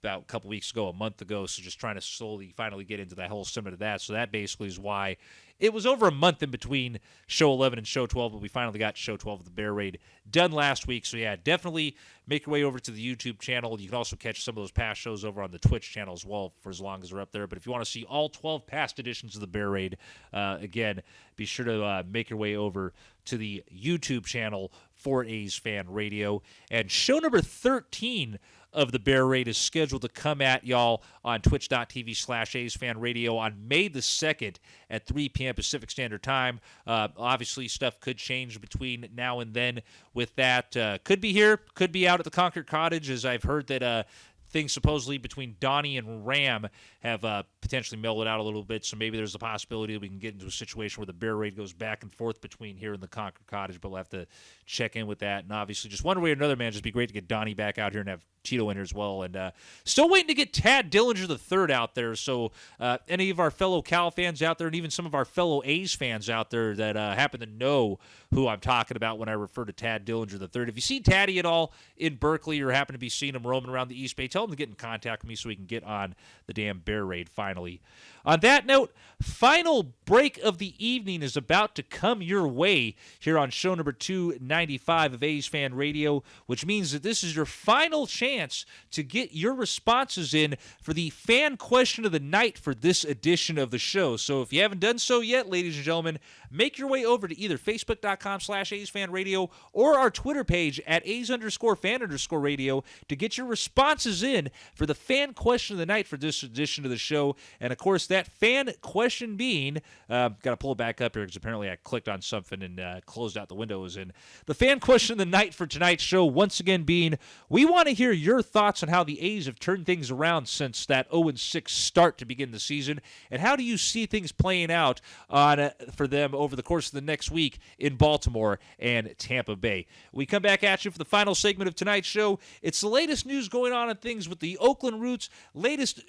about a couple weeks ago, a month ago. So just trying to slowly finally get into that whole summit of that. So that basically is why it was over a month in between show 11 and show 12, but we finally got show 12 of the Bear Raid done last week. So yeah, definitely make your way over to the YouTube channel. You can also catch some of those past shows over on the Twitch channel as well for as long as they're up there. But if you want to see all 12 past editions of the Bear Raid, again, be sure to make your way over to the YouTube channel for AsFAnRadio. And show number 13 of the Bear Raid is scheduled to come at y'all on twitch.tv/AsFAnRadio on May the 2nd at 3 p.m. Pacific Standard Time. Obviously, stuff could change between now and then with that. Could be here, could be out at the Concord Cottage, as I've heard that things supposedly between Donnie and Ram have potentially mellowed out a little bit, so maybe there's a possibility that we can get into a situation where the Bear Raid goes back and forth between here and the Concord Cottage, but we'll have to check in with that. And obviously, just one way or another, man, just be great to get Donnie back out here and have Tito in here as well. And still waiting to get Tad Dillinger III out there, so any of our fellow Cal fans out there, and even some of our fellow A's fans out there that happen to know who I'm talking about when I refer to Tad Dillinger III. If you see Taddy at all in Berkeley or happen to be seeing him roaming around the East Bay, tell him to get in contact with me so we can get on the damn Bear Raid finally. On that note, final break of the evening is about to come your way here on show number 295 of AsFAnRadio, which means that this is your final chance to get your responses in for the fan question of the night for this edition of the show. So if you haven't done so yet, ladies and gentlemen, make your way over to either facebook.com/AsFAnRadio or our Twitter page at A's_fan_radio to get your responses in for the fan question of the night for this edition of the show. And of course, that fan question being, got to pull it back up here because apparently I clicked on something and closed out the windows. And the fan question of the night for tonight's show, once again being, we want to hear your thoughts on how the A's have turned things around since that 0-6 start to begin the season, and how do you see things playing out for them over the course of the next week in Baltimore and Tampa Bay. We come back at you for the final segment of tonight's show. It's the latest news going on in things with the Oakland Roots, latest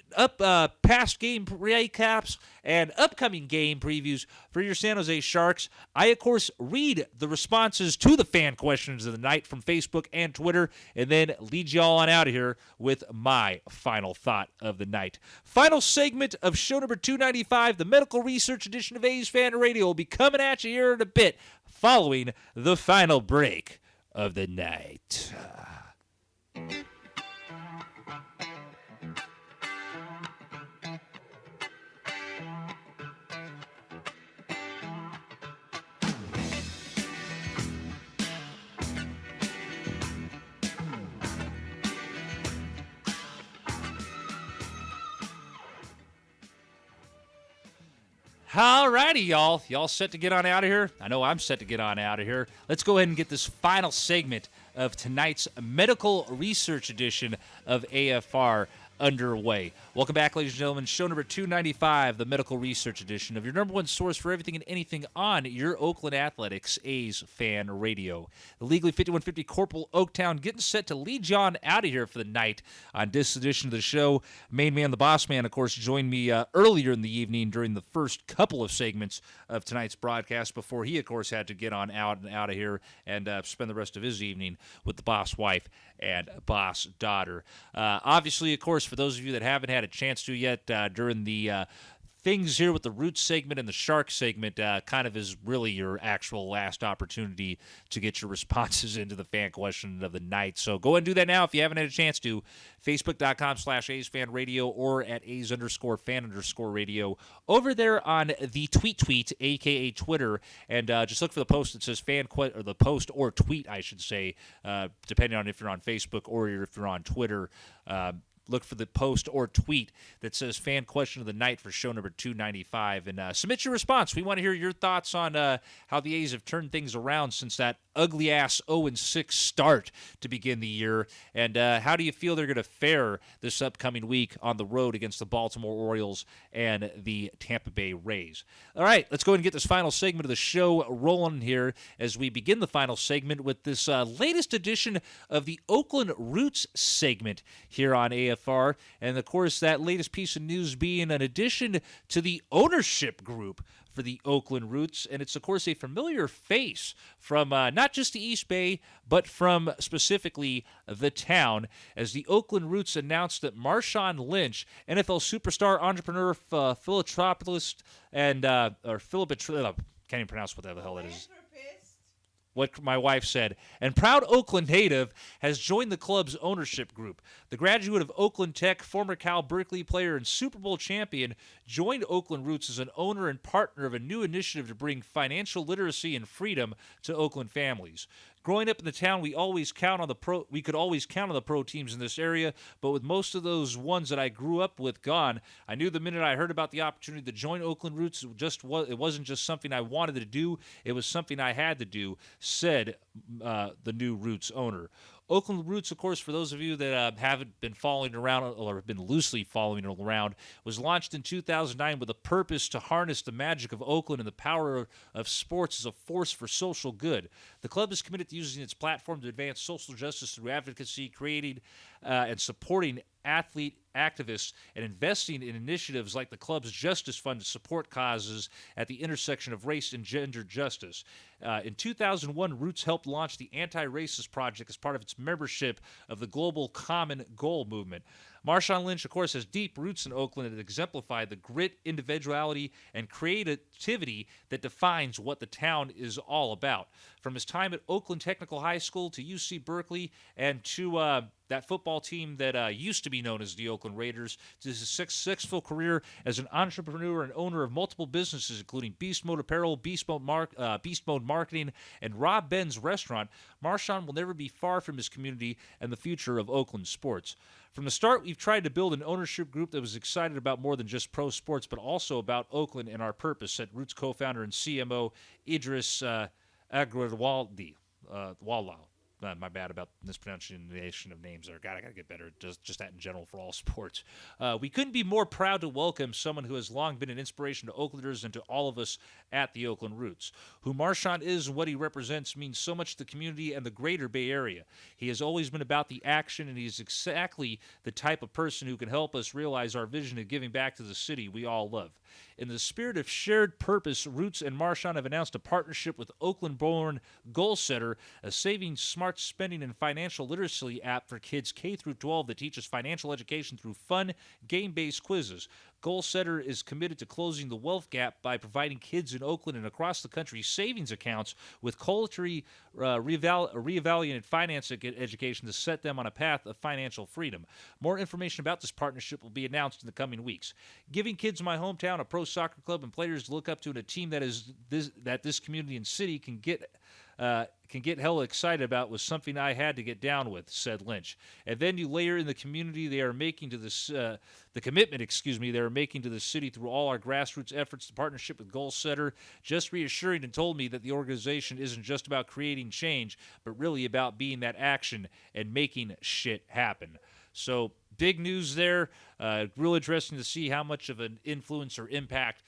past game recaps and upcoming game previews for your San Jose Sharks. I, of course, read the responses to the fan questions of the night from Facebook and Twitter, and then lead y'all on out of here with my final thought of the night. Final segment of show number 295, the medical research edition of AsFAnRadio, will be coming at you here in a bit, following the final break of the night. All righty, y'all. Y'all set to get on out of here? I know I'm set to get on out of here. Let's go ahead and get this final segment of tonight's medical research edition of AFR underway. Welcome back, ladies and gentlemen. Show number 295, the medical research edition of your number one source for everything and anything on your Oakland Athletics, AsFAnRadio. The legally 5150 Corporal Oaktown getting set to lead you on out of here for the night on this edition of the show. Main man, the boss man, of course, joined me earlier in the evening during the first couple of segments of tonight's broadcast before he, of course, had to get on out of here and spend the rest of his evening with the boss wife and boss daughter. Obviously, of course, for those of you that haven't had a chance to yet during the things here with the Roots segment and the Shark segment kind of is really your actual last opportunity to get your responses into the fan question of the night. So go ahead and do that now if you haven't had a chance to. Facebook.com/AsFAnRadio or at A's_fan_radio over there on the tweet, a.k.a. Twitter. And just look for the post that says or the post or tweet, I should say, depending on if you're on Facebook or if you're on Twitter. Look for the post or tweet that says fan question of the night for show number 295 and submit your response. We want to hear your thoughts on how the A's have turned things around since that ugly-ass 0-6 start to begin the year, and how do you feel they're going to fare this upcoming week on the road against the Baltimore Orioles and the Tampa Bay Rays. All right, let's go ahead and get this final segment of the show rolling here as we begin the final segment with this latest edition of the Oakland Roots segment here on AFR, and of course that latest piece of news being an addition to the ownership group for the Oakland Roots, and it's, of course, a familiar face from not just the East Bay, but from specifically the town, as the Oakland Roots announced that Marshawn Lynch, NFL superstar, entrepreneur, philanthropist, and can't even pronounce what the hell that is. What my wife said, and proud Oakland native, has joined the club's ownership group. The graduate of Oakland Tech, former Cal Berkeley player, and Super Bowl champion, joined Oakland Roots as an owner and partner of a new initiative to bring financial literacy and freedom to Oakland families. Growing up in the town, we could always count on the pro teams in this area, but with most of those ones that I grew up with gone, I knew the minute I heard about the opportunity to join Oakland Roots, it wasn't just something I wanted to do, it was something I had to do, said the new Roots owner. Oakland Roots, of course, for those of you that haven't been following around or have been loosely following around, was launched in 2009 with a purpose to harness the magic of Oakland and the power of sports as a force for social good. The club is committed to using its platform to advance social justice through advocacy, creating and supporting athlete activists, and investing in initiatives like the club's Justice Fund to support causes at the intersection of race and gender justice. In 2001, Roots helped launch the Anti-Racist Project as part of its membership of the Global Common Goal movement. Marshawn Lynch, of course, has deep roots in Oakland and exemplified the grit, individuality, and creativity that defines what the town is all about. From his time at Oakland Technical High School to UC Berkeley and to that football team that used to be known as the Oakland Raiders, to his successful career as an entrepreneur and owner of multiple businesses, including Beast Mode Apparel, Beast Mode Marketing, and Rob Ben's Restaurant, Marshawn will never be far from his community and the future of Oakland sports. From the start, we've tried to build an ownership group that was excited about more than just pro sports, but also about Oakland and our purpose, said Roots co-founder and CMO Idris Agrawaldi. Wallah. My bad about mispronunciation of names there. God, I got to get better just that in general for all sports. We couldn't be more proud to welcome someone who has long been an inspiration to Oaklanders and to all of us at the Oakland Roots. Who Marshawn is and what he represents means so much to the community and the greater Bay Area. He has always been about the action, and he's exactly the type of person who can help us realize our vision of giving back to the city we all love. In the spirit of shared purpose, Roots and Marshawn have announced a partnership with Oakland-born Goal Setter, a saving, smart spending, and financial literacy app for kids K through 12 that teaches financial education through fun, game-based quizzes. Goal Setter is committed to closing the wealth gap by providing kids in Oakland and across the country savings accounts with culturally reevaluated finance education to set them on a path of financial freedom. More information about this partnership will be announced in the coming weeks. Giving kids in my hometown a pro soccer club and players to look up to, and a team that this community and city can get hella excited about was something I had to get down with, said Lynch. And then you layer in the community they are making to this, the commitment, they are making to the city through all our grassroots efforts. The partnership with Goal Setter just reassuring and told me that the organization isn't just about creating change, but really about being that action and making shit happen. So big news there. Real interesting to see how much of an influence or impact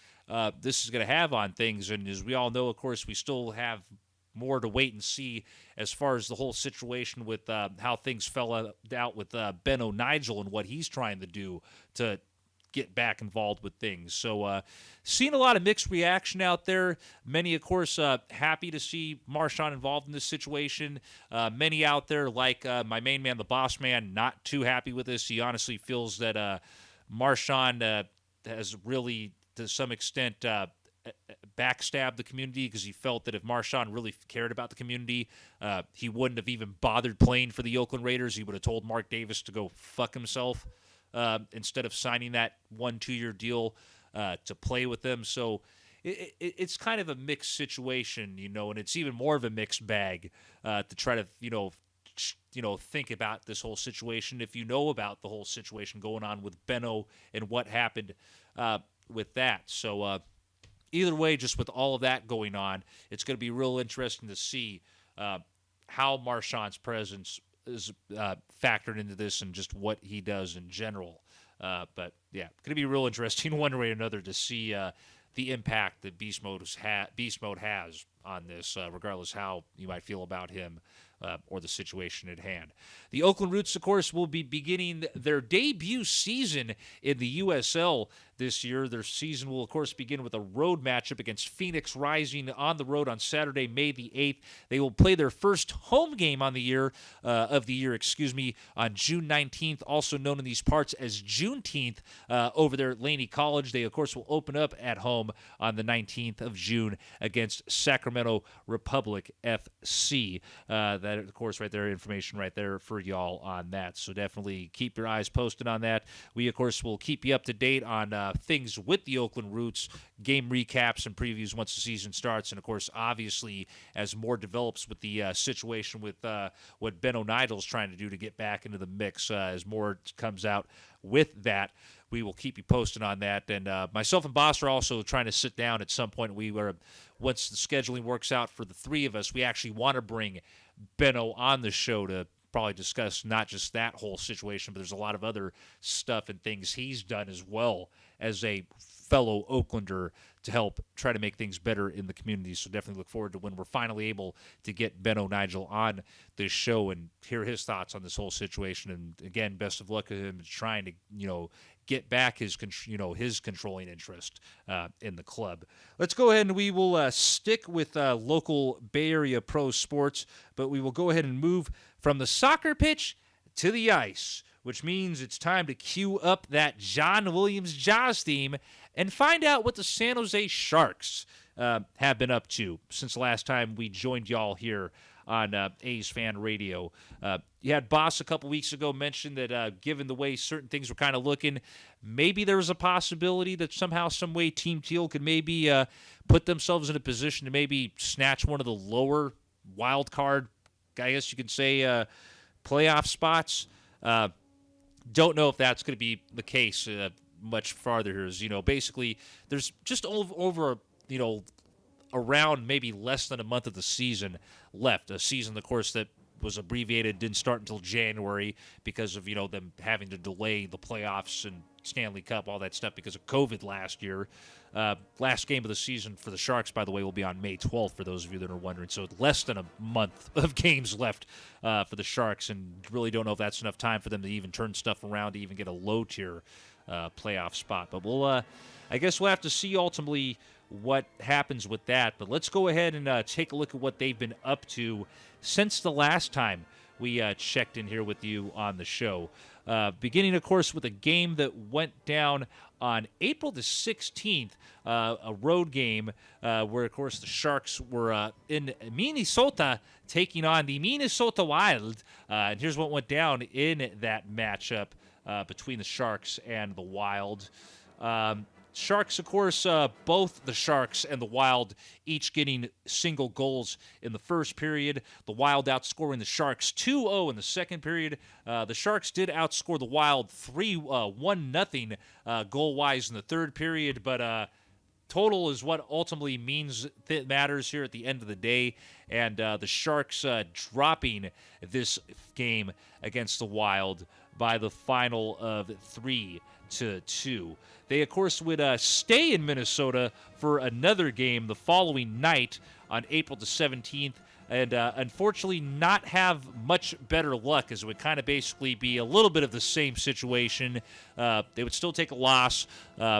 this is going to have on things. And as we all know, of course, we still have more to wait and see as far as the whole situation with how things fell out with Ben O'Nigel and what he's trying to do to get back involved with things. So seeing a lot of mixed reaction out there. Many, of course, happy to see Marshawn involved in this situation. Many out there, like my main man, the boss man, not too happy with this. He honestly feels that Marshawn has really to some extent, backstab the community because he felt that if Marshawn really cared about the community, he wouldn't have even bothered playing for the Oakland Raiders. He would have told Mark Davis to go fuck himself instead of signing that 1-2-year deal to play with them. So it's kind of a mixed situation, and it's even more of a mixed bag to try to, think about this whole situation. If you know about the whole situation going on with Benno and what happened with that. So either way, just with all of that going on, it's going to be real interesting to see how Marshawn's presence is factored into this and just what he does in general. But, yeah, going to be real interesting one way or another to see the impact that Beast Mode has on this, regardless how you might feel about him or the situation at hand. The Oakland Roots, of course, will be beginning their debut season in the USL this year. Their season will, of course, begin with a road matchup against Phoenix Rising on the road on Saturday, May the 8th. They will play their first home game on the year, on June 19th, also known in these parts as Juneteenth, over there at Laney College. They, of course, will open up at home on the 19th of June against Sacramento Republic FC. That, of course, right there, information right there for y'all on that. So definitely keep your eyes posted on that. We, of course, will keep you up to date on things with the Oakland Roots, game recaps and previews once the season starts. And, of course, obviously, as more develops with the situation with what Ben O'Nigel's trying to do to get back into the mix, as more comes out with that, we will keep you posted on that. And myself and Boss are also trying to sit down at some point. Once the scheduling works out for the three of us, we actually want to bring Benno on the show to probably discuss not just that whole situation, but there's a lot of other stuff and things he's done as well as a fellow Oaklander to help try to make things better in the community. So definitely look forward to when we're finally able to get Ben O'Nigel on this show and hear his thoughts on this whole situation. And again, best of luck to him trying to, get back his controlling interest in the club. Let's go ahead and we will stick with local Bay Area pro sports, but we will go ahead and move from the soccer pitch to the ice, which means it's time to cue up that John Williams Jaws theme and find out what the San Jose Sharks have been up to since the last time we joined y'all here on AsFAnRadio. You had Boss a couple weeks ago mention that given the way certain things were kind of looking, maybe there was a possibility that somehow, some way, Team Teal could maybe put themselves in a position to maybe snatch one of the lower wild card, I guess you could say, playoff spots. Don't know if that's going to be the case much farther here. As basically, there's just over around maybe less than a month of the season left. A season, of course, that was abbreviated, didn't start until January because of them having to delay the playoffs and Stanley Cup, all that stuff because of COVID last year. Last game of the season for the Sharks, by the way, will be on May 12th, for those of you that are wondering. So less than a month of games left for the Sharks, and really don't know if that's enough time for them to even turn stuff around to even get a low-tier playoff spot. But I guess we'll have to see ultimately what happens with that. But let's go ahead and take a look at what they've been up to since the last time we checked in here with you on the show. Beginning, of course, with a game that went down on April the 16th, a road game where, of course, the Sharks were in Minnesota taking on the Minnesota Wild. And here's what went down in that matchup between the Sharks and the Wild. Sharks, of course, both the Sharks and the Wild each getting single goals in the first period. The Wild outscoring the Sharks 2-0 in the second period. The Sharks did outscore the Wild 1-0 goal-wise in the third period, but total is what ultimately matters here at the end of the day. And the Sharks dropping this game against the Wild by the final of 3-2. They, of course, would stay in Minnesota for another game the following night on April the 17th, and unfortunately not have much better luck, as it would kind of basically be a little bit of the same situation. They would still take a loss,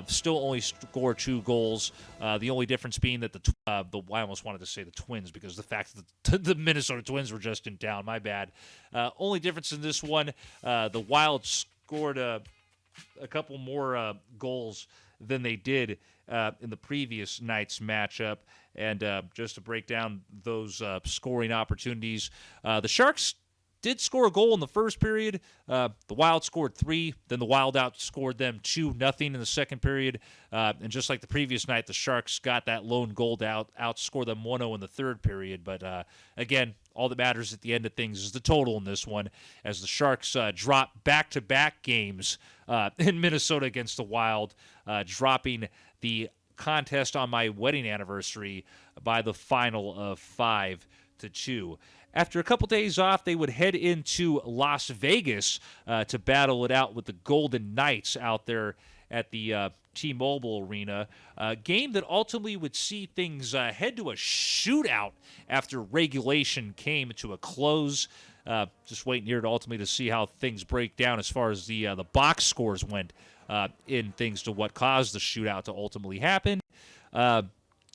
still only score 2 goals. The only difference being that I almost wanted to say the Twins, because the fact that the Minnesota Twins were just in town, my bad. Only difference in this one, the Wild scored a couple more goals than they did in the previous night's matchup. And just to break down those scoring opportunities, the Sharks did score a goal in the first period. The Wild scored 3. Then the Wild outscored them 2-0 in the second period. And just like the previous night, the Sharks got that lone goal to outscore them 1-0 in the third period. But again, all that matters at the end of things is the total in this one, as the Sharks drop back-to-back games in Minnesota against the Wild, dropping the contest on my wedding anniversary by the final of 5-2. After a couple days off, they would head into Las Vegas to battle it out with the Golden Knights out there at the T-Mobile Arena. A game that ultimately would see things head to a shootout after regulation came to a close. Just waiting here to ultimately to see how things break down as far as the box scores went in things to what caused the shootout to ultimately happen.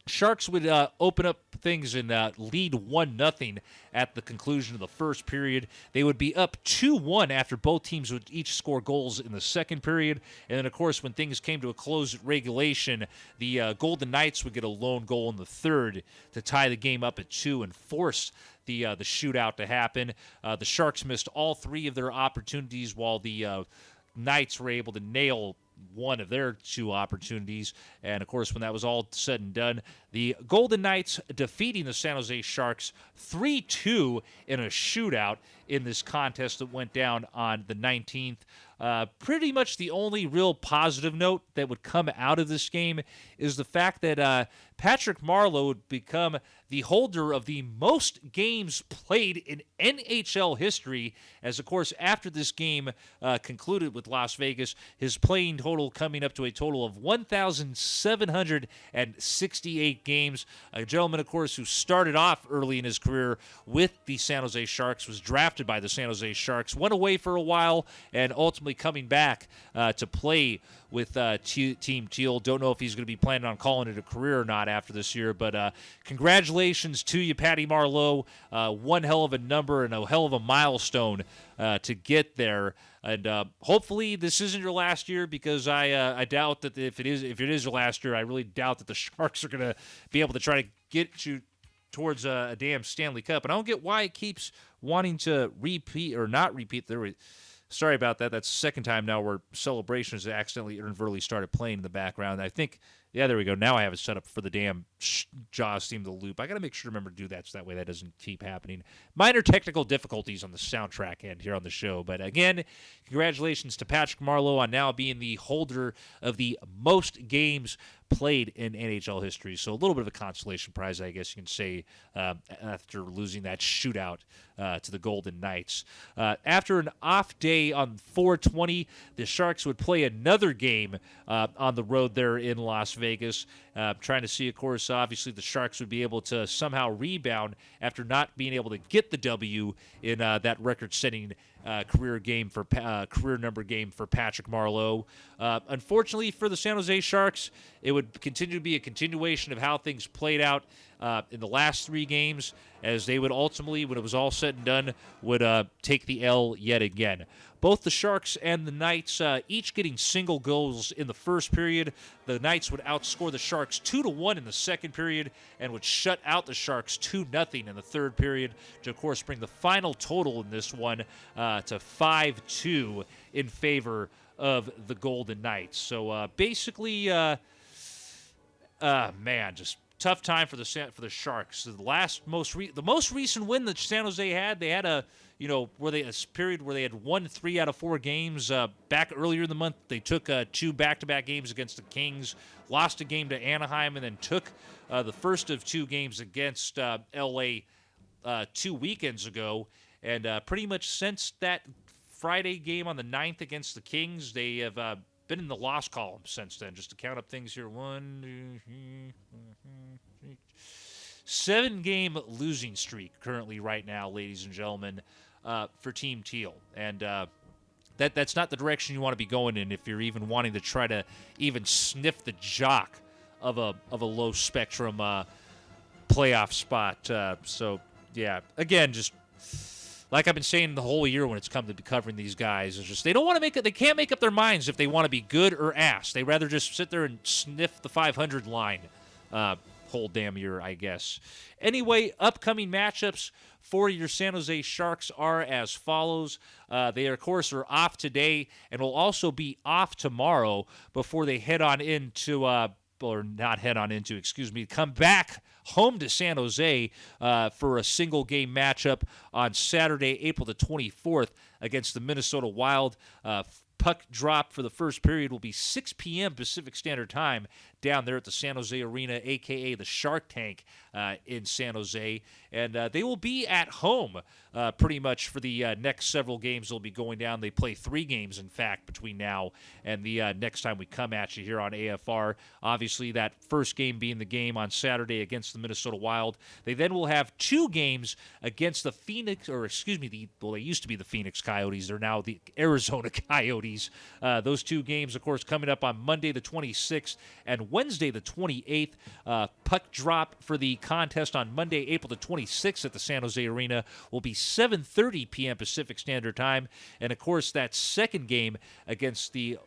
Sharks would open up things and lead 1-0 at the conclusion of the first period. They would be up 2-1 after both teams would each score goals in the second period. And then, of course, when things came to a close at regulation, the Golden Knights would get a lone goal in the third to tie the game up at 2 and force the shootout to happen. The Sharks missed all 3 of their opportunities, while the Knights were able to nail one of their 2 opportunities. And, of course, when that was all said and done, the Golden Knights defeating the San Jose Sharks 3-2 in a shootout in this contest that went down on the 19th. Pretty much the only real positive note that would come out of this game is the fact that Patrick Marleau would become the holder of the most games played in NHL history, as, of course, after this game concluded with Las Vegas, his playing total coming up to a total of 1,768 games. A gentleman, of course, who started off early in his career with the San Jose Sharks, was drafted by the San Jose Sharks, went away for a while, and ultimately coming back to play with Team Teal. Don't know if he's going to be planning on calling it a career or not after this year, but congratulations to you, Patty Marleau. One hell of a number and a hell of a milestone to get there. And hopefully this isn't your last year, because I doubt that if it is your last year, I really doubt that the Sharks are going to be able to try to get you towards a damn Stanley Cup. And I don't get why it keeps wanting to repeat or not repeat. Sorry about that. That's the second time now where Celebrations accidentally inadvertently started playing in the background. I think, yeah, there we go. Now I have it set up for the damn Jaws theme to loop. I got to make sure to remember to do that so that way that doesn't keep happening. Minor technical difficulties on the soundtrack end here on the show. But again, congratulations to Patrick Marleau on now being the holder of the most games played in NHL history. So a little bit of a consolation prize, I guess you can say, after losing that shootout to the Golden Knights. After an off day on 4/20, the Sharks would play another game on the road there in Las Vegas, trying to see, of course, obviously the Sharks would be able to somehow rebound after not being able to get the W in that record-setting career number game for Patrick Marleau. Unfortunately for the San Jose Sharks, it would continue to be a continuation of how things played out in the last 3 games, as they would ultimately, when it was all said and done, would take the L yet again. Both the Sharks and the Knights each getting single goals in the first period. The Knights would outscore the Sharks 2-1 in the second period and would shut out the Sharks 2-0 in the third period to, of course, bring the final total in this one to 5-2 in favor of the Golden Knights. So basically, just tough time for the Sharks. So the most recent win that San Jose had, they had a period where they had won 3 out of 4 games. Back earlier in the month, they took 2 back-to-back games against the Kings, lost a game to Anaheim, and then took the first of 2 games against LA 2 weekends ago. And pretty much since that Friday game on the 9th against the Kings, they have been in the loss column since then. Just to count up things here, 7-game losing streak currently right now, ladies and gentlemen, for Team Teal. And that's not the direction you want to be going in if you're even wanting to try to even sniff the jock of a low spectrum playoff spot. So yeah, again, just like I've been saying the whole year when it's come to be covering these guys, is just they don't want to make it. They can't make up their minds if they want to be good or ass. They rather just sit there and sniff the 500 line whole damn year, I guess. Anyway, upcoming matchups for your San Jose Sharks are as follows. They, of course, are off today and will also be off tomorrow before they head on into, or not head on into, excuse me, come back home to San Jose for a single-game matchup on Saturday, April the 24th against the Minnesota Wild. Puck drop for the first period will be 6 p.m. Pacific Standard Time down there at the San Jose Arena, a.k.a. the Shark Tank in San Jose. And they will be at home pretty much for the next several games they'll be going down. They play 3 games, in fact, between now and the next time we come at you here on AFR. Obviously, that first game being the game on Saturday against the Minnesota Wild. They then will have 2 games against the Phoenix, or excuse me, they used to be the Phoenix Coyotes. They're now the Arizona Coyotes. Those 2 games, of course, coming up on Monday the 26th and Wednesday the 28th. Puck drop for the contest on Monday, April the 26th at the San Jose Arena will be 7:30 p.m. Pacific Standard Time. And, of course, that second game against the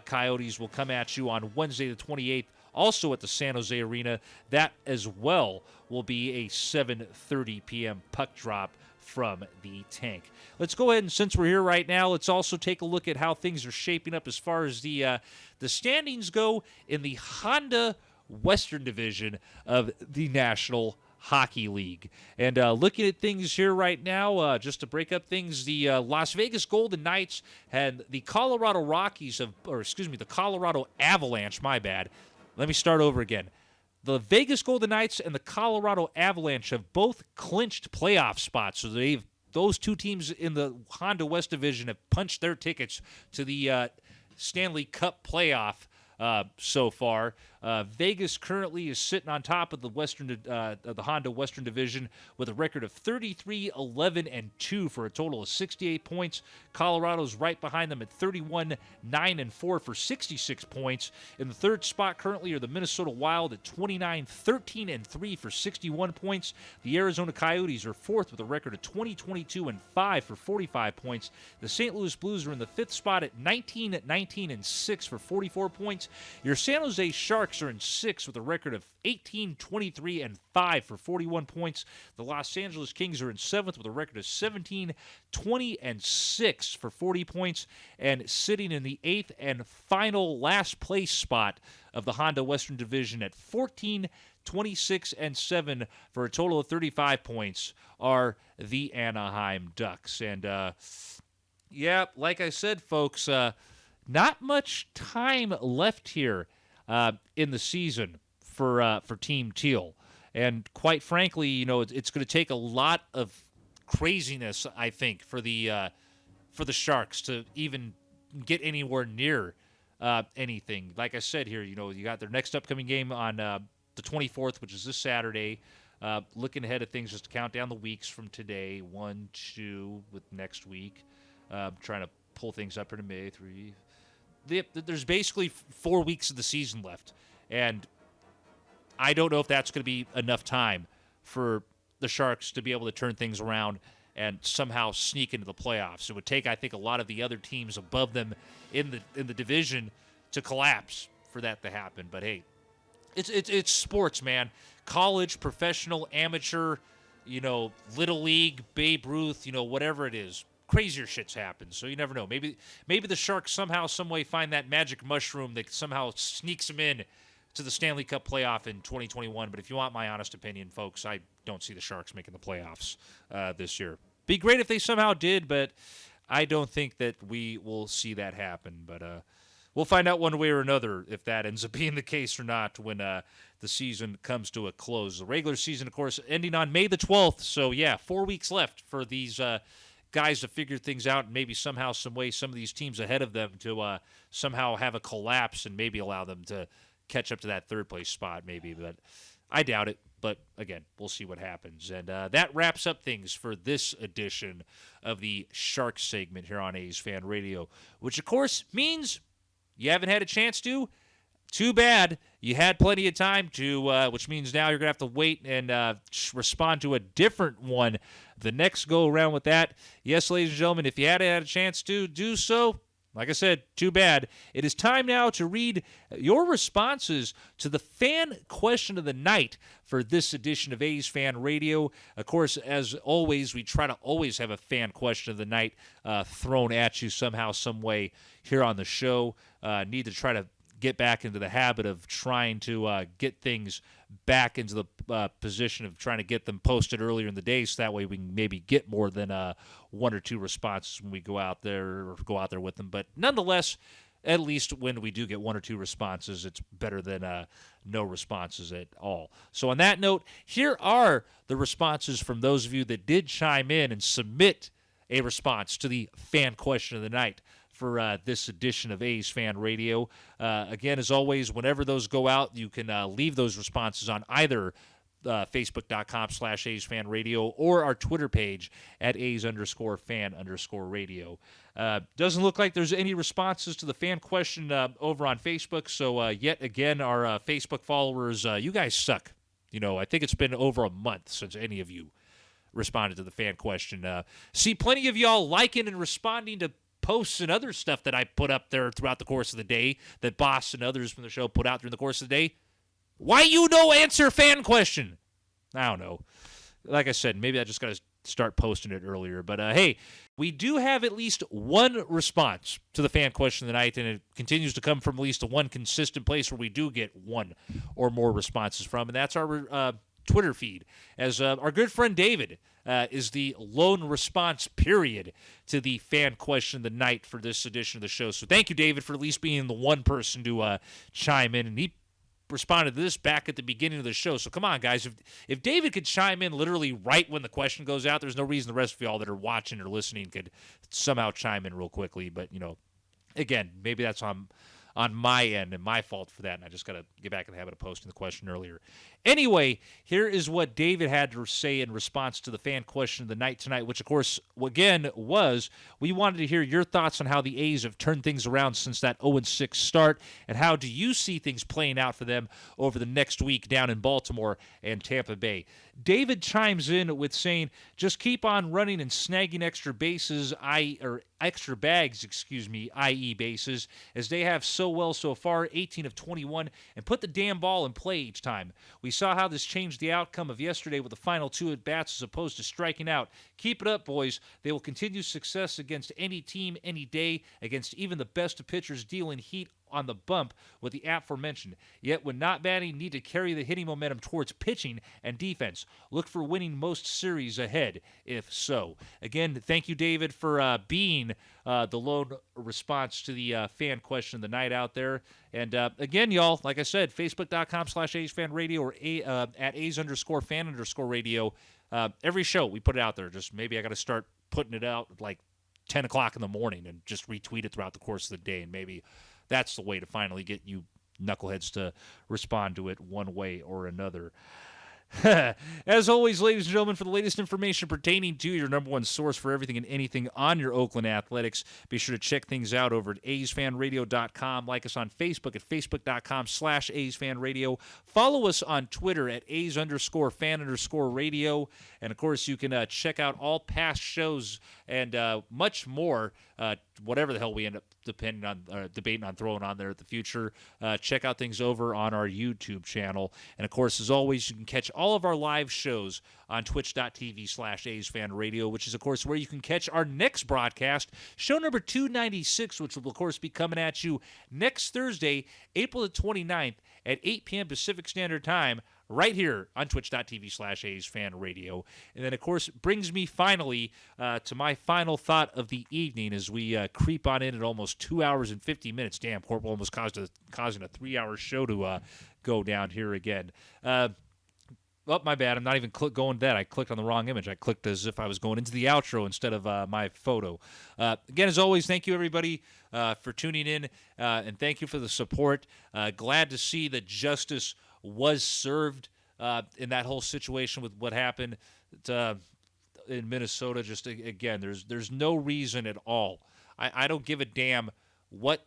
Coyotes will come at you on Wednesday the 28th, also at the San Jose Arena. That as well will be a 7:30 p.m. puck drop from the tank. Let's go ahead and, since we're here right now, let's also take a look at how things are shaping up as far as the standings go in the Honda Western Division of the National Hockey League. And looking at things here right now, just to break up things, the Las Vegas Golden Knights and the Colorado Rockies the Colorado Avalanche, my bad. Let me start over again. The Vegas Golden Knights and the Colorado Avalanche have both clinched playoff spots. So those 2 teams in the Honda West Division have punched their tickets to the Stanley Cup playoff so far. Vegas currently is sitting on top of the Honda Western Division with a record of 33-11-2 for a total of 68 points. Colorado's right behind them at 31-9-4 for 66 points. In the third spot currently are the Minnesota Wild at 29-13-3 for 61 points. The Arizona Coyotes are fourth with a record of 20-22-5 for 45 points. The St. Louis Blues are in the fifth spot at 19-19-6 for 44 points. Your San Jose Sharks are in sixth with a record of 18-23-5 for 41 points. The Los Angeles Kings are in seventh with a record of 17-20-6 for 40 points. And sitting in the eighth and final last place spot of the Honda Western Division at 14-26-7 for a total of 35 points are the Anaheim Ducks. And, like I said, folks, not much time left here in the season for Team Teal. And quite frankly, it's going to take a lot of craziness, I think, for the Sharks to even get anywhere near anything. Like I said here, you got their next upcoming game on the 24th, which is this Saturday. Looking ahead at things, just to count down the weeks from today, 1, 2 with next week. Trying to pull things up into May, 3. There's basically 4 weeks of the season left, and I don't know if that's going to be enough time for the Sharks to be able to turn things around and somehow sneak into the playoffs. It would take, I think, a lot of the other teams above them in the division to collapse for that to happen. But hey, it's sports, man. College, professional, amateur, little league, Babe Ruth, whatever it is. Crazier shits happen, so you never know. Maybe the Sharks somehow, some way find that magic mushroom that somehow sneaks them in to the Stanley Cup playoff in 2021. But if you want my honest opinion, folks, I don't see the Sharks making the playoffs this year. Be great if they somehow did, but I don't think that we will see that happen. But we'll find out one way or another if that ends up being the case or not when the season comes to a close. The regular season, of course, ending on May the 12th. So, 4 weeks left for these guys to figure things out, and maybe somehow, some way, some of these teams ahead of them to somehow have a collapse and maybe allow them to catch up to that third place spot, maybe. But I doubt it. But again, we'll see what happens. And that wraps up things for this edition of the Sharks segment here on AsFANRAdio, which of course means you haven't had a chance to too bad. You had plenty of time to, which means now you're going to have to wait and respond to a different one the next go around with that. Yes, ladies and gentlemen, if you had a chance to do so, like I said, too bad. It is time now to read your responses to the fan question of the night for this edition of A's Fan Radio. Of course, as always, we try to always have a fan question of the night thrown at you somehow, some way here on the show. Need to try to get back into the habit of trying to get things back into the position of trying to get them posted earlier in the day, so that way we can maybe get more than one or two responses when we go out there with them. But nonetheless, at least when we do get one or two responses, it's better than no responses at all. So on that note, here are the responses from those of you that did chime in and submit a response to the fan question of the night for this edition of A's Fan Radio. Again, as always, whenever those go out, you can leave those responses on either Facebook.com/AsFanRadio or our Twitter page at A's_fan_radio. Doesn't look like there's any responses to the fan question over on Facebook, so yet again, our Facebook followers, you guys suck. I think it's been over a month since any of you responded to the fan question. See plenty of y'all liking and responding to posts and other stuff that I put up there throughout the course of the day that Boss and others from the show put out during the course of the day. Why you no answer fan question? I don't know. Like I said, maybe I just got to start posting it earlier. But hey, we do have at least one response to the fan question tonight, and it continues to come from at least one consistent place where we do get one or more responses from, and that's our Twitter feed, as our good friend David is the lone response period to the fan question of the night for this edition of the show. So thank you, David, for at least being the one person to chime in, and he responded to this back at the beginning of the show. So come on, guys. If David could chime in literally right when the question goes out, there's no reason the rest of y'all that are watching or listening could somehow chime in real quickly. But, again, maybe that's on my end and my fault for that, and I just got to get back in the habit of posting the question earlier. Anyway, here is what David had to say in response to the fan question of the night tonight, which, of course, again, was we wanted to hear your thoughts on how the A's have turned things around since that 0-6 start, and how do you see things playing out for them over the next week down in Baltimore and Tampa Bay. David chimes in with saying, just keep on running and snagging extra bases, extra bags, i.e. bases, as they have so well so far, 18 of 21, and put the damn ball in play each time. We saw how this changed the outcome of yesterday with the final two at-bats as opposed to striking out. Keep it up, boys. They will continue success against any team, any day, against even the best of pitchers dealing heat on the bump with the aforementioned. Yet when not batting, need to carry the hitting momentum towards pitching and defense. Look for winning most series ahead, if so. Again, thank you, David, for being the lone response to the fan question of the night out there. And again, y'all, like I said, Facebook.com/AsFanRadio or at A's_fan_radio. Every show we put it out there. Just maybe I got to start putting it out like 10 o'clock in the morning and just retweet it throughout the course of the day, and maybe that's the way to finally get you knuckleheads to respond to it one way or another. As always, ladies and gentlemen, for the latest information pertaining to your number one source for everything and anything on your Oakland Athletics, be sure to check things out over at AsFanRadio.com. Like us on Facebook at Facebook.com/AsFanRadio. Follow us on Twitter at A's_fan_radio. And, of course, you can check out all past shows and much more, whatever the hell we end up debating on throwing on there at the future. Check out things over on our YouTube channel. And, of course, as always, you can catch all of our live shows on twitch.tv/AsFanRadio, which is, of course, where you can catch our next broadcast, show number 296, which will, of course, be coming at you next Thursday, April the 29th at 8 p.m. Pacific Standard Time, right here on twitch.tv/AsFanRadio. And then, of course, brings me finally to my final thought of the evening as we creep on in at almost 2 hours and 50 minutes. Damn, Corporal almost causing a 3-hour show to go down here again. Oh, my bad. I'm not even going that. I clicked on the wrong image. I clicked as if I was going into the outro instead of my photo. Again, as always, thank you, everybody, for tuning in, and thank you for the support. Glad to see that justice was served in that whole situation with what happened in Minnesota. Just, again, there's no reason at all. I don't give a damn what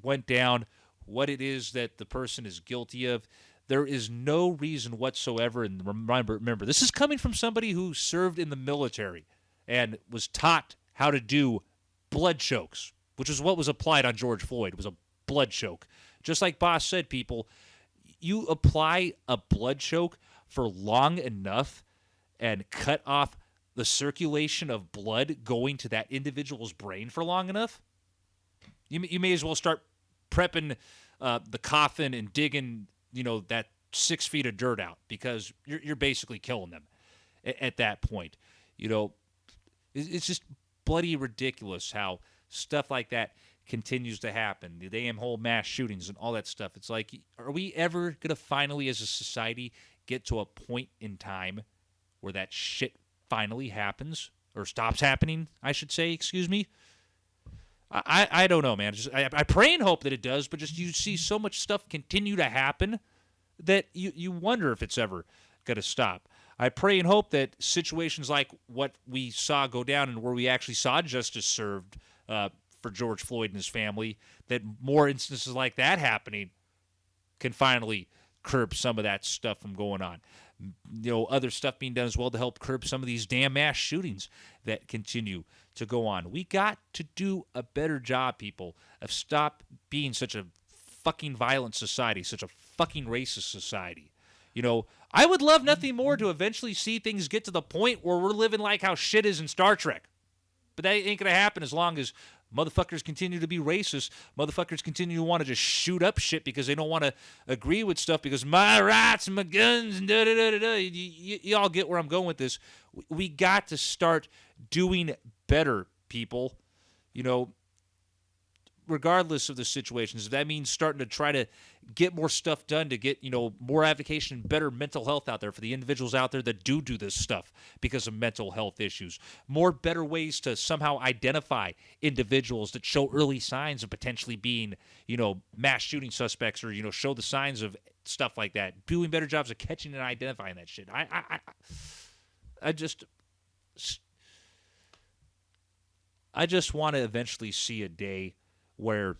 went down, what it is that the person is guilty of, there is no reason whatsoever. And remember, this is coming from somebody who served in the military and was taught how to do blood chokes, which is what was applied on George Floyd. It was a blood choke. Just like Boss said, people, you apply a blood choke for long enough and cut off the circulation of blood going to that individual's brain for long enough, you may as well start prepping the coffin and digging, that 6 feet of dirt out, because you're basically killing them at that point. It's just bloody ridiculous how stuff like that continues to happen. The damn whole mass shootings and all that stuff. It's like, are we ever going to finally, as a society, get to a point in time where that shit finally happens, or stops happening, I should say, excuse me? I don't know, man. I pray and hope that it does, but just you see so much stuff continue to happen that you wonder if it's ever going to stop. I pray and hope that situations like what we saw go down and where we actually saw justice served for George Floyd and his family, that more instances like that happening can finally curb some of that stuff from going on. Other stuff being done as well to help curb some of these damn mass shootings that continue to go on. We got to do a better job, people, of stop being such a fucking violent society, such a fucking racist society. I would love nothing more to eventually see things get to the point where we're living like how shit is in Star Trek. But that ain't going to happen as long as motherfuckers continue to be racist. Motherfuckers continue to want to just shoot up shit because they don't want to agree with stuff because my rights and my guns and da-da-da-da-da. Y'all get where I'm going with this. We got to start doing better, people. Regardless of the situations, if that means starting to try to get more stuff done to get, more advocacy and better mental health out there for the individuals out there that do this stuff because of mental health issues. More better ways to somehow identify individuals that show early signs of potentially being, mass shooting suspects or, show the signs of stuff like that. Doing better jobs of catching and identifying that shit. I just want to eventually see a day where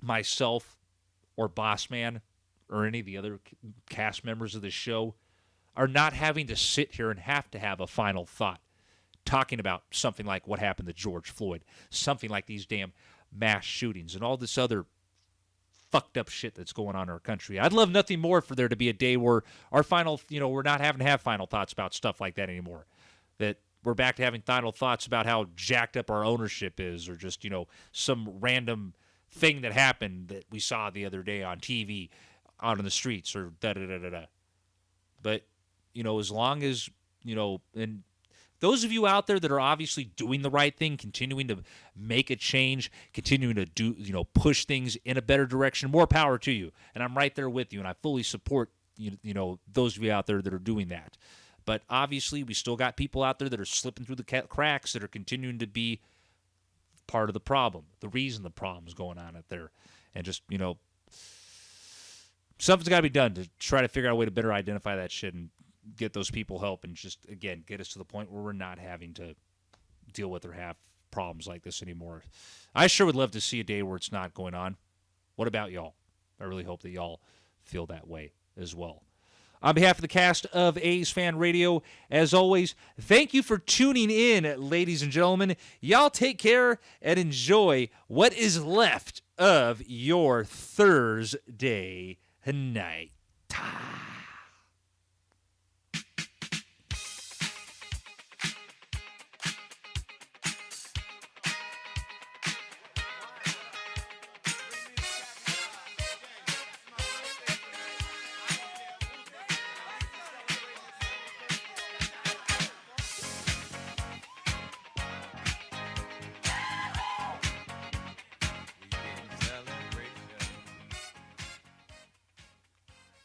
myself or Boss Man or any of the other cast members of the show are not having to sit here and have to have a final thought talking about something like what happened to George Floyd, something like these damn mass shootings and all this other fucked up shit that's going on in our country. I'd love nothing more for there to be a day where our final, we're not having to have final thoughts about stuff like that anymore. That we're back to having final thoughts about how jacked up our ownership is, or just, some random thing that happened that we saw the other day on TV, out on the streets, or da-da-da-da-da. But, as long as, and those of you out there that are obviously doing the right thing, continuing to make a change, continuing to do, push things in a better direction, more power to you. And I'm right there with you, and I fully support, those of you out there that are doing that. But obviously, we still got people out there that are slipping through the cracks that are continuing to be part of the problem, the reason the problem's going on out there. And just, something's got to be done to try to figure out a way to better identify that shit and get those people help and just, again, get us to the point where we're not having to deal with or have problems like this anymore. I sure would love to see a day where it's not going on. What about y'all? I really hope that y'all feel that way as well. On behalf of the cast of AsFANRAdio, as always, thank you for tuning in, ladies and gentlemen. Y'all take care and enjoy what is left of your Thursday night.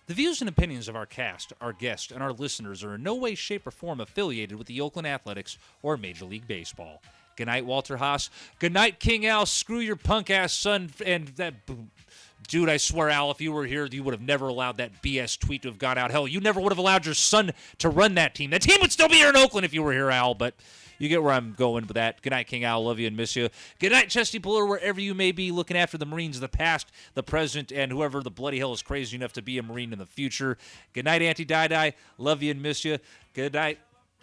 The views and opinions of our cast, our guests, and our listeners are in no way, shape, or form affiliated with the Oakland Athletics or Major League Baseball. Good night, Walter Haas. Good night, King Al. Screw your punk-ass son. And that... Dude, I swear, Al, if you were here, you would have never allowed that BS tweet to have gone out. Hell, you never would have allowed your son to run that team. That team would still be here in Oakland if you were here, Al. But, you get where I'm going with that. Good night, King Al. Love you and miss you. Good night, Chesty Puller, wherever you may be looking after the Marines of the past, the present, and whoever the bloody hell is crazy enough to be a Marine in the future. Good night, Auntie Di. Love you and miss you. Good night,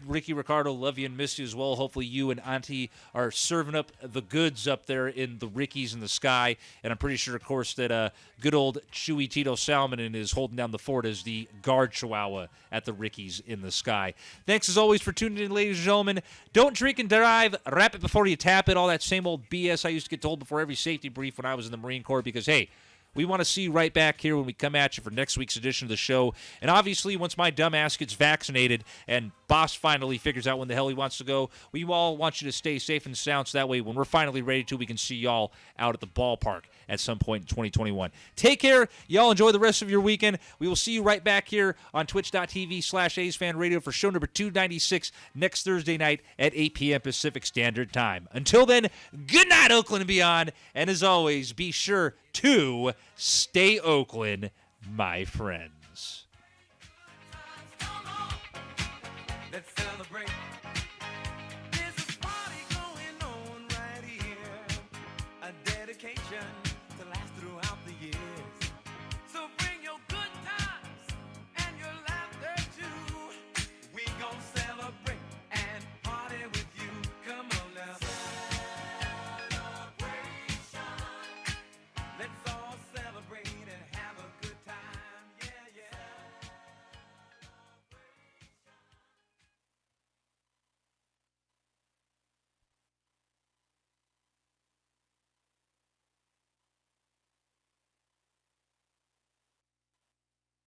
Ricky Ricardo. Love you and miss you as well. Hopefully you and Auntie are serving up the goods up there in the Rickies in the sky. And I'm pretty sure, of course, that good old Chewy Tito Salmonen is holding down the fort as the guard chihuahua at the Rickies in the sky. Thanks, as always, for tuning in, ladies and gentlemen. Don't drink and drive. Wrap it before you tap it. All that same old BS I used to get told before every safety brief when I was in the Marine Corps because, hey, we want to see you right back here when we come at you for next week's edition of the show. And obviously, once my dumbass gets vaccinated and Boss finally figures out when the hell he wants to go, we all want you to stay safe and sound so that way when we're finally ready to, we can see y'all out at the ballpark at some point in 2021. Take care. Y'all enjoy the rest of your weekend. We will see you right back here on twitch.tv/AsFAnRadio for show number 296 next Thursday night at 8 p.m. Pacific Standard Time. Until then, good night, Oakland and beyond. And as always, be sure to stay Oakland, my friends. Let's celebrate. There's a party going on right here. A dedication.